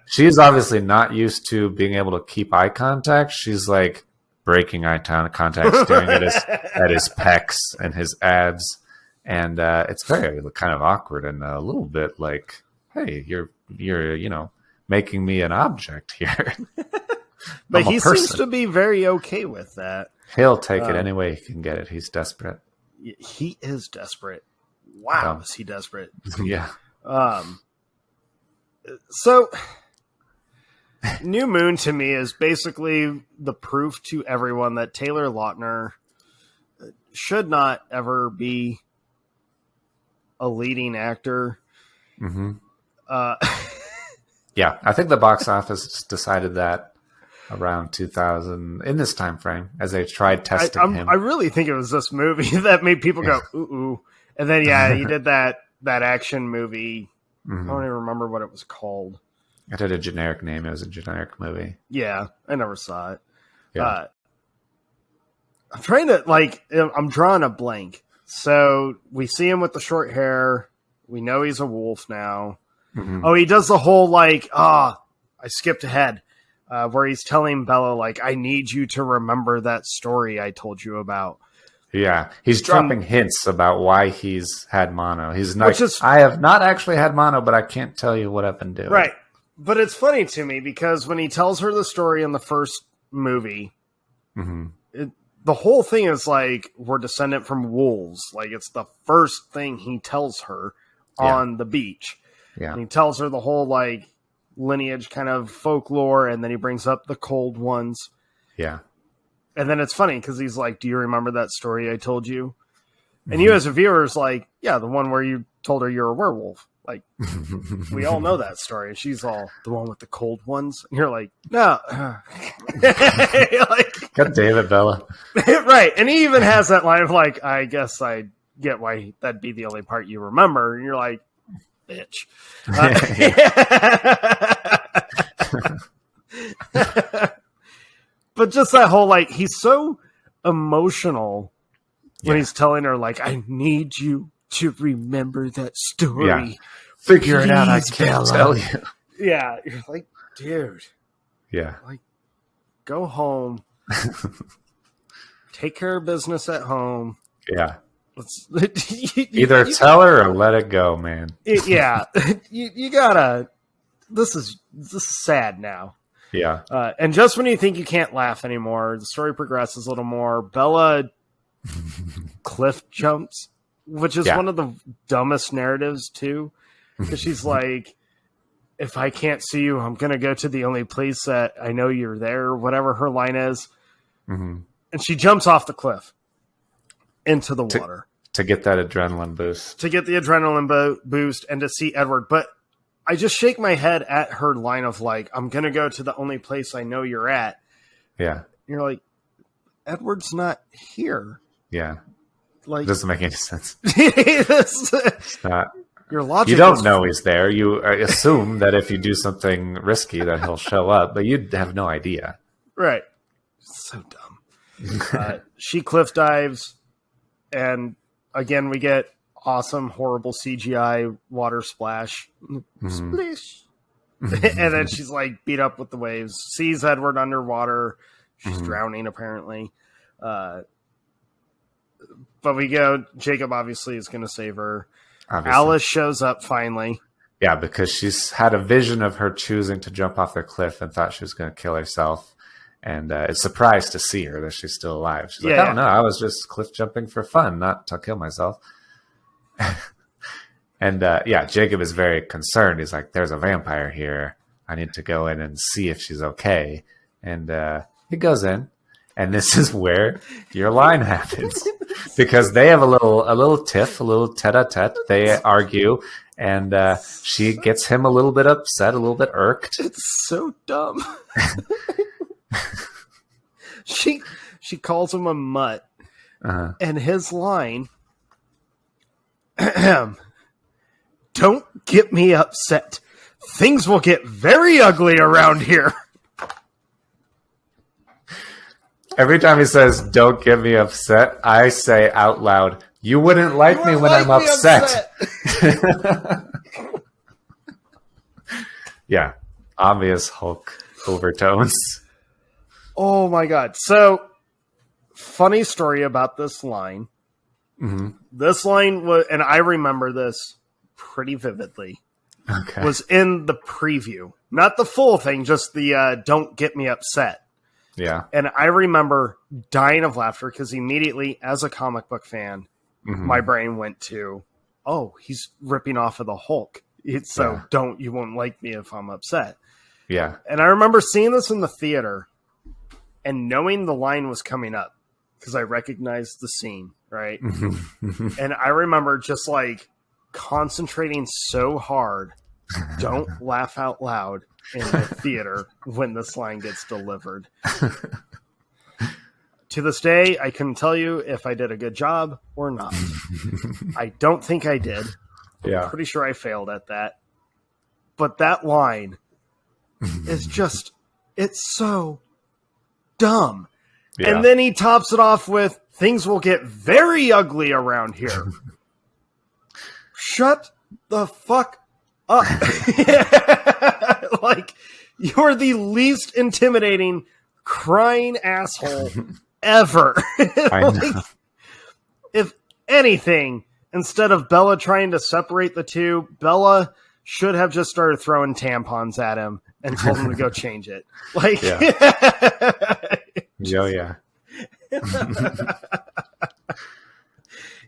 she's obviously not used to being able to keep eye contact. She's like breaking eye contact, staring at his pecs and his abs. And it's very kind of awkward and a little bit like, hey, you're making me an object here. But he seems to be very okay with that. He'll take it any way he can get it. He's desperate. He is desperate. Wow, is he desperate? Yeah. So, New Moon to me is basically the proof to everyone that Taylor Lautner should not ever be a leading actor. Mm-hmm. Yeah, I think the box office decided that around 2000, in this time frame, as they tried testing him. I really think it was this movie that made people go, ooh. And then, he did that action movie. I don't even remember what it was called. It had a generic name. It was a generic movie. Yeah, I never saw it. Yeah. I'm trying to, I'm drawing a blank. So we see him with the short hair. We know he's a wolf now. Mm-hmm. Oh, he does the whole I skipped ahead. Where he's telling Bella, I need you to remember that story I told you about. Yeah, he's dropping hints about why he's had mono. He's not. I have not actually had mono, but I can't tell you what I've been doing. Right, but it's funny to me because when he tells her the story in the first movie, the whole thing is we're descendant from wolves. It's the first thing he tells her on the beach. Yeah, and he tells her the whole lineage kind of folklore, and then he brings up the cold ones. Yeah. And then it's funny because he's like, do you remember that story I told you? And you as a viewer is like, yeah, the one where you told her you're a werewolf. We all know that story. And she's all, the one with the cold ones? And you're like, no. God damn it, Bella. Right. And he even has that line of I guess I get why that'd be the only part you remember. And you're like, bitch. But just that whole he's so emotional when he's telling her I need you to remember that story. Yeah. Figure it out, I Please, can't Bella. tell you. Yeah, you're like, dude, Yeah. go home. Take care of business at home. Yeah. you, Either tell her or let it go, man. Yeah, you gotta. This is sad now. Yeah. And just when you think you can't laugh anymore, the story progresses a little more. Bella cliff jumps, which is one of the dumbest narratives too, because she's like, "If I can't see you, I'm gonna go to the only place that I know you're there." Whatever her line is, and she jumps off the cliff into the water to get that adrenaline boost, to get the adrenaline boost, and to see Edward. But I just shake my head at her line of like, "I'm going to go to the only place I know you're at." Yeah. And you're like, Edward's not here. Yeah. Like, it doesn't make any sense. It's not. Your logic. You don't know he's there. You assume that if you do something risky that he'll show up, but you have no idea. Right. So dumb. She cliff dives, and again we get awesome, horrible CGI water splash. Splish. And then she's like beat up with the waves, sees Edward underwater. She's drowning apparently. But we go, Jacob obviously is going to save her. Obviously. Alice shows up finally. Yeah, because she's had a vision of her choosing to jump off the cliff and thought she was going to kill herself. And is surprised to see her, that she's still alive. She's like, I don't know, I was just cliff jumping for fun, not to kill myself. And Jacob is very concerned. He's like, there's a vampire here. I need to go in and see if she's okay. And he goes in, and this is where your line happens. Because they have a little tiff, a little tete-a-tete. They argue, and she gets him a little bit upset, a little bit irked. It's so dumb. She calls him a mutt, and his line, "Don't get me upset. Things will get very ugly around here." Every time he says, "Don't get me upset," I say out loud, "You wouldn't like me when I'm upset." Yeah, obvious Hulk overtones. Oh my god. So, funny story about this line. This line was, and I remember this pretty vividly, was in the preview. Not the full thing, just the "Don't get me upset." Yeah. And I remember dying of laughter because immediately, as a comic book fan, my brain went to, oh, he's ripping off of the Hulk. You won't like me if I'm upset. Yeah. And I remember seeing this in the theater and knowing the line was coming up because I recognized the scene, right? And I remember just like concentrating so hard, don't laugh out loud in the theater when this line gets delivered. To this day, I couldn't tell you if I did a good job or not. I don't think I did. Yeah. I'm pretty sure I failed at that. But that line is just, it's so dumb. Yeah. And then he tops it off with, "Things will get very ugly around here." Shut the fuck up. Like, you're the least intimidating crying asshole ever. I know. If anything, instead of Bella trying to separate the two, Bella should have just started throwing tampons at him and told him to go change it. Like, yeah.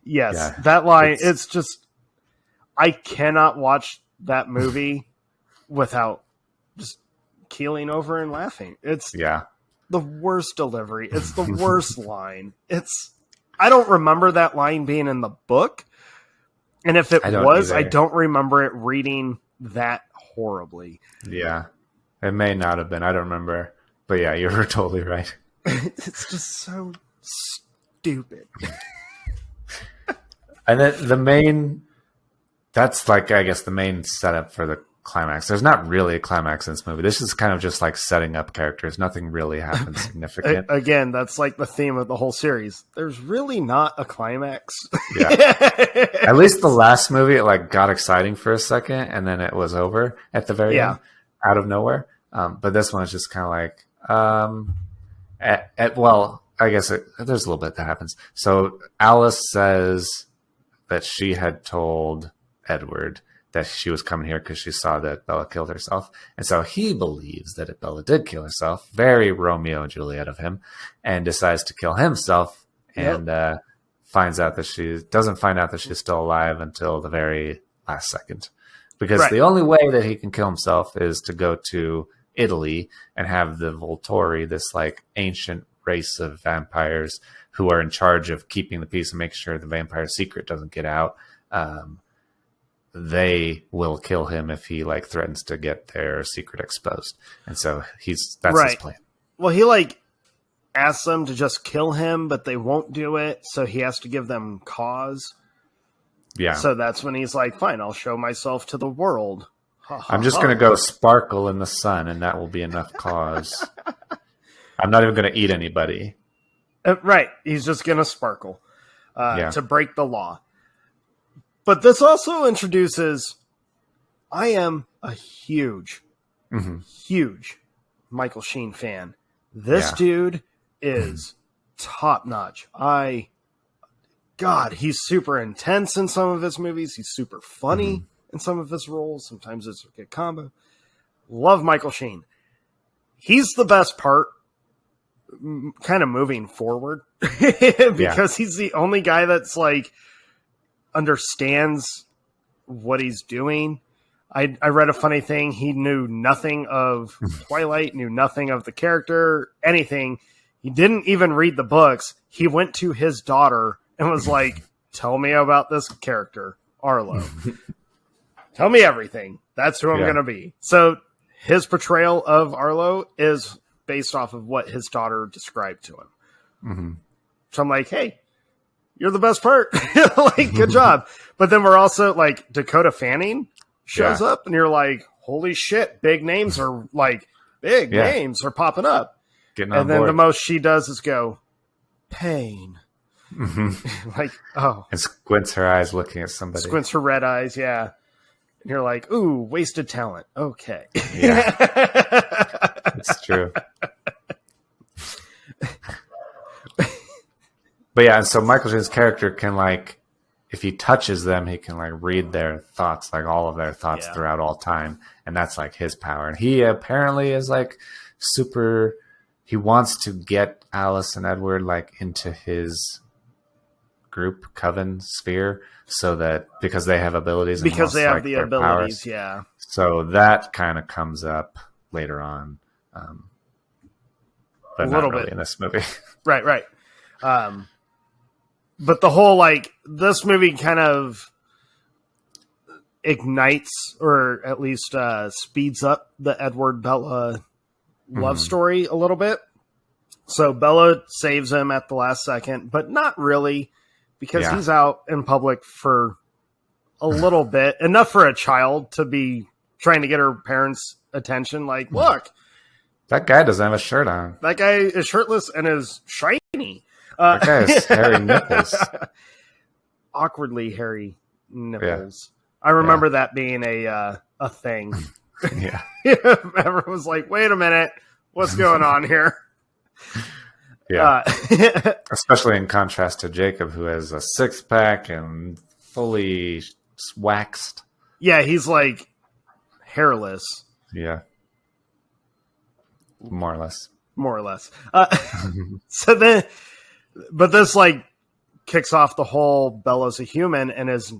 Yes, that line, it's just, I cannot watch that movie without just keeling over and laughing. It's the worst delivery. It's the worst line. I don't remember that line being in the book. And if it was, I don't remember it reading that horribly. Yeah. It may not have been. I don't remember. But yeah, you're totally right. It's just so stupid. And then that's like, I guess, the main setup for the climax. There's not really a climax in this movie. This is kind of just like setting up characters. Nothing really happens significant. Again, that's like the theme of the whole series. There's really not a climax. Yeah. At least the last movie, it like got exciting for a second, and then it was over at the very end, out of nowhere. But this one is just kind of like, well, I guess there's a little bit that happens. So Alice says that she had told Edward that she was coming here because she saw that Bella killed herself. And so he believes that Bella did kill herself. Very Romeo and Juliet of him. And decides to kill himself. And finds out that doesn't find out that she's still alive until the very last second. Because the only way that he can kill himself is to go to Italy and have the Volturi, this like ancient race of vampires who are in charge of keeping the peace and making sure the vampire secret doesn't get out. They will kill him if he like threatens to get their secret exposed. And so that's his plan. Well, he like asks them to just kill him, but they won't do it. So he has to give them cause. Yeah. So that's when he's like, fine, I'll show myself to the world. I'm just going to go sparkle in the sun and that will be enough cause. I'm not even going to eat anybody. Right. He's just going to sparkle to break the law. But this also introduces, I am a huge Michael Sheen fan. This dude is top notch. God, he's super intense in some of his movies. He's super funny in some of his roles. Sometimes it's a good combo. Love Michael Sheen. He's the best part kind of moving forward because he's the only guy that's like, understands what he's doing. I read a funny thing. He knew nothing of Twilight, knew nothing of the character, anything. He didn't even read the books. He went to his daughter and was like, tell me about this character, Arlo. Tell me everything. That's who I'm going to be. So his portrayal of Arlo is based off of what his daughter described to him. So I'm like, hey, you're the best part. Like, good job. But then we're also like Dakota Fanning shows up and you're like, holy shit, big names are popping up. And then the most she does is go, pain. Like, oh. And squints her eyes looking at somebody. Squints her red eyes, yeah. And you're like, ooh, wasted talent. Okay. Yeah. It's true. But yeah, and so Michael Sheen's character can like, if he touches them, he can like read their thoughts, like all of their thoughts throughout all time. And that's like his power. And he apparently is like super, he wants to get Alice and Edward like into his group, coven, sphere, so that because they have abilities. And because they have like the abilities, powers. So that kind of comes up later on. But not really in this movie. Right. But the whole, like, this movie kind of ignites, or at least speeds up the Edward-Bella love story a little bit. So Bella saves him at the last second, but not really, because he's out in public for a little bit. Enough for a child to be trying to get her parents' attention. Like, look. That guy doesn't have a shirt on. That guy is shirtless and is shiny. That guy has hairy nipples. Awkwardly hairy nipples. Yeah. I remember that being a thing. Yeah. Everyone was like, wait a minute. What's going on here? Yeah. Especially in contrast to Jacob, who has a six-pack and fully waxed. Yeah, he's like hairless. Yeah. More or less. So then, but this like kicks off the whole Bella's a human and is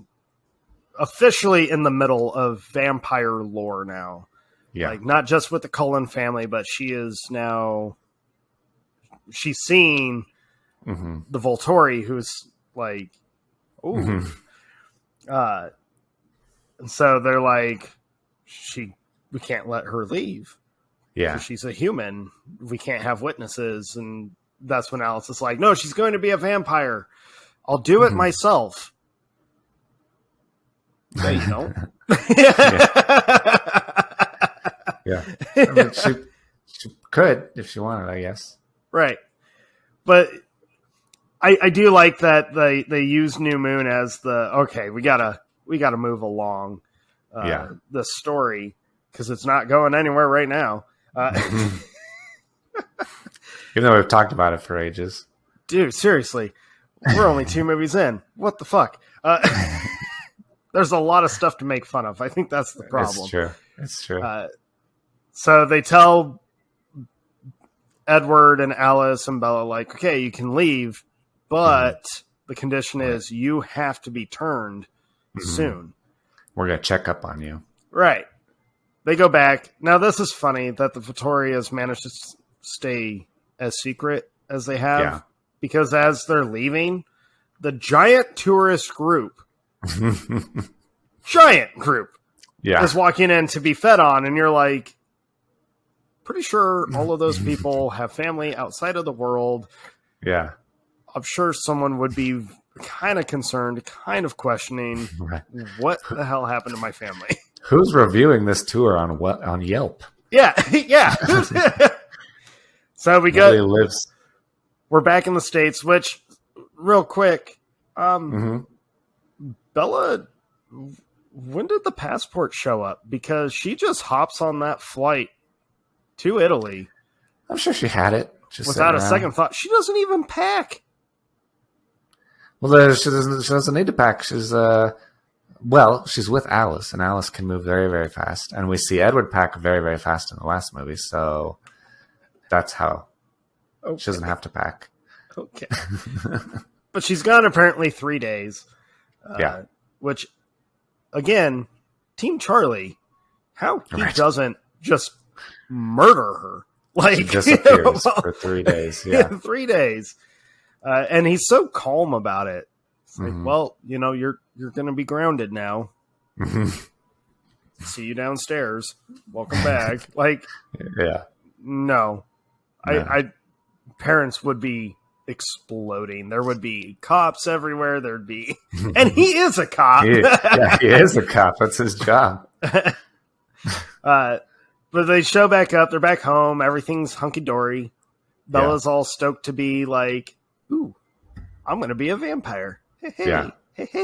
officially in the middle of vampire lore now. Yeah. Like not just with the Cullen family, but she's seeing the Volturi, who's like, ooh. And so they're like, we can't let her leave. Yeah. She's a human. We can't have witnesses. And that's when Alice is like, no, she's going to be a vampire. I'll do it myself. No, you don't. Yeah. I mean, she could if she wanted, I guess. Right. But I do like that they use New Moon as we gotta move along the story because it's not going anywhere right now. Even though we've talked about it for ages. Dude, seriously. We're only 2 movies in. What the fuck? There's a lot of stuff to make fun of. I think that's the problem. It's true. So they tell Edward and Alice and Bella, like, okay, you can leave, but the condition is you have to be turned soon. We're going to check up on you. Right. They go back. Now, this is funny that the Vittorias managed to stay as secret as they have, because as they're leaving, the giant tourist group, is walking in to be fed on, and you're like, pretty sure all of those people have family outside of the world. Yeah. I'm sure someone would be kind of concerned, kind of questioning what the hell happened to my family. Who's reviewing this tour on Yelp? Yeah. So we're back in the States, which real quick, Bella, when did the passport show up? Because she just hops on that flight to Italy. I'm sure she had it. Just without a second thought. She doesn't even pack. Well, she doesn't need to pack. She's with Alice, and Alice can move very, very fast. And we see Edward pack very, very fast in the last movie, so that's how she doesn't have to pack. Okay. But she's gone apparently 3 days. Which, again, Team Charlie, how he doesn't just murder her. Like, she disappears for 3 days. Yeah. 3 days. And he's so calm about it. It's like, well, you're going to be grounded now. See you downstairs. Welcome back. Like, no. Parents would be exploding. There would be cops everywhere. There'd be, and he is a cop. He is a cop. That's his job. But they show back up. They're back home. Everything's hunky dory. Bella's all stoked to be like, ooh, I'm going to be a vampire. Hey,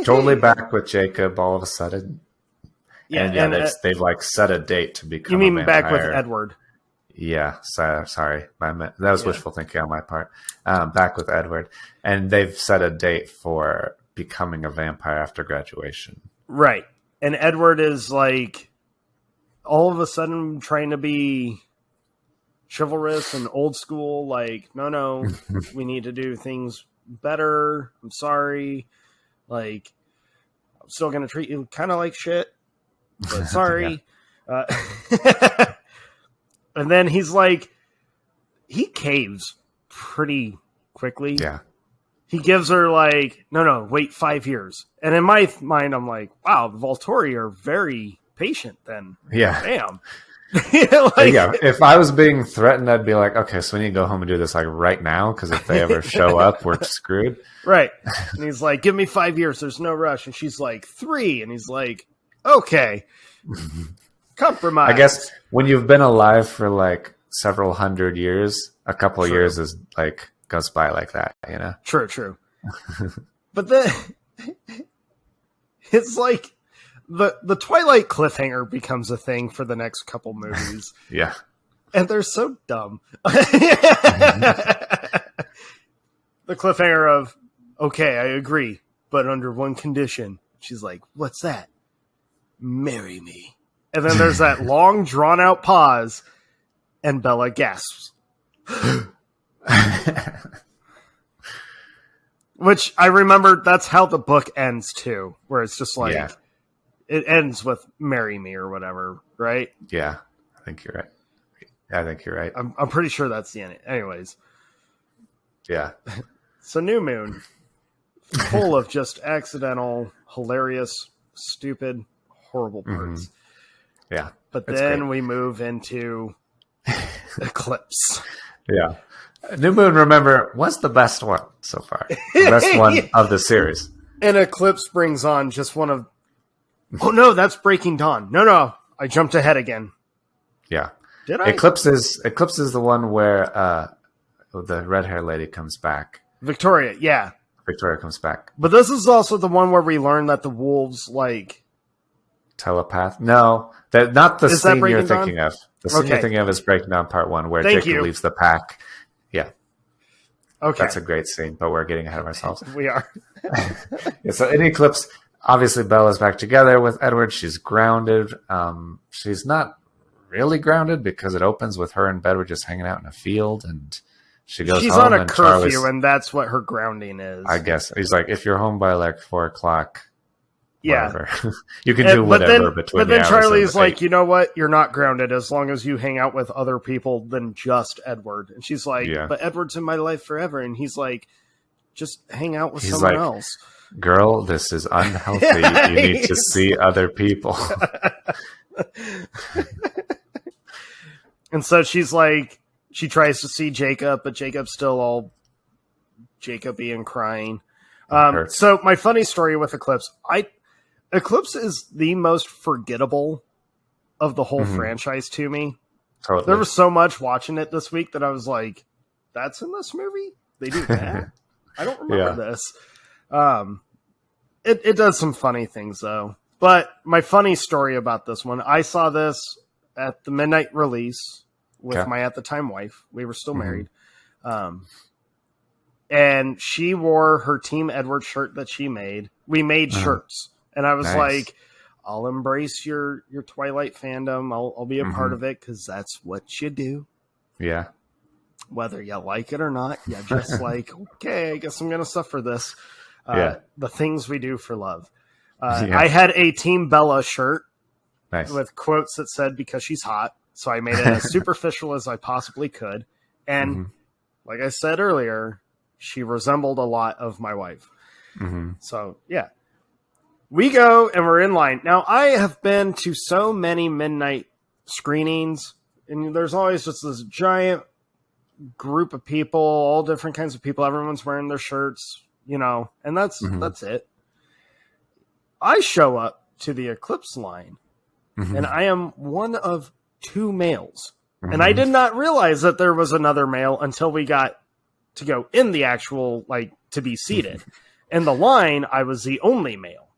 totally back with Jacob all of a sudden. And they've like set a date to become. You mean a vampire. back with Edward? Yeah, sorry. That was wishful thinking on my part. Back with Edward. And they've set a date for becoming a vampire after graduation. Right. And Edward is like, all of a sudden trying to be chivalrous and old school. Like, no, we need to do things better. I'm sorry. Like, I'm still going to treat you kind of like shit. But sorry. And then he's like, he caves pretty quickly. Yeah. He gives her like, no, wait 5 years. And in my mind, I'm like, wow, the Volturi are very patient then. Yeah. Damn. If I was being threatened, I'd be like, okay, so we need to go home and do this like right now, because if they ever show up, we're screwed. Right. And he's like, give me 5 years. There's no rush. And she's like, 3. And he's like, okay. Compromise. I guess when you've been alive for like several hundred years, a couple of years is like goes by like that, True. But then it's like the Twilight cliffhanger becomes a thing for the next couple movies. Yeah. And they're so dumb. The cliffhanger of, okay, I agree, but under one condition. She's like, what's that? Marry me. And then there's that long, drawn-out pause, and Bella gasps. Which I remember, that's how the book ends, too. Where it's just like, it ends with marry me or whatever, right? Yeah, I think you're right. I'm pretty sure that's the end. Anyways. Yeah. So New Moon, full of just accidental, hilarious, stupid, horrible parts. Yeah. But then we move into Eclipse. Yeah. New Moon, remember, was the best one so far. The best one of the series. And Eclipse brings on just one of... Oh, no, that's Breaking Dawn. No, I jumped ahead again. Yeah. Did I? Eclipse is the one where the red hair lady comes back. Victoria, yeah. Victoria comes back. But this is also the one where we learn that the wolves, like... Telepath? No. Not the Is that scene you're Breaking thinking Dawn? of. The scene you're Okay. thinking of is Breaking Down Part 1, where Thank Jacob you. leaves the pack. Yeah. Okay. That's a great scene, but we're getting ahead of ourselves. We are. Yeah, so in Eclipse, obviously Bella's back together with Edward. She's grounded. She's not really grounded because it opens with her and Bedford just hanging out in a field, and she goes She's home on a and curfew, and that's what her grounding is. I guess he's like, if you're home by like 4 o'clock, Yeah. whatever. You can do whatever between. But then the hours Charlie's of like, 8. you know what? You're not grounded as long as you hang out with other people than just Edward. And she's like, Yeah. but Edward's in my life forever. And he's like, just hang out with He's someone like, else. Girl, this is unhealthy. You need to see other people. And so she's like, she tries to see Jacob, but Jacob's still all Jacob-y and crying. So my funny story with Eclipse, Eclipse is the most forgettable of the whole franchise to me. Totally. There was so much watching it this week that I was like, that's in this movie? They do that? I don't remember this. It does some funny things, though. But my funny story about this one, I saw this at the midnight release with my at the time wife. We were still married. And she wore her Team Edward shirt that she made. We made shirts. And I was like, I'll embrace your Twilight fandom. I'll be a part of it because that's what you do. Yeah. Whether you like it or not, you're just like, okay, I guess I'm going to suffer this. The things we do for love. I had a Team Bella shirt with quotes that said, because she's hot. So I made it as superficial as I possibly could. And like I said earlier, she resembled a lot of my wife. So, yeah. We go and we're in line. Now, I have been to so many midnight screenings, and there's always just this giant group of people, all different kinds of people. Everyone's wearing their shirts, and that's it. I show up to the Eclipse line, and I am one of 2 males. And I did not realize that there was another male until we got to go in the actual, to be seated. In the line, I was the only male.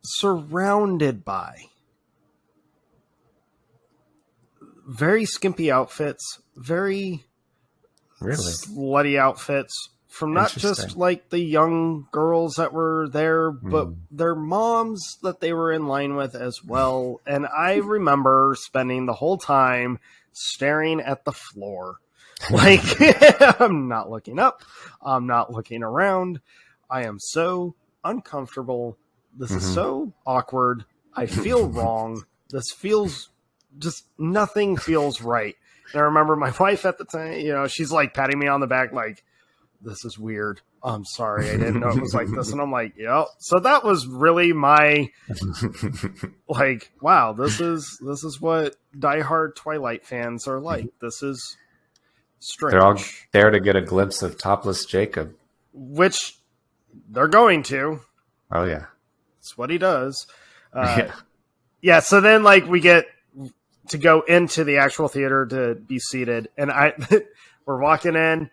Surrounded by very skimpy outfits, very slutty outfits from not just like the young girls that were there, but their moms that they were in line with as well. And I remember spending the whole time staring at the floor. Like, I'm not looking up. I'm not looking around. I am so uncomfortable. This is so awkward. I feel wrong. This feels just nothing feels right. And I remember my wife at the time, she's like patting me on the back, like, this is weird. I'm sorry. I didn't know it was like this. And I'm like, yep. So that was really my, like, wow, this is what diehard Twilight fans are like. This is strange. They're all there to get a glimpse of topless Jacob. Which they're going to. Oh, yeah. That's what he does. Yeah, so then, we get to go into the actual theater to be seated. And we're walking in,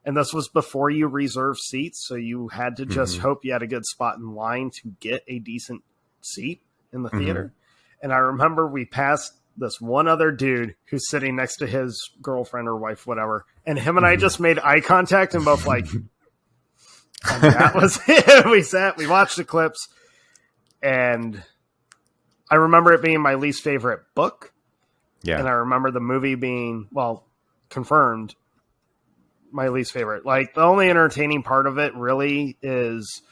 and this was before you reserve seats, so you had to just hope you had a good spot in line to get a decent seat in the theater. And I remember we passed this one other dude who's sitting next to his girlfriend or wife, whatever. And him and I just made eye contact and both like... And that was it. We watched Eclipse, and I remember it being my least favorite book. Yeah. And I remember the movie being, confirmed, my least favorite. The only entertaining part of it really is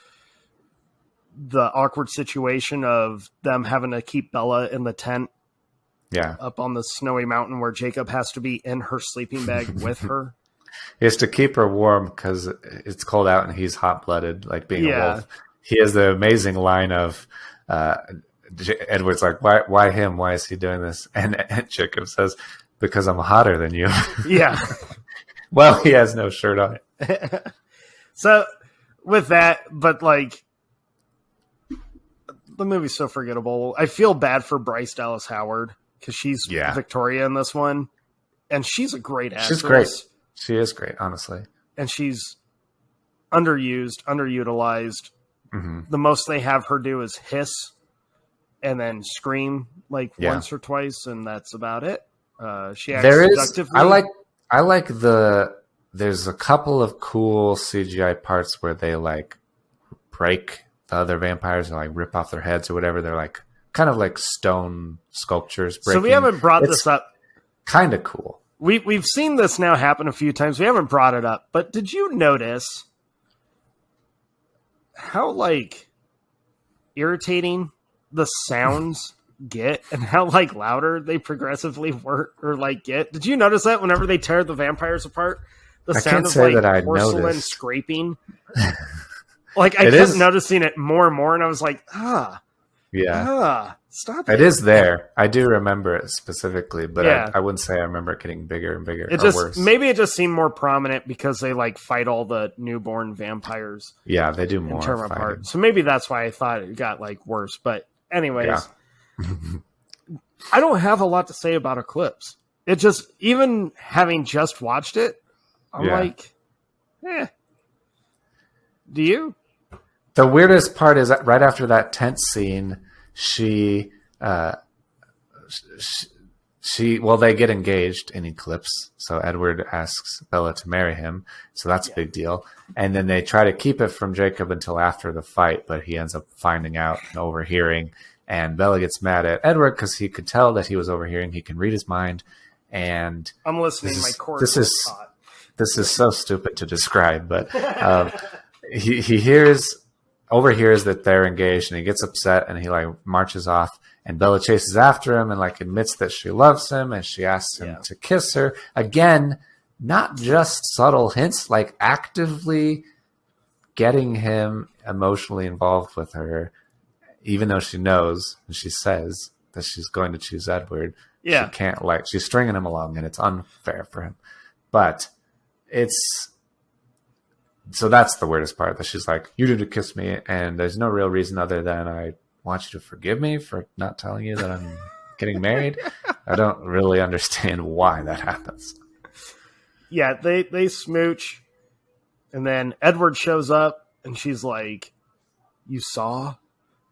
the awkward situation of them having to keep Bella in the tent. Yeah. Up on the snowy mountain where Jacob has to be in her sleeping bag with her. He has to keep her warm because it's cold out and he's hot-blooded, like being a wolf. He has the amazing line of Edward's like, why him? Why is he doing this? And Jacob says, because I'm hotter than you. Yeah. Well, he has no shirt on. So with that, but the movie's so forgettable. I feel bad for Bryce Dallas Howard because she's Victoria in this one, and she's a great actress. She's great. She is great, honestly. And she's underutilized. Mm-hmm. The most they have her do is hiss and then scream once or twice, and that's about it. She acts seductively. I like there's a couple of cool CGI parts where they break the other vampires and rip off their heads or whatever. They're kind of like stone sculptures breaking. So we haven't brought this up. Kind of cool. We've seen this now happen a few times. We haven't brought it up, but did you notice how irritating the sounds get and how lauder they progressively work or get? Did you notice that whenever they tear the vampires apart, the sound of porcelain scraping? I kept noticing it more and more, and I was like, stop it. It is there. I do remember it specifically, but I wouldn't say I remember it getting bigger and bigger. Worse. Maybe it just seemed more prominent because they fight all the newborn vampires. Yeah, they do more. Term apart. So maybe that's why I thought it got worse. But anyways, I don't have a lot to say about Eclipse. It just, even having just watched it, I'm do you? The weirdest part is that right after that tense scene, they get engaged in Eclipse. So Edward asks Bella to marry him. So that's a big deal. And then they try to keep it from Jacob until after the fight, but he ends up finding out and overhearing. And Bella gets mad at Edward because he could tell that he was overhearing. He can read his mind. And I'm listening. My cord this is so stupid to describe, but he overhears that they're engaged, and he gets upset, and he marches off. And Bella chases after him and admits that she loves him, and she asks him to kiss her again. Not just subtle hints, actively getting him emotionally involved with her, even though she knows and she says that she's going to choose Edward. Yeah, she can't she's stringing him along, and it's unfair for him. But so that's the weirdest part, that she's like, you need to kiss me, and there's no real reason other than I want you to forgive me for not telling you that I'm getting married. I don't really understand why that happens. Yeah, they smooch, and then Edward shows up, and she's like, you saw?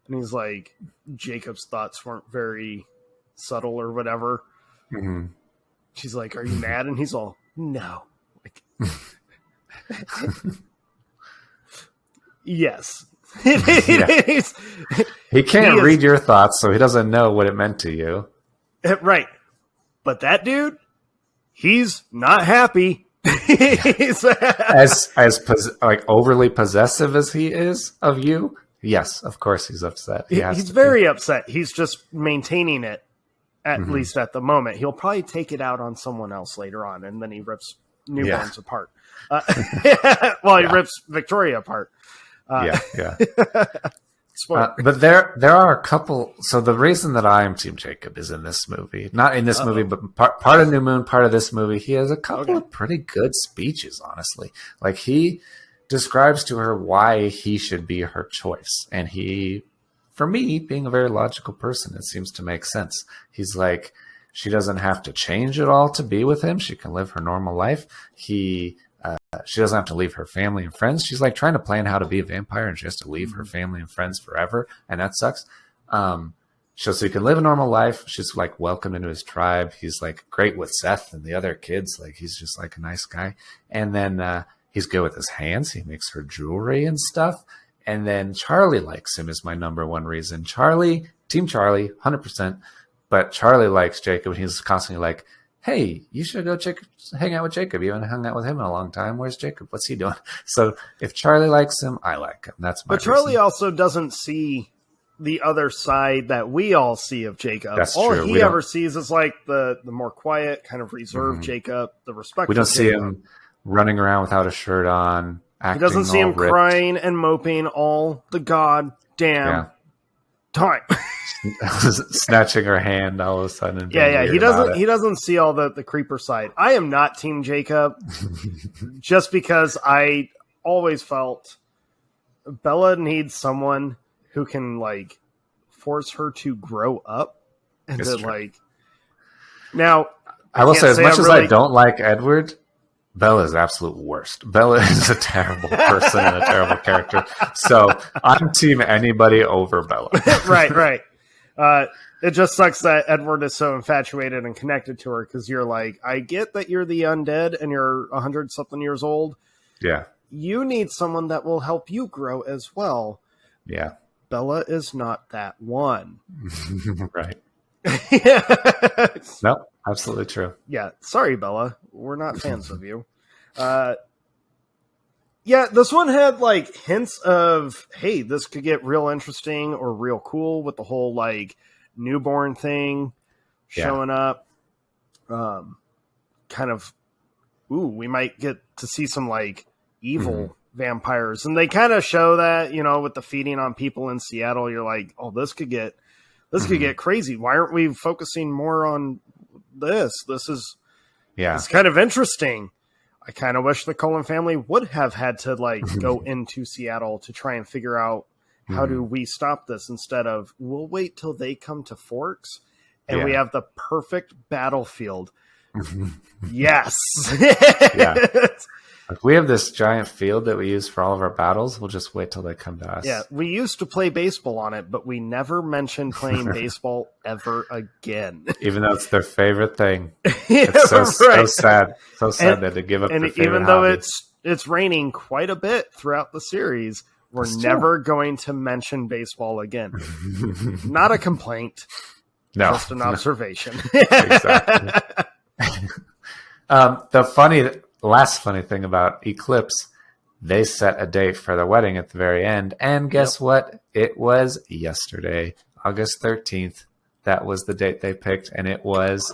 And he's like, Jacob's thoughts weren't very subtle or whatever. Mm-hmm. She's like, are you mad? And he's all, no. Yes. He can't read your thoughts, so he doesn't know what it meant to you. Right. But that dude, he's not happy. as overly possessive as he is of you, yes, of course he's upset. He's very upset. He's just maintaining it, at least at the moment. He'll probably take it out on someone else later on, and then he rips newborns apart. He rips Victoria apart. But there are a couple. So the reason that I am Team Jacob is in this movie, not in this movie, but part of New Moon, part of this movie. He has a couple of pretty good speeches, honestly. He describes to her why he should be her choice, and he, for me, being a very logical person, it seems to make sense. He's like, she doesn't have to change at all to be with him. She can live her normal life. She doesn't have to leave her family and friends. She's trying to plan how to be a vampire, and she has to leave her family and friends forever, and that sucks. So he can live a normal life. She's welcomed into his tribe. He's great with Seth and the other kids. He's just a nice guy. And then he's good with his hands. He makes her jewelry and stuff. And then Charlie likes him is my number one reason. Team Charlie, 100%. But Charlie likes Jacob, and he's constantly hey, you should go hang out with Jacob. You haven't hung out with him in a long time. Where's Jacob? What's he doing? So if Charlie likes him, I like him. That's my reason. Charlie also doesn't see the other side that we all see of Jacob. That's all true. he ever sees is the more quiet, kind of reserved Jacob, the respectful. We don't see Jacob. him running around without a shirt on, acting. He doesn't see him ripped. Crying and moping all the goddamn time. Snatching her hand all of a sudden. He doesn't see all the creeper side. I am not Team Jacob just because I always felt Bella needs someone who can force her to grow up and It's to true. like. Now, I will can't say, as much I'm as really- I don't like Edward, Bella is the absolute worst. Bella is a terrible person and a terrible character. So I'm team anybody over Bella. right. It just sucks that Edward is so infatuated and connected to her because you're like, I get that you're the undead and you're 100-something years old. Yeah. You need someone that will help you grow as well. Yeah. Bella is not that one. Right. Yeah. No, absolutely true. Yeah, sorry, Bella. We're not fans of you. Yeah, this one had like hints of, hey, this could get real interesting or real cool with the whole like newborn thing showing up. Kind of, we might get to see some like evil vampires. And they kind of show that, with the feeding on people in Seattle. You're like, oh, this could get crazy. Why aren't we focusing more on this? It's kind of interesting. I kind of wish the Cullen family would have had to like go into Seattle to try and figure out how do we stop this instead of we'll wait till they come to Forks and we have the perfect battlefield. Yes. Yeah. If we have this giant field that we use for all of our battles, we'll just wait till they come to us. Yeah, we used to play baseball on it, but we never mentioned playing baseball ever again. Even though it's their favorite thing. It's so sad. So sad that they give up their favorite even though hobby. it's raining quite a bit throughout the series, we're never going to mention baseball again. Not a complaint. No. Just an observation. Exactly. The last funny thing about Eclipse, they set a date for the wedding at the very end, and guess what? It was yesterday, August 13th. That was the date they picked, and it was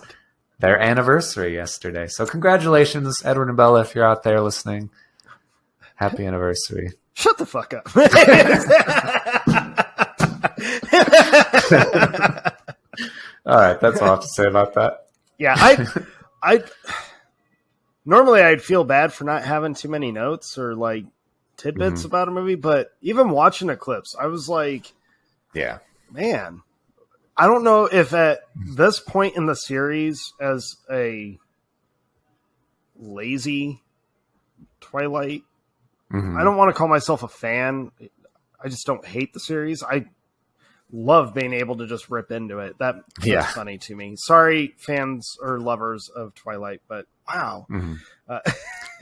their anniversary yesterday. So congratulations, Edward and Bella, if you're out there listening. Happy anniversary. Shut the fuck up. All right, that's all I have to say about that. Yeah, I normally I'd feel bad for not having too many notes or like tidbits about a movie, but even watching Eclipse, I was like, yeah, man, I don't know if at this point in the series, as a lazy Twilight, I don't want to call myself a fan. I just don't hate the series. I love being able to just rip into it. That's funny to me. Sorry, fans or lovers of Twilight, but wow.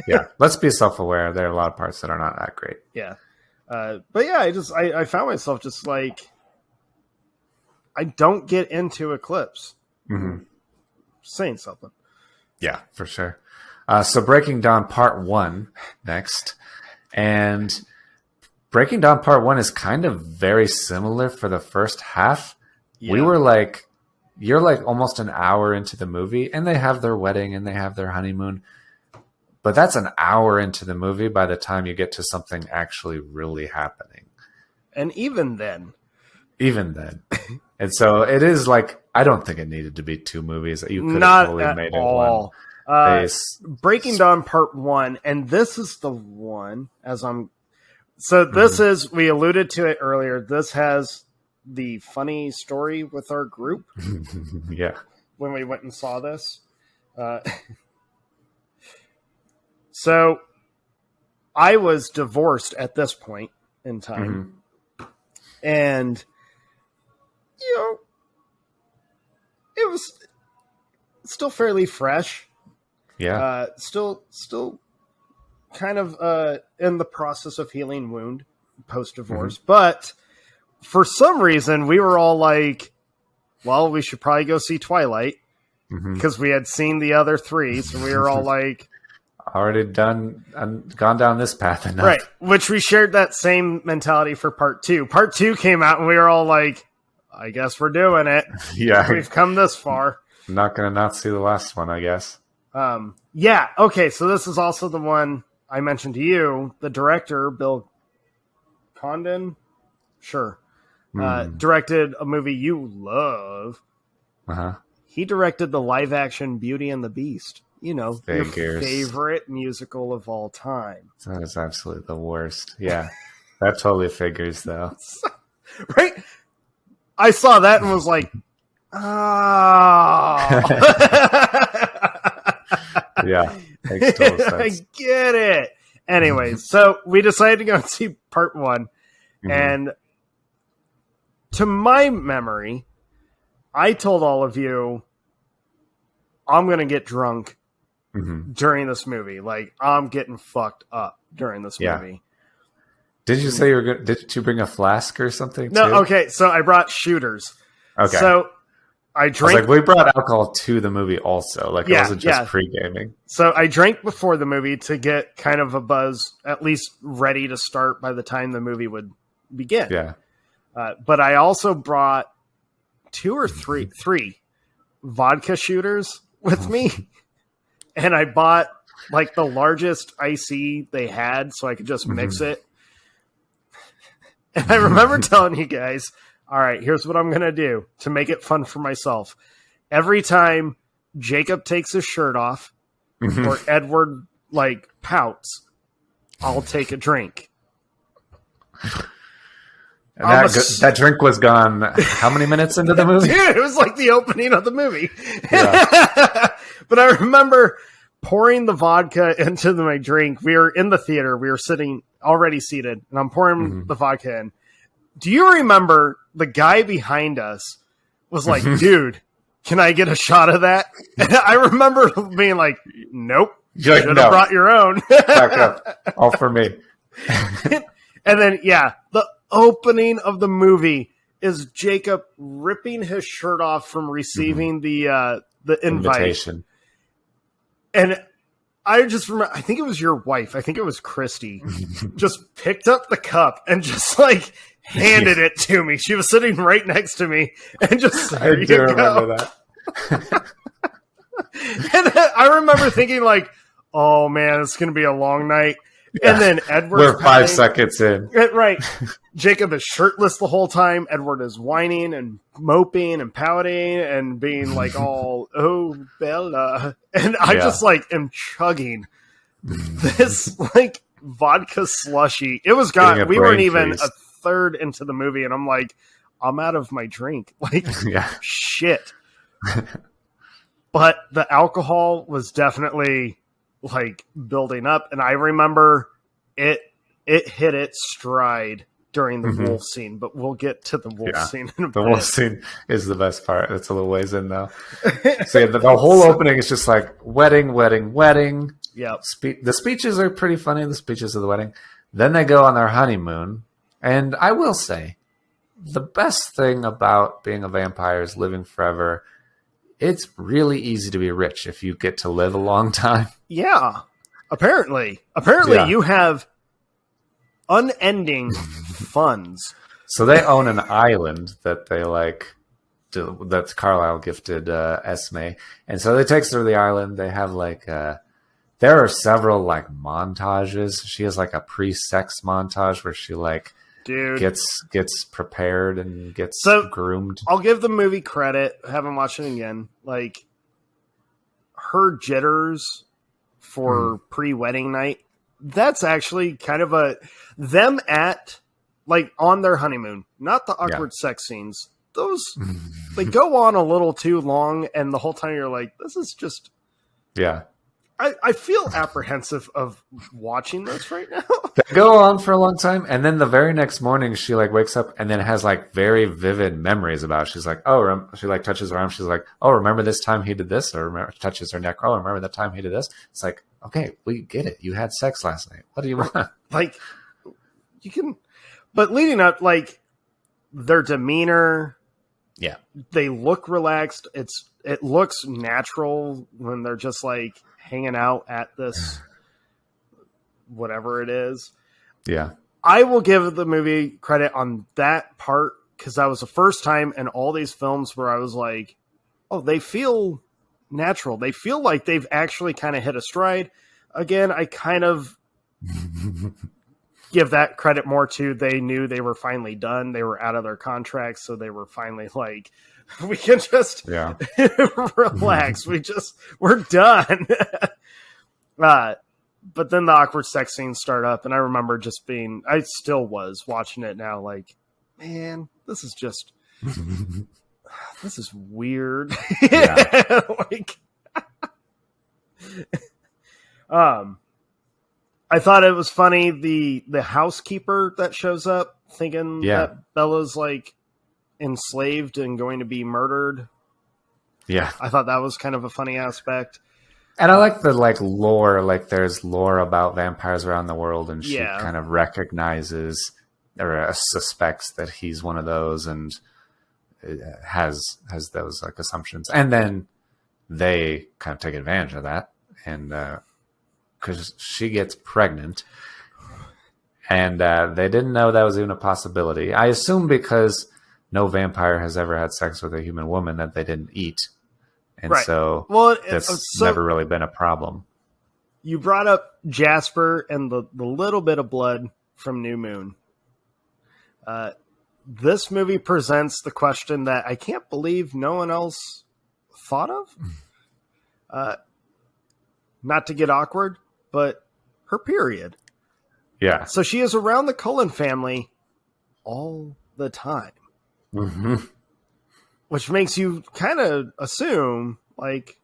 Yeah, let's be self-aware. There are a lot of parts that are not that great. Yeah. But yeah, I found myself just like, I don't get into Eclipse. Saying something. Yeah, for sure. So Breaking Dawn Part 1 next. And Breaking Dawn Part 1 is kind of very similar for the first half. Yeah. We were like, you're like almost an hour into the movie, and they have their wedding and they have their honeymoon. But that's an hour into the movie by the time you get to something actually really happening. And even then. And so it is like, I don't think it needed to be two movies. You could have totally made it one. Breaking Dawn Part 1, and this is the one So this is, we alluded to it earlier, this has the funny story with our group. Yeah. When we went and saw this. So I was divorced at this point in time. And, it was still fairly fresh. Yeah. Still kind of in the process of healing wound post-divorce. But for some reason, we were all like, well, we should probably go see Twilight because we had seen the other three. So we were all like, already gone down this path enough. Right. Which we shared that same mentality for Part 2. Part 2 came out and we were all like, I guess we're doing it. Yeah. We've come this far. I'm not going to not see the last one, I guess. Yeah. Okay. So this is also the one I mentioned to you. The director, Bill Condon, directed a movie you love. He directed the live action Beauty and the Beast. Your favorite musical of all time. That is absolutely the worst. Yeah. That totally figures, though. Right? I saw that and was like, oh. Yeah, makes total sense. I get it. Anyways, so we decided to go and see part 1. Mhm. And to my memory, I told all of you, I'm going to get drunk during this movie. Like, I'm getting fucked up during this movie. Did you say you were good? Did you bring a flask or something? No, too? okay. So I brought shooters. Okay. So I drank. Like, we brought alcohol to the movie also. Like, it wasn't just pre-gaming. So I drank before the movie to get kind of a buzz, at least ready to start by the time the movie would begin. Yeah. But I also brought 2 or 3 vodka shooters with me. And I bought like the largest icy they had so I could just mix it. And I remember telling you guys, all right, here's what I'm going to do to make it fun for myself. Every time Jacob takes his shirt off or Edward like pouts, I'll take a drink. And that drink was gone how many minutes into the movie? Dude, it was like the opening of the movie. Yeah. But I remember pouring the vodka into my drink. We were in the theater. We were sitting already seated, and I'm pouring the vodka in. Do you remember the guy behind us was like, dude, can I get a shot of that? And I remember being like, nope. You like, should have brought your own. Back up. All for me. And then, the opening of the movie is Jacob ripping his shirt off from receiving the invitation. And I just remember, I think it was your wife, I think it was Christy, just picked up the cup and just like handed it to me. She was sitting right next to me and just I do remember that. And I remember thinking like, oh man, it's going to be a long night. Yeah. And then Edward. We're 5 seconds in. Right. Jacob is shirtless the whole time. Edward is whining and moping and pouting and being like all, oh, Bella. And I just like am chugging this like vodka slushy. It was gone. We weren't even a third into the movie. And I'm like, I'm out of my drink. Like, shit. But the alcohol was definitely like building up, and I remember it hit its stride during the wolf scene, but we'll get to the wolf scene in a bit. The wolf scene is the best part. It's a little ways in though. So the whole opening is just like wedding. Yeah. The speeches are pretty funny, the speeches of the wedding. Then they go on their honeymoon, and I will say the best thing about being a vampire is living forever. It's really easy to be rich if you get to live a long time. Yeah. Apparently you have unending funds. So they own an island that they that Carlisle gifted Esme. And so they take her to the island. They have there are several montages. She has a pre-sex montage where she gets prepared and gets groomed. I'll give the movie credit. I haven't watched it again. Her jitters for pre-wedding night, that's actually kind of them at on their honeymoon, not the awkward sex scenes. Those they go on a little too long, and the whole time you're like, this is just I feel apprehensive of watching this right now. They go on for a long time, and then the very next morning, she wakes up and then has very vivid memories about it. She's like, oh, she touches her arm. She's like, oh, remember this time he did this? Or touches her neck. Oh, remember that time he did this? It's like, okay, we get it. You had sex last night. What do you want? You can, but leading up, their demeanor. Yeah, they look relaxed. It looks natural when they're just hanging out at this whatever it is. Yeah. I will give the movie credit on that part because that was the first time in all these films where I was like, oh, they feel natural. They feel like they've actually kind of hit a stride. Again, I kind of give that credit more to they knew they were finally done. They were out of their contracts, so they were finally we can just relax. We're done. But then the awkward sex scenes start up, and I remember I still was watching it now, man, this is just, this is weird. Yeah. Like, I thought it was funny the housekeeper that shows up thinking that Bella's like enslaved and going to be murdered. Yeah. I thought that was kind of a funny aspect. And I like the like lore, like there's lore about vampires around the world, and she kind of recognizes or suspects that he's one of those, and has those like assumptions, and then they kind of take advantage of that, and because she gets pregnant, and they didn't know that was even a possibility. I assume because no vampire has ever had sex with a human woman that they didn't eat. And so that's never really been a problem. You brought up Jasper and the little bit of blood from New Moon. This movie presents the question that I can't believe no one else thought of. Not to get awkward, but her period. Yeah. So she is around the Cullen family all the time. Mm-hmm. Which makes you kind of assume, like,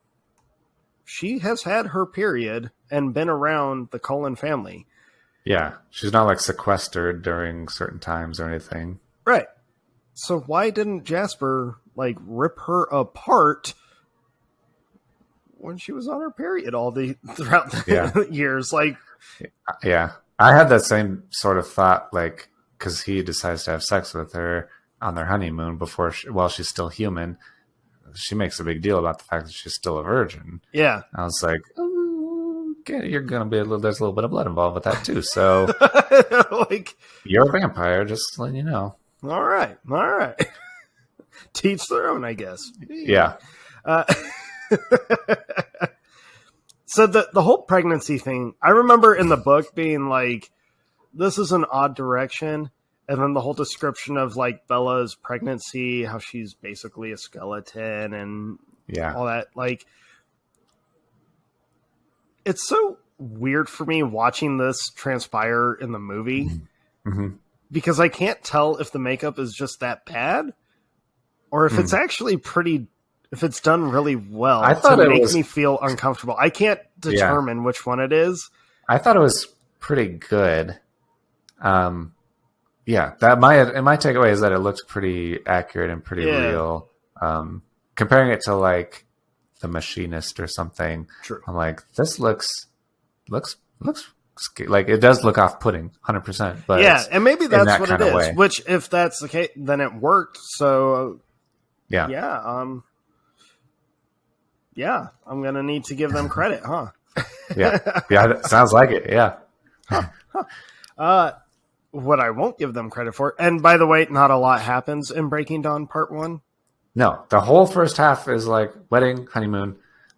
she has had her period and been around the Cullen family. Yeah. She's not, like, sequestered during certain times or anything. Right. So why didn't Jasper, like, rip her apart when she was on her period throughout the years? Like, yeah. I had that same sort of thought, like, because he decides to have sex with her on their honeymoon while she's still human. She makes a big deal about the fact that she's still a virgin. Yeah. I was like, okay, you're going to be there's a little bit of blood involved with that too. So like, you're a vampire, just letting you know. All right. Teach their own, I guess. Yeah. So the whole pregnancy thing, I remember in the book being like, this is an odd direction. And then the whole description of like Bella's pregnancy, how she's basically a skeleton and all that. Like, it's so weird for me watching this transpire in the movie because I can't tell if the makeup is just that bad or if it's actually if it's done really well I thought to make me feel uncomfortable. I can't determine which one it is. I thought it was pretty good. Yeah, my takeaway is that it looks pretty accurate and pretty real. Comparing it to like The Machinist or something, I'm like, this looks like it does look off-putting, 100%. But and maybe that's what it is. Way. Which, if that's the case, then it worked. So I'm gonna need to give them credit, huh? yeah, sounds like it. Yeah. What I won't give them credit for, and by the way, not a lot happens in Breaking Dawn Part 1. No, the whole first half is like wedding, honeymoon.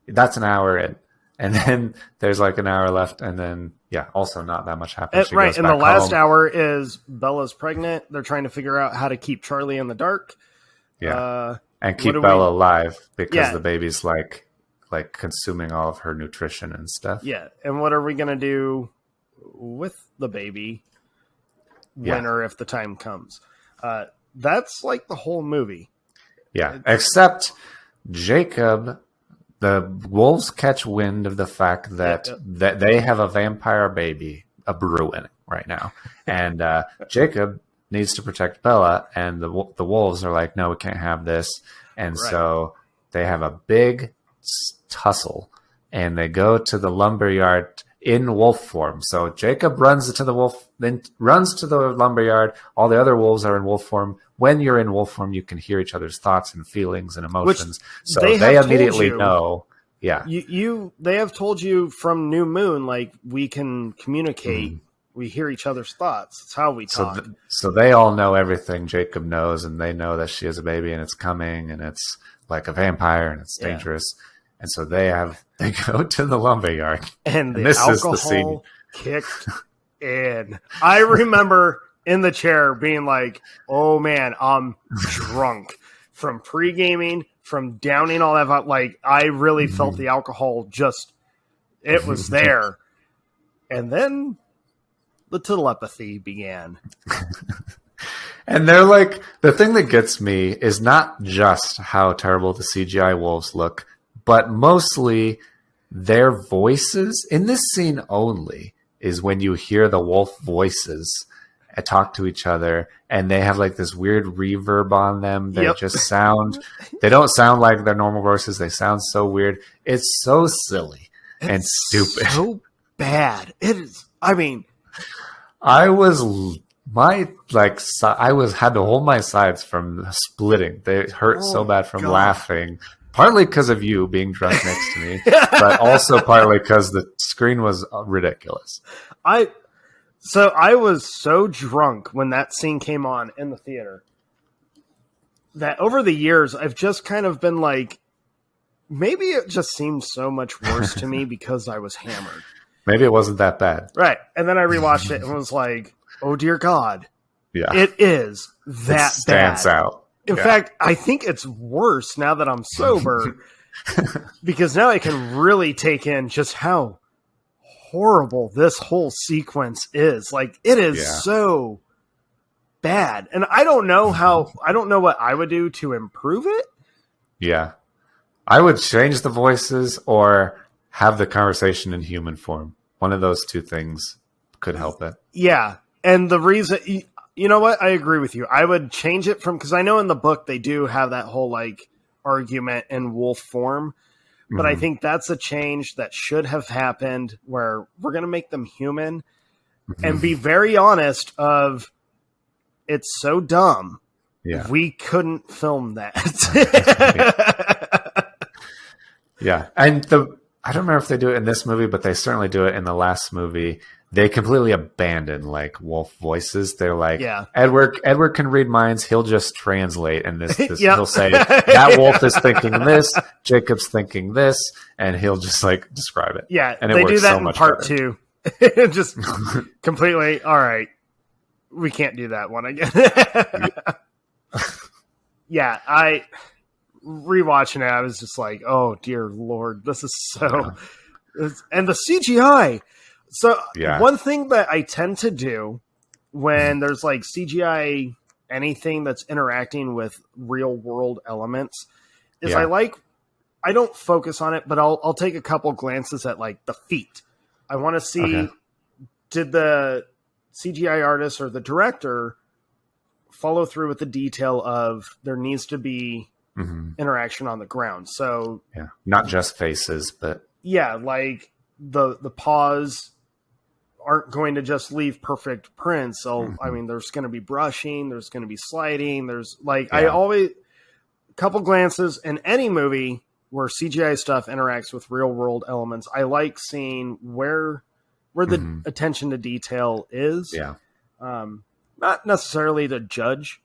That's an hour in. And then there's like an hour left, and then, also not that much happens. Right, and the last hour is Bella's pregnant. They're trying to figure out how to keep Charlie in the dark. Yeah, and keep Bella alive because the baby's like consuming all of her nutrition and stuff. Yeah, and what are we going to do with the baby when or if the time comes? That's like the whole movie. Yeah, except Jacob, the wolves catch wind of the fact that they have a vampire baby, a brewing right now. And Jacob needs to protect Bella, and the wolves are like, no, we can't have this. And so they have a big tussle, and they go to the lumberyard in wolf form. So Jacob runs to the lumberyard. All the other wolves are in wolf form. When you're in wolf form, you can hear each other's thoughts and feelings and emotions. So they immediately know. Yeah. They have told you from New Moon, like, we can communicate. We hear each other's thoughts. It's how we talk. So they all know everything Jacob knows, and they know that she has a baby and it's coming and it's like a vampire and it's dangerous. And so they go to the lumberyard, and this is the scene kicked in. I remember in the chair being like, "Oh man, I'm drunk from pre-gaming, from downing all that." Like, I really felt the alcohol it was there. And then the telepathy began. And they're like, the thing that gets me is not just how terrible the CGI wolves look, but mostly their voices. In this scene only is when you hear the wolf voices talk to each other, and they have like this weird reverb on them. They just sound, they don't sound like their normal voices. They sound so weird. It's so silly and stupid. So bad. It is. I mean, I had to hold my sides from splitting. They hurt so bad from laughing, partly because of you being drunk next to me, but also partly because the screen was ridiculous. I was so drunk when that scene came on in the theater that over the years I've just kind of been like, maybe it just seemed so much worse to me because I was hammered. Maybe it wasn't that bad. Right. And then I rewatched it and was like, oh dear God. Yeah. It is that it stands bad. Out. In fact, I think it's worse now that I'm sober because now I can really take in just how horrible this whole sequence is. Like, it is so bad. And I don't know what I would do to improve it. Yeah. I would change the voices or have the conversation in human form. One of those two things could help it. Yeah. And the reason, you know what? I agree with you. I would change it from, because I know in the book they do have that whole like argument in wolf form, but I think that's a change that should have happened where we're going to make them human and be very honest of it's so dumb. Yeah. We couldn't film that. Yeah. And I don't remember if they do it in this movie, but they certainly do it in the last movie. They completely abandon like wolf voices. They're like, Edward can read minds. He'll just translate. And this he'll say that wolf is thinking this, Jacob's thinking this, and he'll just like describe it. Yeah. And they do that so in much part better. 2. Just completely. All right. We can't do that one again. Yeah. Rewatching it, I was just like, oh dear Lord, this is so, and the CGI. So one thing that I tend to do when there's like CGI, anything that's interacting with real world elements is I don't focus on it, but I'll take a couple glances at like the feet. I want to see, did the CGI artist or the director follow through with the detail of there needs to be interaction on the ground. So not just faces, but like the paws aren't going to just leave perfect prints. So I mean, there's going to be brushing, there's going to be sliding, there's like I always couple glances in any movie where CGI stuff interacts with real world elements. I like seeing where the attention to detail is. Not necessarily to judge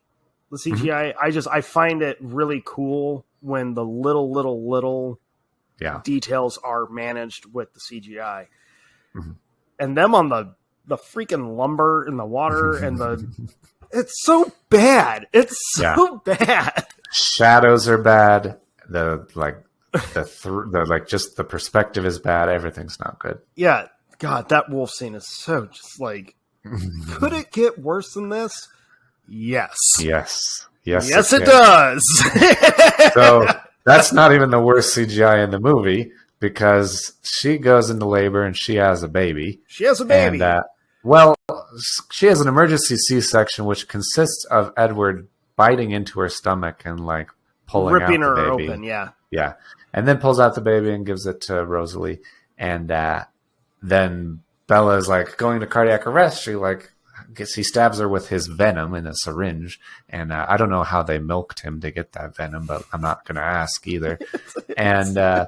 the CGI. I find it really cool when the little details are managed with the CGI. And them on the freaking lumber in the water and it's so bad. It's so bad. Shadows are bad. The just the perspective is bad. Everything's not good. Yeah. God, that wolf scene is so just like, could it get worse than this? Yes. Yes, it does. So that's not even the worst CGI in the movie because she goes into labor and she has a baby. She has a baby. And, she has an emergency C-section, which consists of Edward biting into her stomach and like ripping out the her baby. Open. Yeah, and then pulls out the baby and gives it to Rosalie, and then Bella is like going to cardiac arrest. He stabs her with his venom in a syringe, and I don't know how they milked him to get that venom, but I'm not going to ask either. And then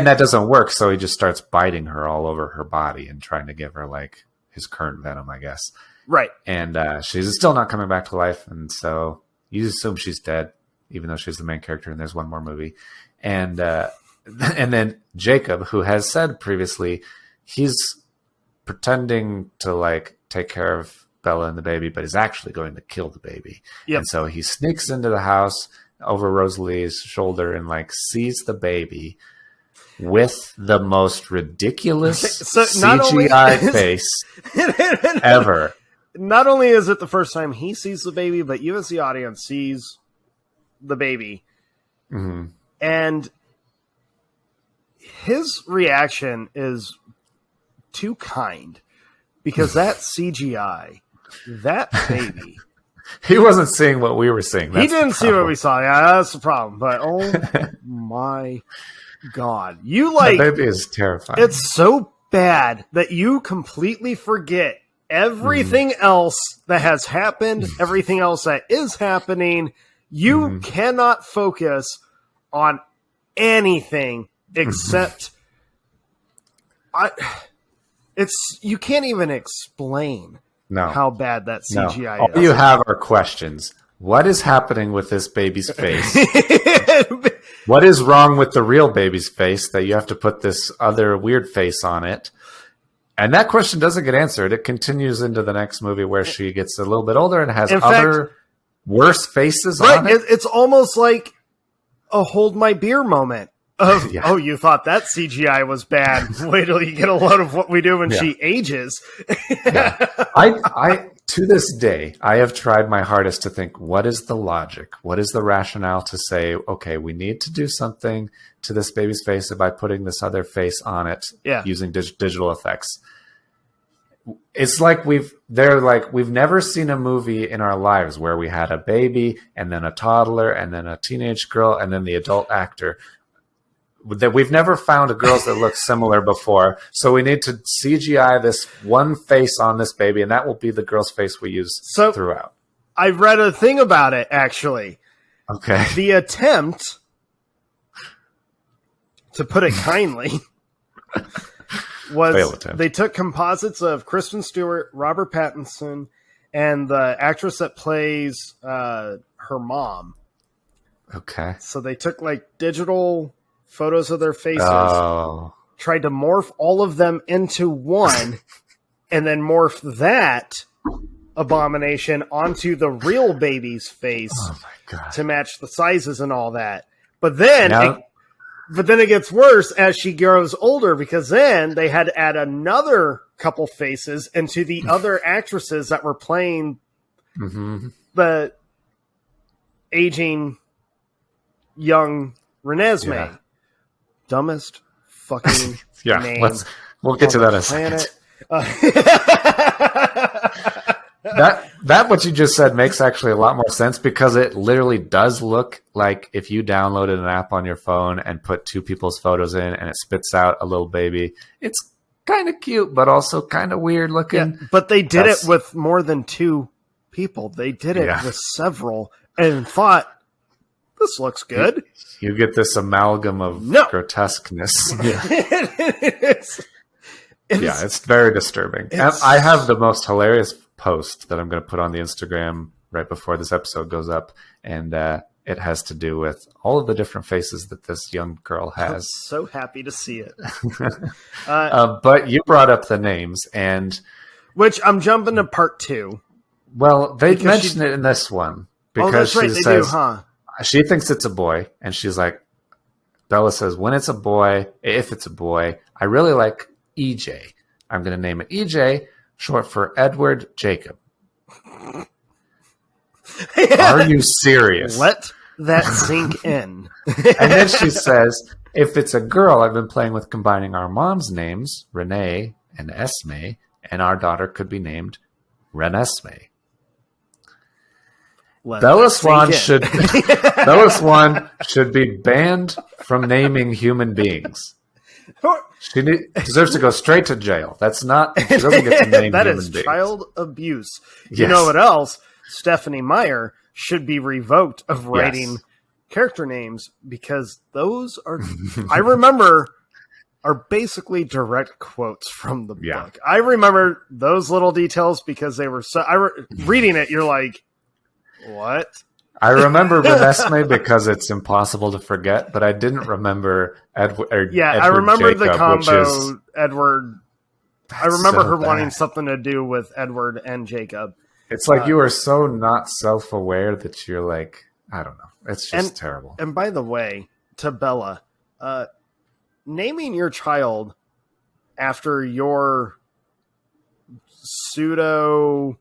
that doesn't work, so he just starts biting her all over her body and trying to give her like his current venom, I guess. Right. And she's still not coming back to life, and so you assume she's dead, even though she's the main character, and there's one more movie. And then Jacob, who has said previously he's pretending to like take care of Bella and the baby, but is actually going to kill the baby. And so he sneaks into the house over Rosalie's shoulder and like sees the baby with the most ridiculous CGI face ever. not only is it the first time he sees the baby, but you as the audience sees the baby. Mm-hmm. And his reaction is too kind because that CGI, that baby. He wasn't seeing what we were seeing. He didn't see what we saw. Yeah, that's the problem. But oh my God. You like. The baby is terrifying. It's so bad that you completely forget everything else that has happened, everything else that is happening. You cannot focus on anything except you can't even explain how bad that CGI is. All you have are questions. What is happening with this baby's face? What is wrong with the real baby's face that you have to put this other weird face on it? And that question doesn't get answered. It continues into the next movie where she gets a little bit older and has other worse faces on it. It's almost like a hold my beer moment of, oh, you thought that CGI was bad. Wait till you get a load of what we do when she ages. I to this day, I have tried my hardest to think, what is the logic? What is the rationale to say, okay, we need to do something to this baby's face by putting this other face on it using digital effects. It's like we've never seen a movie in our lives where we had a baby and then a toddler and then a teenage girl and then the adult actor. That we've never found girls that look similar before. So we need to CGI this one face on this baby, and that will be the girl's face we use throughout. I read a thing about it, actually. Okay. The attempt, to put it kindly, was they took composites of Kristen Stewart, Robert Pattinson, and the actress that plays her mom. Okay. So they took like digital photos of their faces, tried to morph all of them into one, and then morph that abomination onto the real baby's face to match the sizes and all that. But then it gets worse as she grows older, because then they had to add another couple faces into the other actresses that were playing the aging young Renesmee. Yeah. Dumbest fucking name. We'll get to that in a second. That what you just said makes actually a lot more sense, because it literally does look like if you downloaded an app on your phone and put two people's photos in and it spits out a little baby. It's kind of cute, but also kind of weird looking. Yeah, but they did it with more than two people. They did it with several and thought, this looks good. You get this amalgam of grotesqueness. It's very disturbing. And I have the most hilarious post that I'm going to put on the Instagram right before this episode goes up, and it has to do with all of the different faces that this young girl has. I'm so happy to see it. But you brought up the names, and which I'm jumping to part 2. Well, they mention it in this one because she says she thinks it's a boy, and she's like, Bella says, if it's a boy, I really like EJ. I'm going to name it EJ, short for Edward Jacob. Are you serious? Let that sink in. And then she says, if it's a girl, I've been playing with combining our mom's names, Renee and Esme, and our daughter could be named Renesmee. Bella Swan should be banned from naming human beings. She deserves to go straight to jail. She doesn't get to name that human is beings. Child abuse. Yes. You know what else? Stephanie Meyer should be revoked of writing character names, because those are, I remember, are basically direct quotes from the book. I remember those little details because they were reading it, you're like, what? I remember Renesmee because it's impossible to forget, but I didn't remember Edward. I remember Jacob, the combo Edward. I remember her wanting something to do with Edward and Jacob. It's like you are so not self-aware that you're like, I don't know. It's just terrible. And by the way, to Bella, naming your child after your pseudo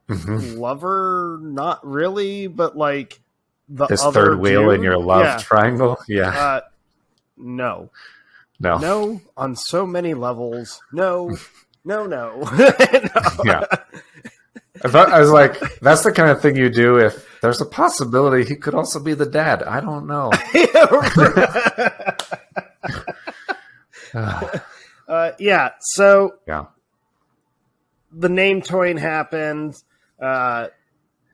lover, not really, but like the This other third wheel dude. in your love triangle. Yeah. No. No. No, on so many levels. No. No. Yeah. I was like, that's the kind of thing you do if there's a possibility he could also be the dad. I don't know. So yeah. The name toying happened.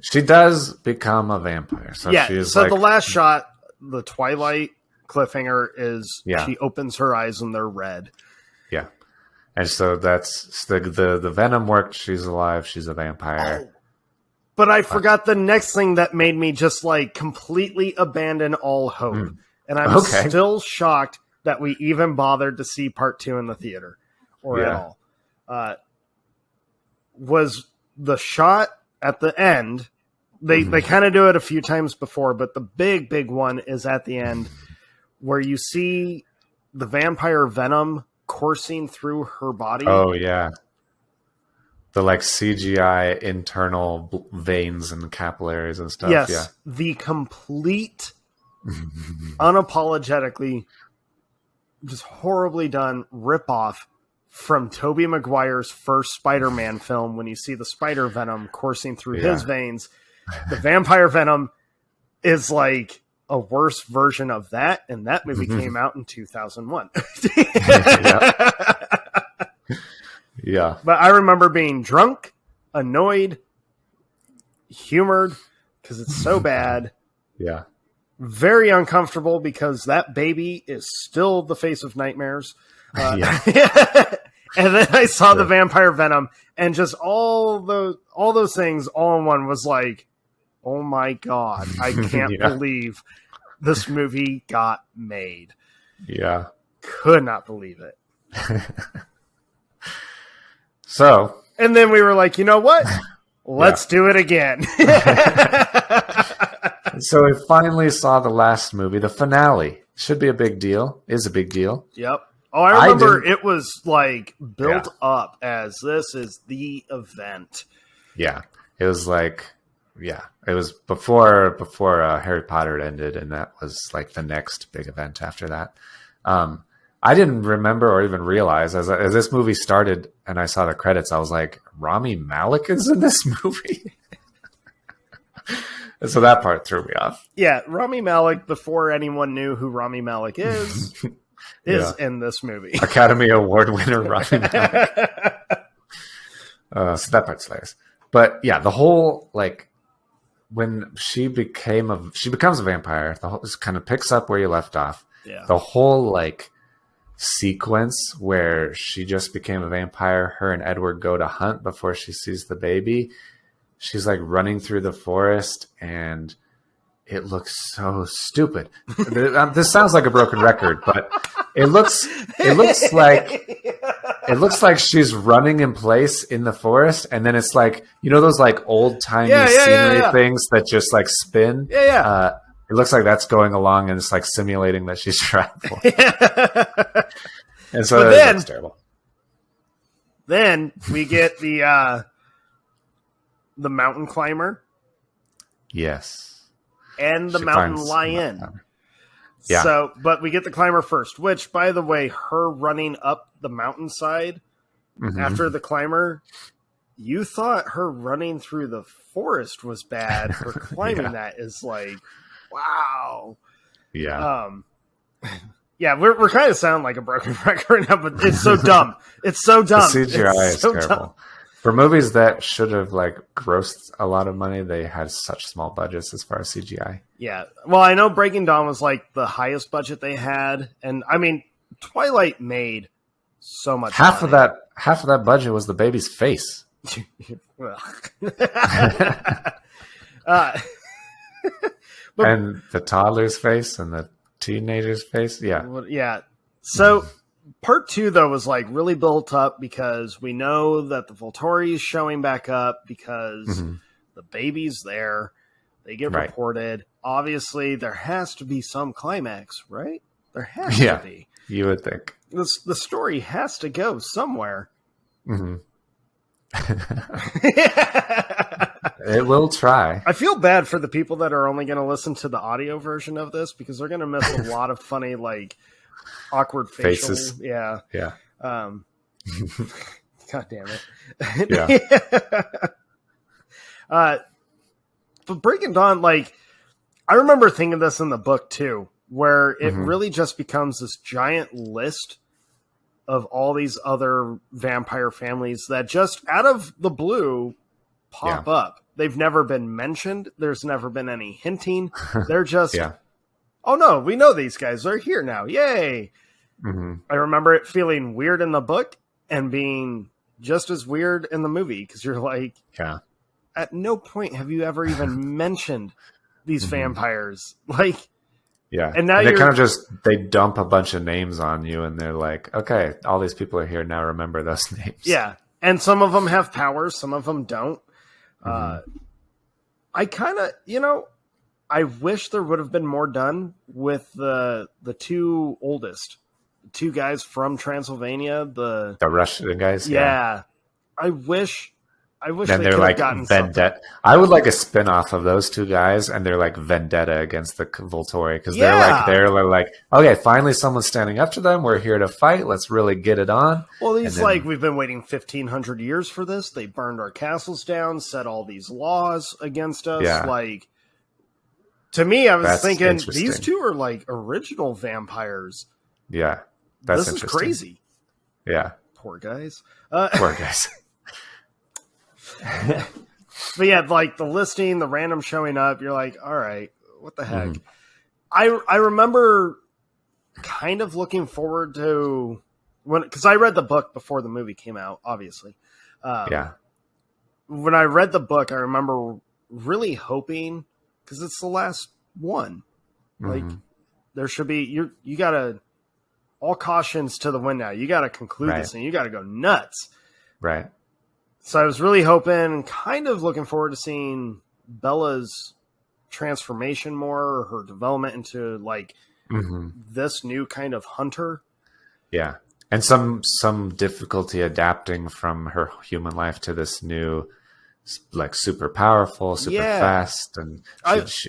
She does become a vampire. So she is so the last shot, the Twilight cliffhanger is Yeah. she opens her eyes and they're red. Yeah. And so that's the venom worked. She's alive. She's a vampire. But I forgot the next thing that made me just like completely abandon all hope. And I'm still shocked that we even bothered to see part 2 in the theater or at all. Was the shot at the end. They kind of do it a few times before, but the big one is at the end where you see the vampire venom coursing through her body. Oh, yeah. The like CGI internal veins and capillaries and stuff. Yes. Yeah. The complete, unapologetically, just horribly done ripoff from Tobey Maguire's first Spider-Man film when you see the spider venom coursing through his veins. The vampire venom is like a worse version of that, and that movie came out in 2001. Yeah. But I remember being drunk, annoyed, humored, because it's so bad. Yeah. Very uncomfortable because that baby is still the face of nightmares. And then I saw the vampire venom, and just all those things all in one was like, oh my God, I can't believe this movie got made. Yeah. Could not believe it. So. And then we were like, you know what? Let's do it again. So we finally saw the last movie, the finale. Should be a big deal. Is a big deal. Yep. Oh, I remember it was like built up as this is the event. Yeah. It was like, it was before Harry Potter ended, and that was like the next big event after that. I didn't remember or even realize as this movie started and I saw the credits, I was like, Rami Malek is in this movie? And so that part threw me off. Yeah, Rami Malek, before anyone knew who Rami Malek is in this movie. Academy Award winner Rami Malek. So that part's hilarious. But yeah, the whole, like, when she becomes a vampire, the whole, this kind of picks up where you left off. Yeah. The whole, like, sequence where she just became a vampire, her and Edward go to hunt before she sees the baby. She's like running through the forest, and it looks so stupid. This sounds like a broken record, but it looks like she's running in place in the forest, and then it's like, you know, those like old timey scenery things that just like spin. It looks like that's going along, and it's like simulating that she's traveling. And so that's terrible. Then we get the mountain climber. Yes. And the mountain lion. Yeah. So, but we get the climber first, which, by the way, her running up the mountainside after the climber, you thought her running through the forest was bad. Her climbing that is like, wow. Yeah. We're kind of sound like a broken record now, but it's so dumb. It's so dumb. The CGI is terrible. Dumb. For movies that should have like grossed a lot of money, they had such small budgets as far as CGI. Yeah. Well, I know Breaking Dawn was like the highest budget they had, and I mean, Twilight made so much. Half of that budget was the baby's face. And the toddler's face and the teenager's face. Yeah. Yeah. So part 2, though, was like really built up because we know that the Volturi is showing back up because the baby's there. They get reported. Obviously, there has to be some climax, right? There has to be. You would think. The story has to go somewhere. It will try. I feel bad for the people that are only going to listen to the audio version of this because they're going to miss a lot of funny, like, awkward Faces. Yeah. Yeah. God damn it. Yeah. But Breaking Dawn, like, I remember thinking this in the book too, where it really just becomes this giant list of all these other vampire families that just out of the blue pop up. They've never been mentioned. There's never been any hinting. They're just, oh no, we know these guys. They're here now. Yay. I remember it feeling weird in the book and being just as weird in the movie because you're like, at no point have you ever even mentioned these vampires. Like, and now they kind of just, they dump a bunch of names on you and they're like, okay, all these people are here now. Remember those names. Yeah. And some of them have powers. Some of them don't. I kind of, I wish there would have been more done with the two oldest, two guys from Transylvania, the Russian guys. Yeah. I wish then they they're could like have gotten vendetta. something. I would like a spin-off of those two guys, and they're like vendetta against the Volturi because they're like, okay, finally someone's standing up to them. We're here to fight. Let's really get it on. Well, he's we've been waiting 1,500 years for this. They burned our castles down, set all these laws against us. Yeah. Like, to me, I was That's thinking these two are like original vampires. Yeah, this is crazy. Yeah, poor guys. Poor guys. But yeah, like the listing, the random showing up, you're like, all right, what the heck? I remember kind of looking forward to because I read the book before the movie came out, obviously. When I read the book, I remember really hoping because it's the last one. Like there should be you gotta all cautions to the wind now. You gotta conclude this and you gotta go nuts. Right. So I was really hoping, kind of looking forward to seeing Bella's transformation more, or her development into like this new kind of hunter. Yeah. And some difficulty adapting from her human life to this new, like, super powerful, super fast, and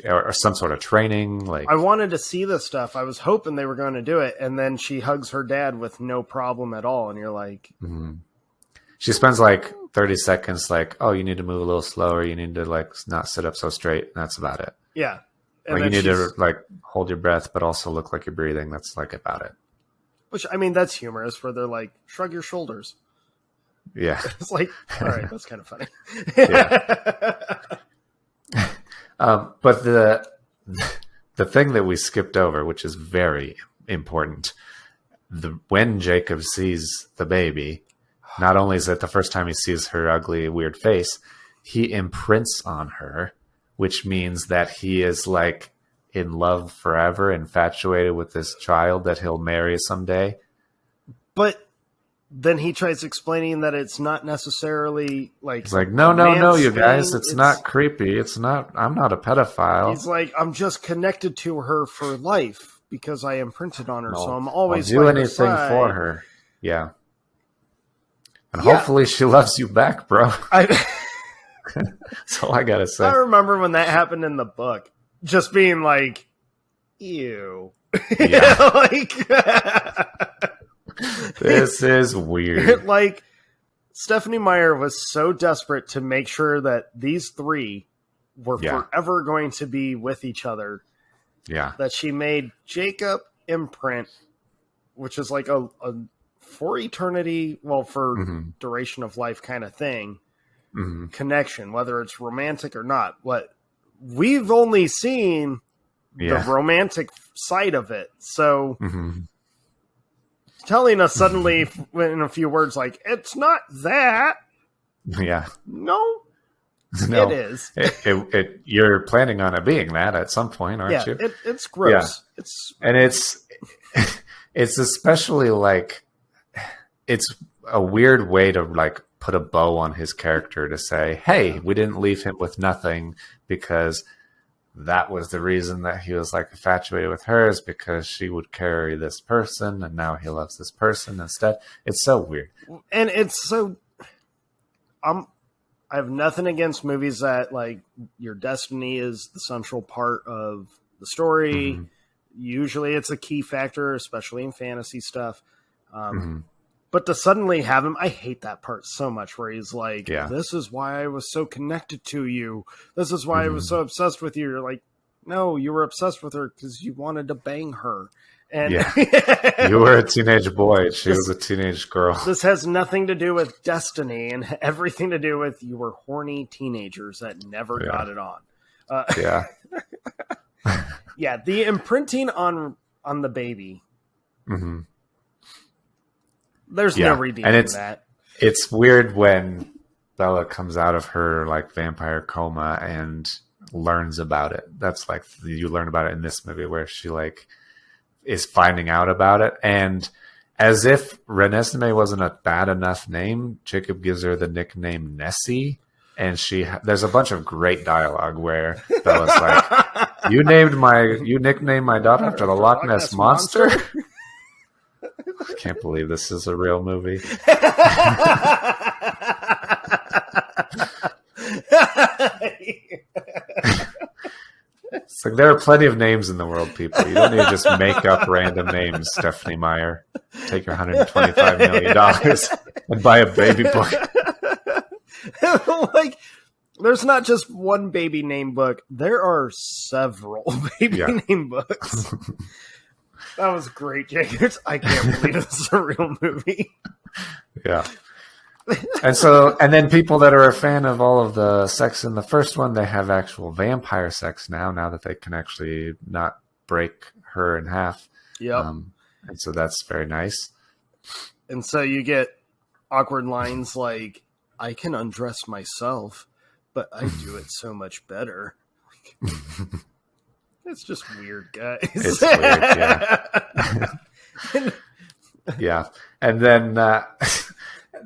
or some sort of training. Like, I wanted to see this stuff. I was hoping they were going to do it, and then she hugs her dad with no problem at all, and you're like, she spends like 30 seconds, like, oh, you need to move a little slower. You need to like not sit up so straight. And that's about it. Yeah, and like, you need to like hold your breath, but also look like you're breathing. That's like about it. Which, I mean, that's humorous where they're like, shrug your shoulders. Yeah. It's like, all right, that's kind of funny. But the thing that we skipped over, which is very important, when Jacob sees the baby, not only is it the first time he sees her ugly, weird face, he imprints on her, which means that he is like in love forever, infatuated with this child that he'll marry someday. But then he tries explaining that it's not necessarily like... He's like, no, you guys, it's not creepy. It's not, I'm not a pedophile. He's like, I'm just connected to her for life because I imprinted on her. So I'm always I'll do anything for her. Yeah. And hopefully she loves you back, bro. That's all I gotta say. I remember when that happened in the book. Just being like, ew. Yeah. Like, this is weird. Like, Stephanie Meyer was so desperate to make sure that these three were forever going to be with each other. Yeah. That she made Jacob imprint, which is like a for eternity, well, for duration of life kind of thing, connection, whether it's romantic or not. What we've only seen the romantic side of it. So telling us suddenly in a few words, like, it's not that. Yeah. No, it is. You're planning on it being that at some point, aren't you? It's gross. Yeah. It's especially like, it's a weird way to like put a bow on his character to say, hey, we didn't leave him with nothing because that was the reason that he was like infatuated with her, is because she would carry this person and now he loves this person instead. It's so weird. And it's so, I have nothing against movies that like your destiny is the central part of the story. Mm-hmm. Usually it's a key factor, especially in fantasy stuff. But to suddenly have him, I hate that part so much where he's like, this is why I was so connected to you. This is why I was so obsessed with you. You're like, no, you were obsessed with her because you wanted to bang her. And you were a teenage boy. She was a teenage girl. This has nothing to do with destiny and everything to do with you were horny teenagers that never got it on. Yeah, the imprinting on the baby. Mm-hmm. There's no redeeming that. It's weird when Bella comes out of her like vampire coma and learns about it. That's like you learn about it in this movie where she like is finding out about it, and as if Renesmee wasn't a bad enough name, Jacob gives her the nickname Nessie, and there's a bunch of great dialogue where Bella's like, "You nicknamed my daughter after the Loch Ness monster." I can't believe this is a real movie. It's like there are plenty of names in the world, people. You don't need to just make up random names, Stephanie Meyer. Take your $125 million and buy a baby book. Like, there's not just one baby name book. There are several baby name books. That was great, Jacobs. I can't believe this is a real movie. Yeah. And then people that are a fan of all of the sex in the first one, they have actual vampire sex now that they can actually not break her in half. Yep. And so that's very nice. And so you get awkward lines like, I can undress myself, but I do it so much better. It's just weird, guys. It's weird, yeah. Yeah. And then...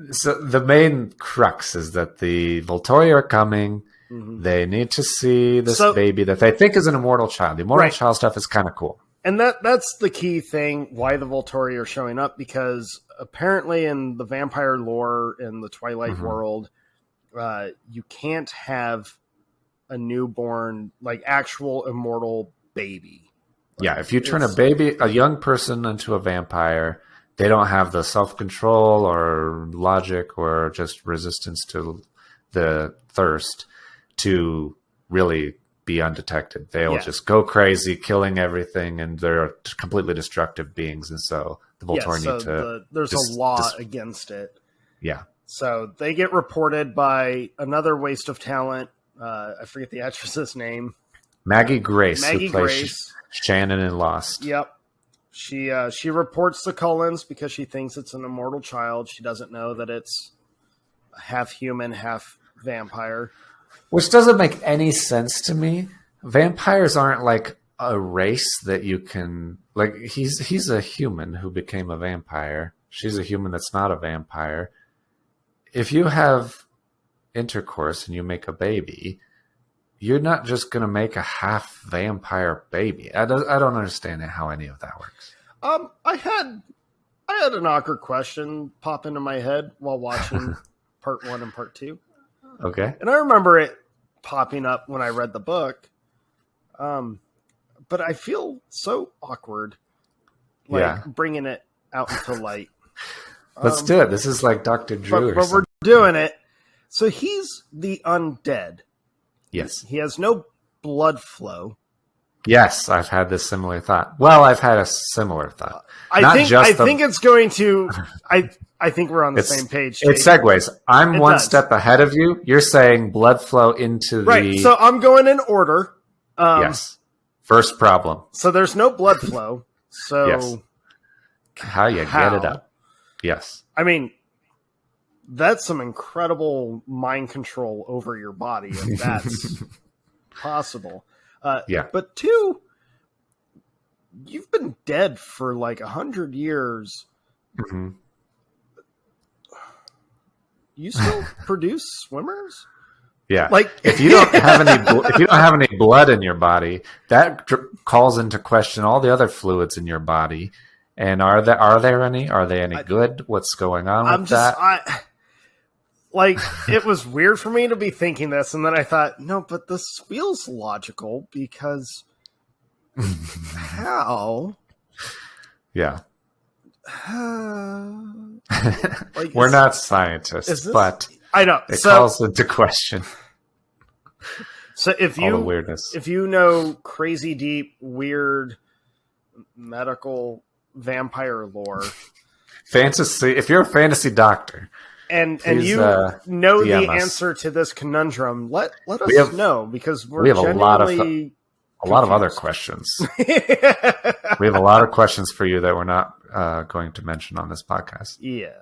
so the main crux is that the Volturi are coming. Mm-hmm. They need to see this baby that they think is an immortal child. The immortal child stuff is kind of cool. And that's the key thing, why the Volturi are showing up, because apparently in the vampire lore in the Twilight world, you can't have a newborn, like actual immortal baby. Yeah, if you turn a young person into a vampire, they don't have the self-control or logic or just resistance to the thirst to really be undetected. They'll just go crazy, killing everything, and they're completely destructive beings. And so the Volturi need to... There's a law against it. Yeah. So they get reported by another waste of talent. I forget the actress's name. Maggie Grace, who plays Shannon in Lost. Yep. She reports the Cullens because she thinks it's an immortal child. She doesn't know that it's half human, half vampire. Which doesn't make any sense to me. Vampires aren't like a race that you can... Like, he's a human who became a vampire. She's a human that's not a vampire. If you have intercourse and you make a baby, you're not just going to make a half vampire baby. I don't understand how any of that works. I had an awkward question pop into my head while watching part 1 and part 2. Okay. And I remember it popping up when I read the book. But I feel so awkward bringing it out into light. Let's do it. This is like Dr. Drew. But we're doing it. So he's the undead. Yes. He has no blood flow. Yes, I've had this similar thought. Well, I've had a similar thought. I think it's going to... I think we're on the same page. It segues. I'm one step ahead of you. You're saying blood flow into Right, so I'm going in order. Yes. First problem. So there's no blood flow. So yes. How you get it up. Yes. I mean, that's some incredible mind control over your body if that's possible. Yeah. But 2, you've been dead for like 100 years. Mm-hmm. You still produce swimmers? Yeah. Like if you don't have any blood in your body, that calls into question all the other fluids in your body. And are there any? Are they any good? What's going on with that? like, it was weird for me to be thinking this, and then I thought, no, but this feels logical because how? Yeah. Like, We're not scientists, but I know it calls into question so all the weirdness. If you know crazy deep, weird medical vampire lore, fantasy. If you're a fantasy doctor, and please, you know DM the us. answer to this conundrum, let us know, because we have a lot of other questions. We have a lot of questions for you that we're not going to mention on this podcast. Yeah.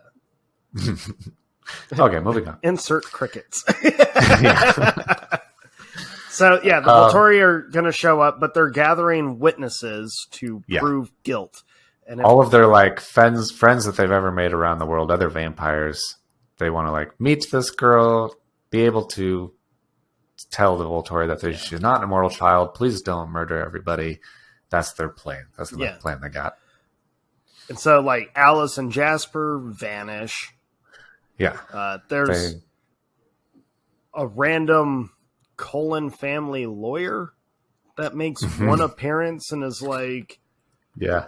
Okay, moving on. Insert crickets. So, yeah, the Volturi are going to show up, but they're gathering witnesses to prove guilt. And all of their like friends that they've ever made around the world, other vampires, they want to like meet this girl, be able to tell the Volturi that she's not an immortal child. Please don't murder everybody. That's their plan. That's the plan they got. And so, like, Alice and Jasper vanish. Yeah. There's a random Cullen family lawyer that makes one appearance and is like... Yeah.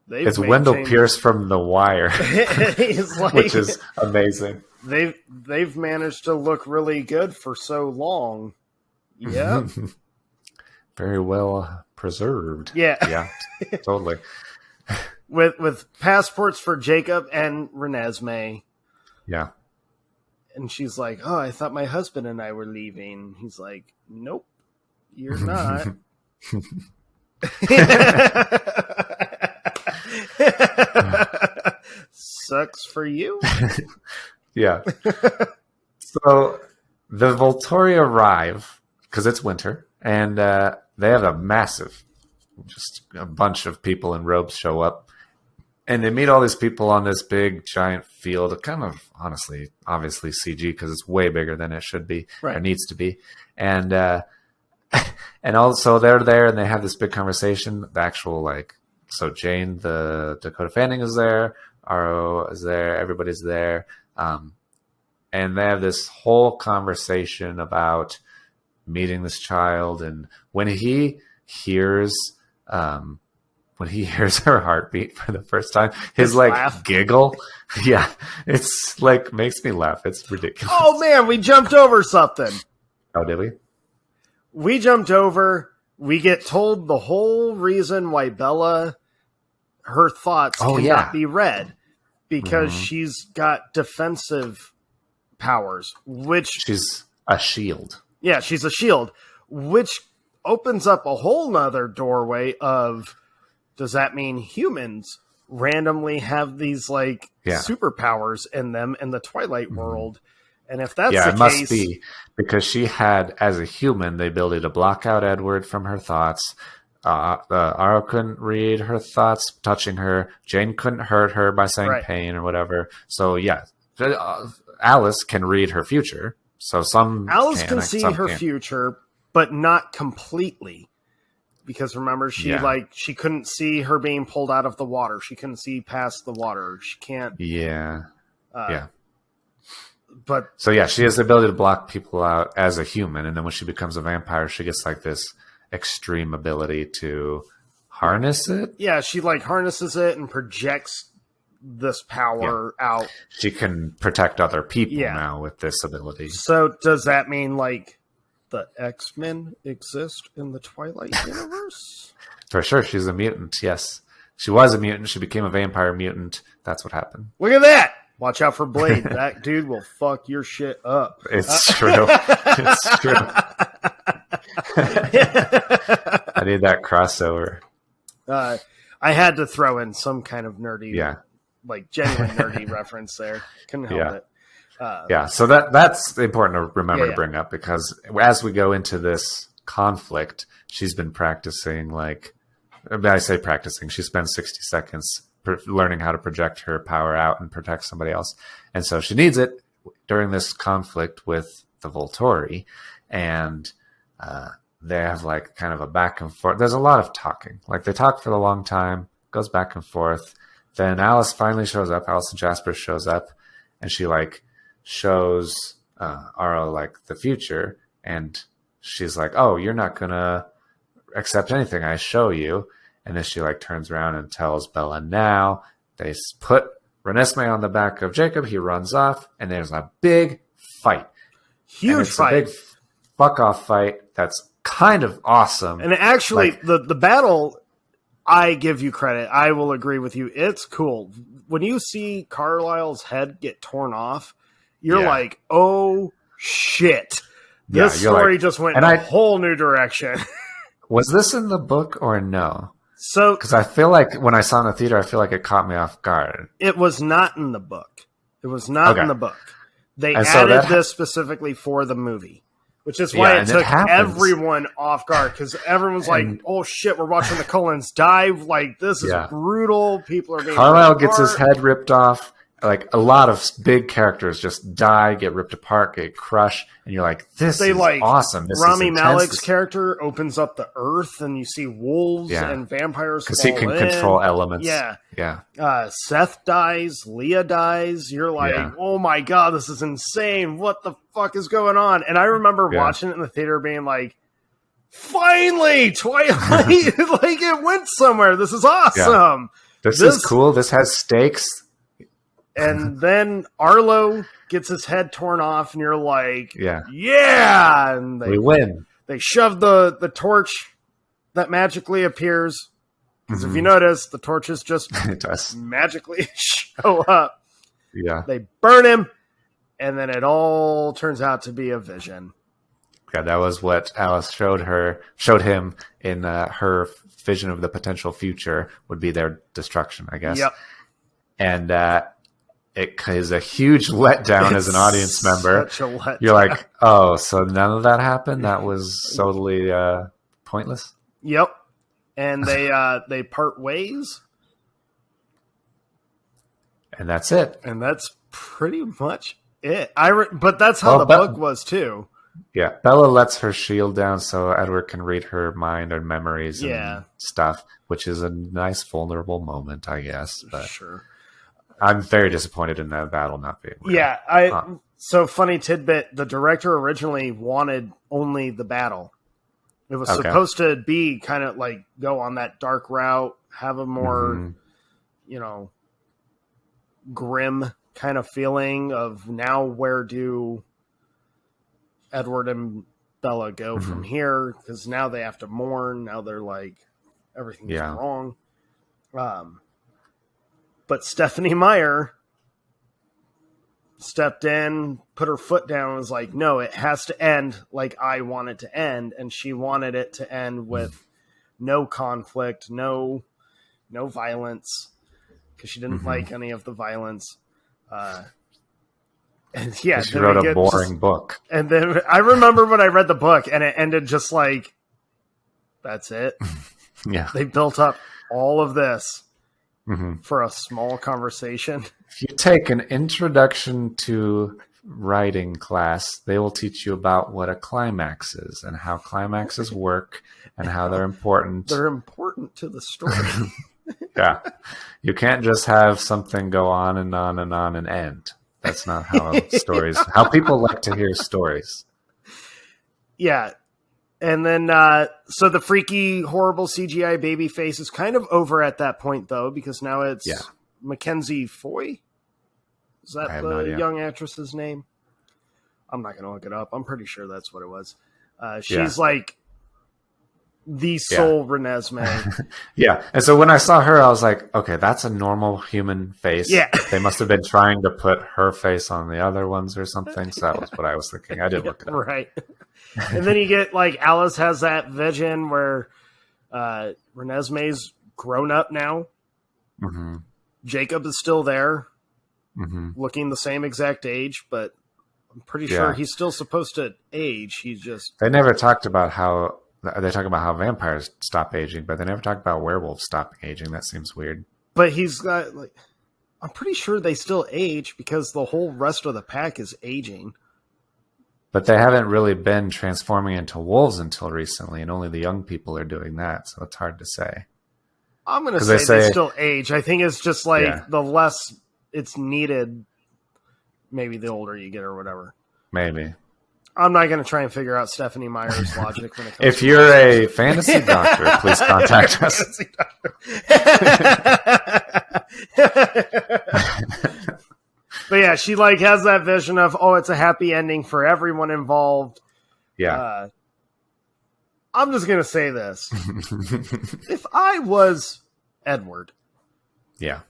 It's Wendell Pierce from The Wire, He's like, which is amazing. They've managed to look really good for so long. Yeah. Very well preserved. Yeah. Yeah, totally. With passports for Jacob and Renesmee. Yeah. And she's like, oh, I thought my husband and I were leaving. He's like, nope, you're not. Sucks for you. Yeah. So the Volturi arrive because it's winter, and they have a bunch of people in robes show up. And they meet all these people on this big, giant field, kind of, honestly, obviously CG, because it's way bigger than it should be, or needs to be. And and also they're there, and they have this big conversation. The actual, like, so Jane, the Dakota Fanning is there, Aro is there, everybody's there. And they have this whole conversation about meeting this child. And when he hears... when he hears her heartbeat for the first time, his like laugh. Giggle. Yeah. It's like makes me laugh. It's ridiculous. Oh man, we jumped over something. Oh, did we? We get told the whole reason why Bella, her thoughts cannot be read, because she's got defensive powers, which she's a shield. Yeah, she's a shield, which opens up a whole nother doorway of, does that mean humans randomly have these like superpowers in them in the Twilight world? And if that's the case, it must be, because she had, as a human, the ability to block out Edward from her thoughts. Aro couldn't read her thoughts touching her. Jane couldn't hurt her by saying pain or whatever. So Alice can read her future. So Alice can see her future, but not completely. Because remember, she couldn't see her being pulled out of the water. She couldn't see past the water. She can't. Yeah. But so she has the ability to block people out as a human, and then when she becomes a vampire, she gets like this extreme ability to harness it. Yeah, she like harnesses it and projects this power out. She can protect other people now with this ability. So does that mean like the X-Men exist in the Twilight universe? For sure, she's a mutant, yes. She was a mutant, she became a vampire mutant. That's what happened. Look at that! Watch out for Blade. That dude will fuck your shit up. It's true. It's true. I need that crossover. I had to throw in some kind of nerdy, like genuine nerdy reference there. Couldn't help it. So that's important to remember to bring up, because as we go into this conflict, she's been practicing, I say practicing, she spends 60 seconds learning how to project her power out and protect somebody else. And so she needs it during this conflict with the Volturi. And they have like kind of a back and forth. There's a lot of talking. Like they talk for a long time, goes back and forth. Then Alice finally shows up. Alice and Jasper shows up, and she like shows Aro like the future, and she's like, "Oh, you're not gonna accept anything I show you." And then she like turns around and tells Bella, "Now." They put Renesmee on the back of Jacob. He runs off, and there's a big fight. Huge fight. A big fuck off fight that's kind of awesome. And actually, like, the battle, I give you credit. I will agree with you. It's cool. When you see Carlisle's head get torn off, you're like, oh shit. This story just went in a whole new direction. Was this in the book or no? So, because I feel like when I saw it in the theater, I feel like it caught me off guard. It was not in the book. It was not in the book. They added this specifically for the movie, which is why it took everyone off guard, because everyone's like, "Oh shit, we're watching the Cullens dive! Like this is brutal. People are being Carlisle gets his head ripped off. Like a lot of big characters just die, get ripped apart, get crushed, and you're like, "This is awesome." This Rami Malek's character opens up the earth, and you see wolves and vampires because he can control elements. Seth dies, Leah dies. You're like, "Oh my god, this is insane! What the fuck is going on?" And I remember watching it in the theater, being like, "Finally, Twilight! Like it went somewhere. This is awesome. This is cool. This has stakes." And then Arlo gets his head torn off, and you're like, yeah! And we win. They shove the torch that magically appears. Because if you notice, the torches just magically show up. Yeah. They burn him, and then it all turns out to be a vision. Yeah, that was what Alice showed him in her vision of the potential future would be their destruction, I guess. Yep. And it is a huge letdown as an audience member. Such a letdown. You're like, oh, so none of that happened? That was totally pointless? Yep. And they part ways. And that's it. And that's pretty much it. But that's how the book was, too. Yeah. Bella lets her shield down so Edward can read her mind and memories and stuff, which is a nice, vulnerable moment, I guess. But sure. I'm very disappointed in that battle not being real. So funny tidbit, the director originally wanted only the battle. It was supposed to be kind of like go on that dark route, have a more, grim kind of feeling of now where do Edward and Bella go from here? Because now they have to mourn. Now they're like, everything's wrong. But Stephanie Meyer stepped in, put her foot down, and was like, no, it has to end like I want it to end. And she wanted it to end with no conflict, no violence, because she didn't like any of the violence. And she wrote a boring book. And then I remember when I read the book, and it ended just like, that's it. Yeah. They built up all of this. For a small conversation. If you take an introduction to writing class, they will teach you about what a climax is and how climaxes work and how they're important. They're important to the story. Yeah. You can't just have something go on and on and on and end. That's not how how people like to hear stories. Yeah. And then, so the freaky, horrible CGI baby face is kind of over at that point, though, because now it's Mackenzie Foy. Is that the young actress's name? I'm not going to look it up. I'm pretty sure that's what it was. She's like the sole Renesmee. Yeah. And so when I saw her, I was like, okay, that's a normal human face. Yeah. They must have been trying to put her face on the other ones or something. So that was what I was thinking. I did look it up. Right. And then you get like Alice has that vision where Renesmee's grown up now. Jacob is still there, looking the same exact age, but I'm pretty sure he's still supposed to age. He's just... They never talked about how... They talk about how vampires stop aging, but they never talk about werewolves stopping aging. That seems weird. But he's got like... I'm pretty sure they still age because the whole rest of the pack is aging. But they haven't really been transforming into wolves until recently, and only the young people are doing that, so it's hard to say. I'm going to say they still age. I think it's just like the less it's needed, maybe the older you get or whatever. Maybe. I'm not going to try and figure out Stephanie Meyer's logic when it comes If to you're a fantasy doctor, please contact us. But yeah, she like has that vision of, oh, it's a happy ending for everyone involved. Yeah. I'm just going to say this. If I was Edward, Yeah.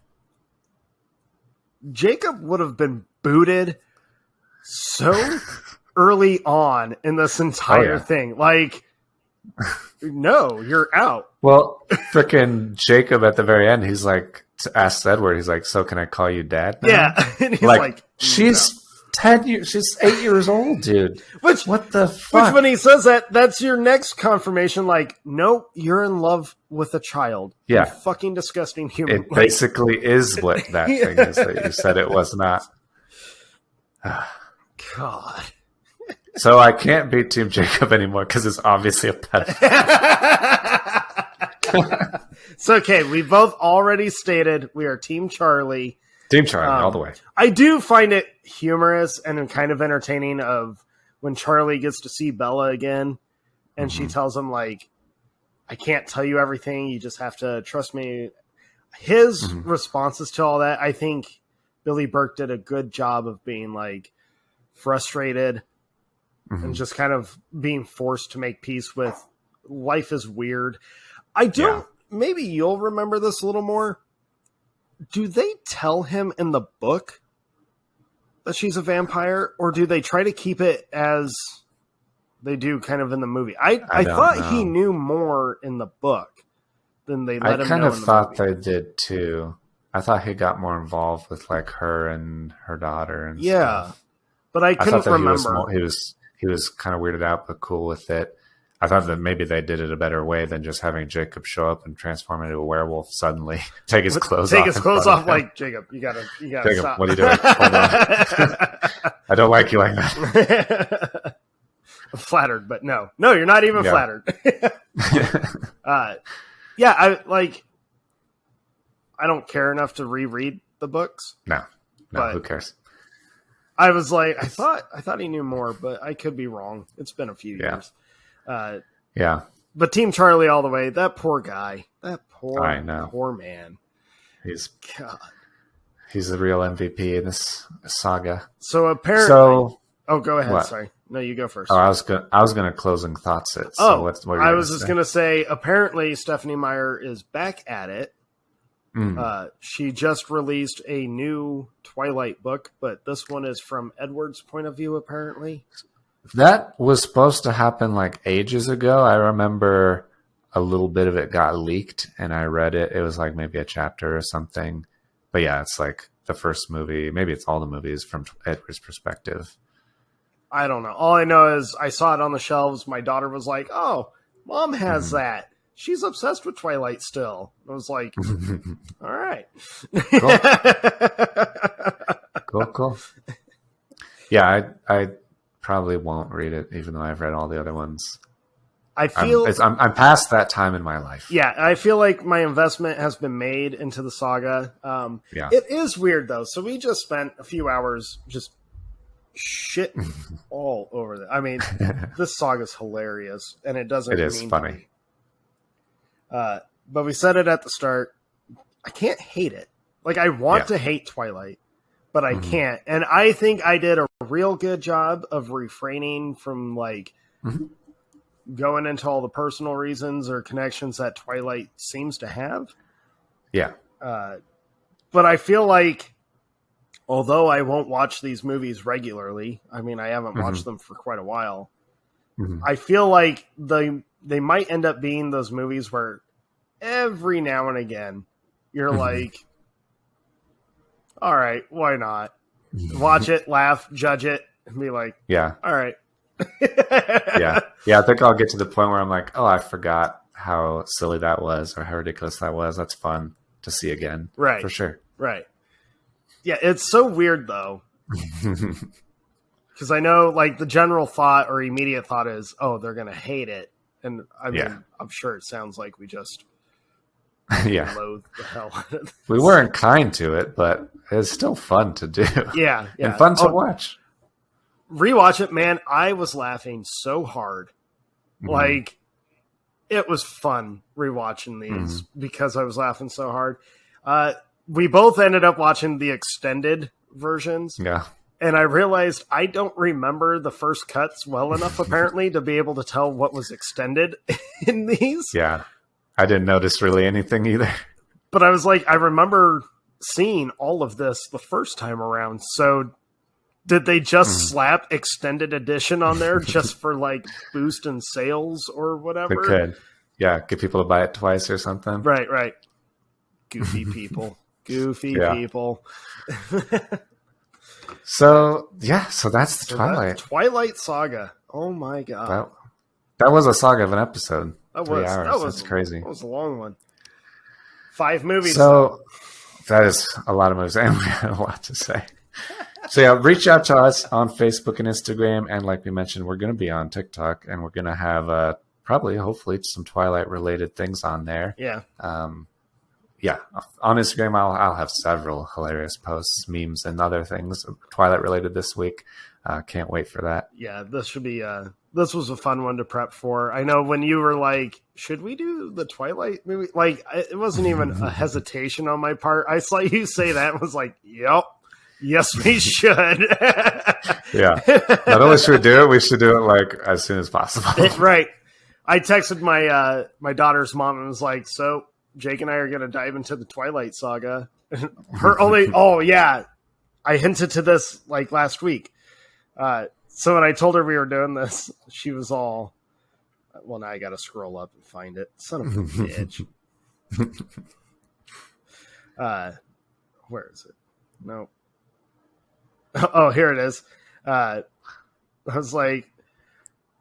Jacob would have been booted so early on in this entire thing. Like, no, you're out. Well, frickin' Jacob at the very end, he's like, asks Edward, he's like, so can I call you dad now? Yeah. And he's like she's 10 years, she's 8 years old, dude. Which, what the fuck? Which, when he says that, that's your next confirmation. Like, no, you're in love with a child. Yeah. You fucking disgusting human. It basically is what that thing is that you said it was not. God. So I can't be Team Jacob anymore because it's obviously a pedophile. It's okay. We both already stated we are Team Charlie. Team Charlie, all the way. I do find it humorous and kind of entertaining of when Charlie gets to see Bella again and she tells him, like, I can't tell you everything. You just have to trust me. His responses to all that, I think Billy Burke did a good job of being, like, frustrated and just kind of being forced to make peace with life is weird. I don't, maybe you'll remember this a little more. Do they tell him in the book that she's a vampire, or do they try to keep it as they do kind of in the movie? I thought he knew more in the book than they let him know. I kind of thought they did too. I thought he got more involved with like her and her daughter and stuff. But I couldn't remember. He was kind of weirded out, but cool with it. I thought that maybe they did it a better way than just having Jacob show up and transform into a werewolf suddenly. Take his clothes off. Like, Jacob, you gotta Jacob, stop. What are you doing? Hold on. I don't like you like that. I'm flattered, but no, you're not even flattered. I don't care enough to reread the books. No, who cares? I was like, I thought he knew more, but I could be wrong. It's been a few years. But Team Charlie all the way. That poor guy. That poor man. He's the real MVP in this saga. So apparently, go ahead. What? Sorry, no, you go first. Oh, I was gonna closing thoughts it. So what I was just gonna say. Apparently, Stephanie Meyer is back at it. She just released a new Twilight book, but this one is from Edward's point of view, apparently. That was supposed to happen like ages ago. I remember a little bit of it got leaked and I read it. It was like maybe a chapter or something. But yeah, it's like the first movie. Maybe it's all the movies from Edward's perspective. I don't know. All I know is I saw it on the shelves. My daughter was like, oh, Mom has that. She's obsessed with Twilight still. I was like, all right. Cool. Yeah, I probably won't read it, even though I've read all the other ones. I'm past that time in my life. Yeah, I feel like my investment has been made into the saga. It is weird, though. So we just spent a few hours just shitting all over it. I mean, this saga's hilarious, and it doesn't. It is funny. But we said it at the start. I can't hate it. Like, I want to hate Twilight, but I can't. And I think I did a real good job of refraining from, like, going into all the personal reasons or connections that Twilight seems to have. Yeah. But I feel like, although I won't watch these movies regularly, I mean, I haven't watched them for quite a while, I feel like they might end up being those movies where every now and again you're like, all right, why not? Watch it, laugh, judge it, and be like, all right. Yeah, I think I'll get to the point where I'm like, oh, I forgot how silly that was or how ridiculous that was. That's fun to see again. Right. For sure. Right. Yeah, it's so weird, though. Because I know, like, the general thought or immediate thought is, oh, they're going to hate it. And I mean, I'm sure it sounds like we just Yeah. loathe the hell out of this. We weren't kind to it, but it's still fun to do. Yeah. And fun to watch. Rewatch it, man. I was laughing so hard. Mhm. Like, it was fun rewatching these because I was laughing so hard. We both ended up watching the extended versions. Yeah. And I realized I don't remember the first cuts well enough, apparently, to be able to tell what was extended in these. Yeah. I didn't notice really anything either. But I was like, I remember seeing all of this the first time around. So did they just slap extended edition on there just for like boost in sales or whatever? They could. Yeah. Get people to buy it twice or something. Right. Goofy people. People. So that's the Twilight. Twilight Saga. Oh my god. That was a saga of an episode. That 3 was, hours. That's crazy. That was a long one. 5 movies. So that is a lot of movies, and we had a lot to say. So yeah, reach out to us on Facebook and Instagram, and like we mentioned, we're going to be on TikTok, and we're going to have hopefully some Twilight related things on there. Yeah. Yeah, on Instagram, I'll have several hilarious posts, memes, and other things Twilight related this week. Can't wait for that. Yeah, this should be. This was a fun one to prep for. I know when you were like, "Should we do the Twilight movie?" Like, it wasn't even a hesitation on my part. I saw you say that and was like, "Yep, yes, we should." Yeah, not only should we do it, we should do it like as soon as possible. Right. I texted my my daughter's mom and was like, "So Jake and I are going to dive into the Twilight Saga." Her only, oh yeah, I hinted to this like last week. So when I told her we were doing this, she was all, well, now I got to scroll up and find it. Son of a bitch. Where is it? No. Oh, here it is. I was like,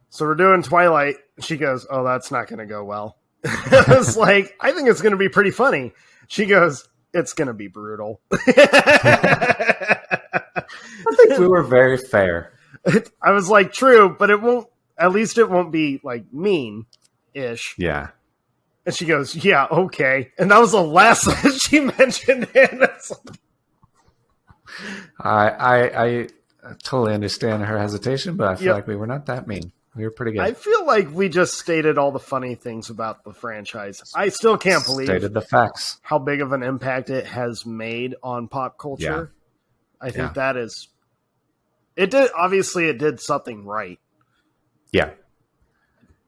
so we're doing Twilight. She goes, oh, that's not going to go well. I was like, I think it's going to be pretty funny. She goes, it's going to be brutal. I think we were very fair. I was like, true, but it won't, at least it won't be like mean-ish. Yeah. And she goes, yeah, okay. And that was the last that she mentioned it. I totally understand her hesitation, but I feel like we were not that mean. We were pretty good. I feel like we just stated all the funny things about the franchise. I still can't believe stated the facts. How big of an impact it has made on pop culture. Yeah. I think that is... It did. Obviously, it did something right. Yeah.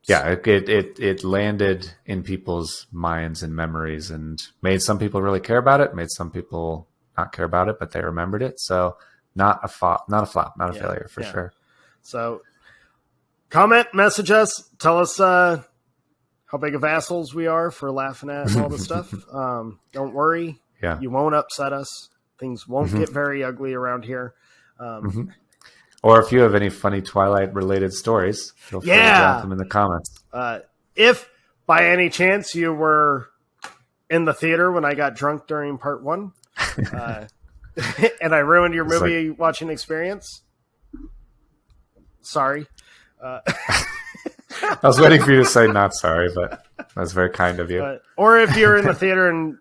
Yeah, it landed in people's minds and memories and made some people really care about it, made some people not care about it, but they remembered it. So not a flop, not a failure for sure. So comment, message us, tell us how big of assholes we are for laughing at all this stuff. Don't worry. Yeah. You won't upset us. Things won't get very ugly around here. Or if you have any funny Twilight-related stories, feel free to drop them in the comments. If, by any chance, you were in the theater when I got drunk during part 1, and I ruined your movie watching experience, sorry. I was waiting for you to say not sorry, but that's very kind of you. Or if you're in the theater and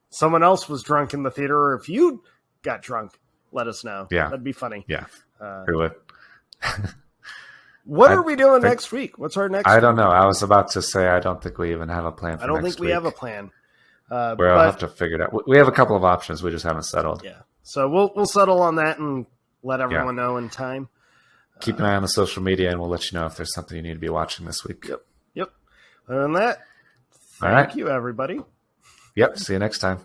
someone else was drunk in the theater, or if you got drunk, let us know. Yeah. That'd be funny. Yeah. Do it. What are we doing next week? What's our next I don't know. I was about to say I don't think we even have a plan for next week. I don't think we have a plan. We'll have to figure it out. We have a couple of options. We just haven't settled. Yeah. So we'll settle on that and let everyone know in time. Keep an eye on the social media, and we'll let you know if there's something you need to be watching this week. Yep. Other than that, thank you, everybody. Yep. See you next time.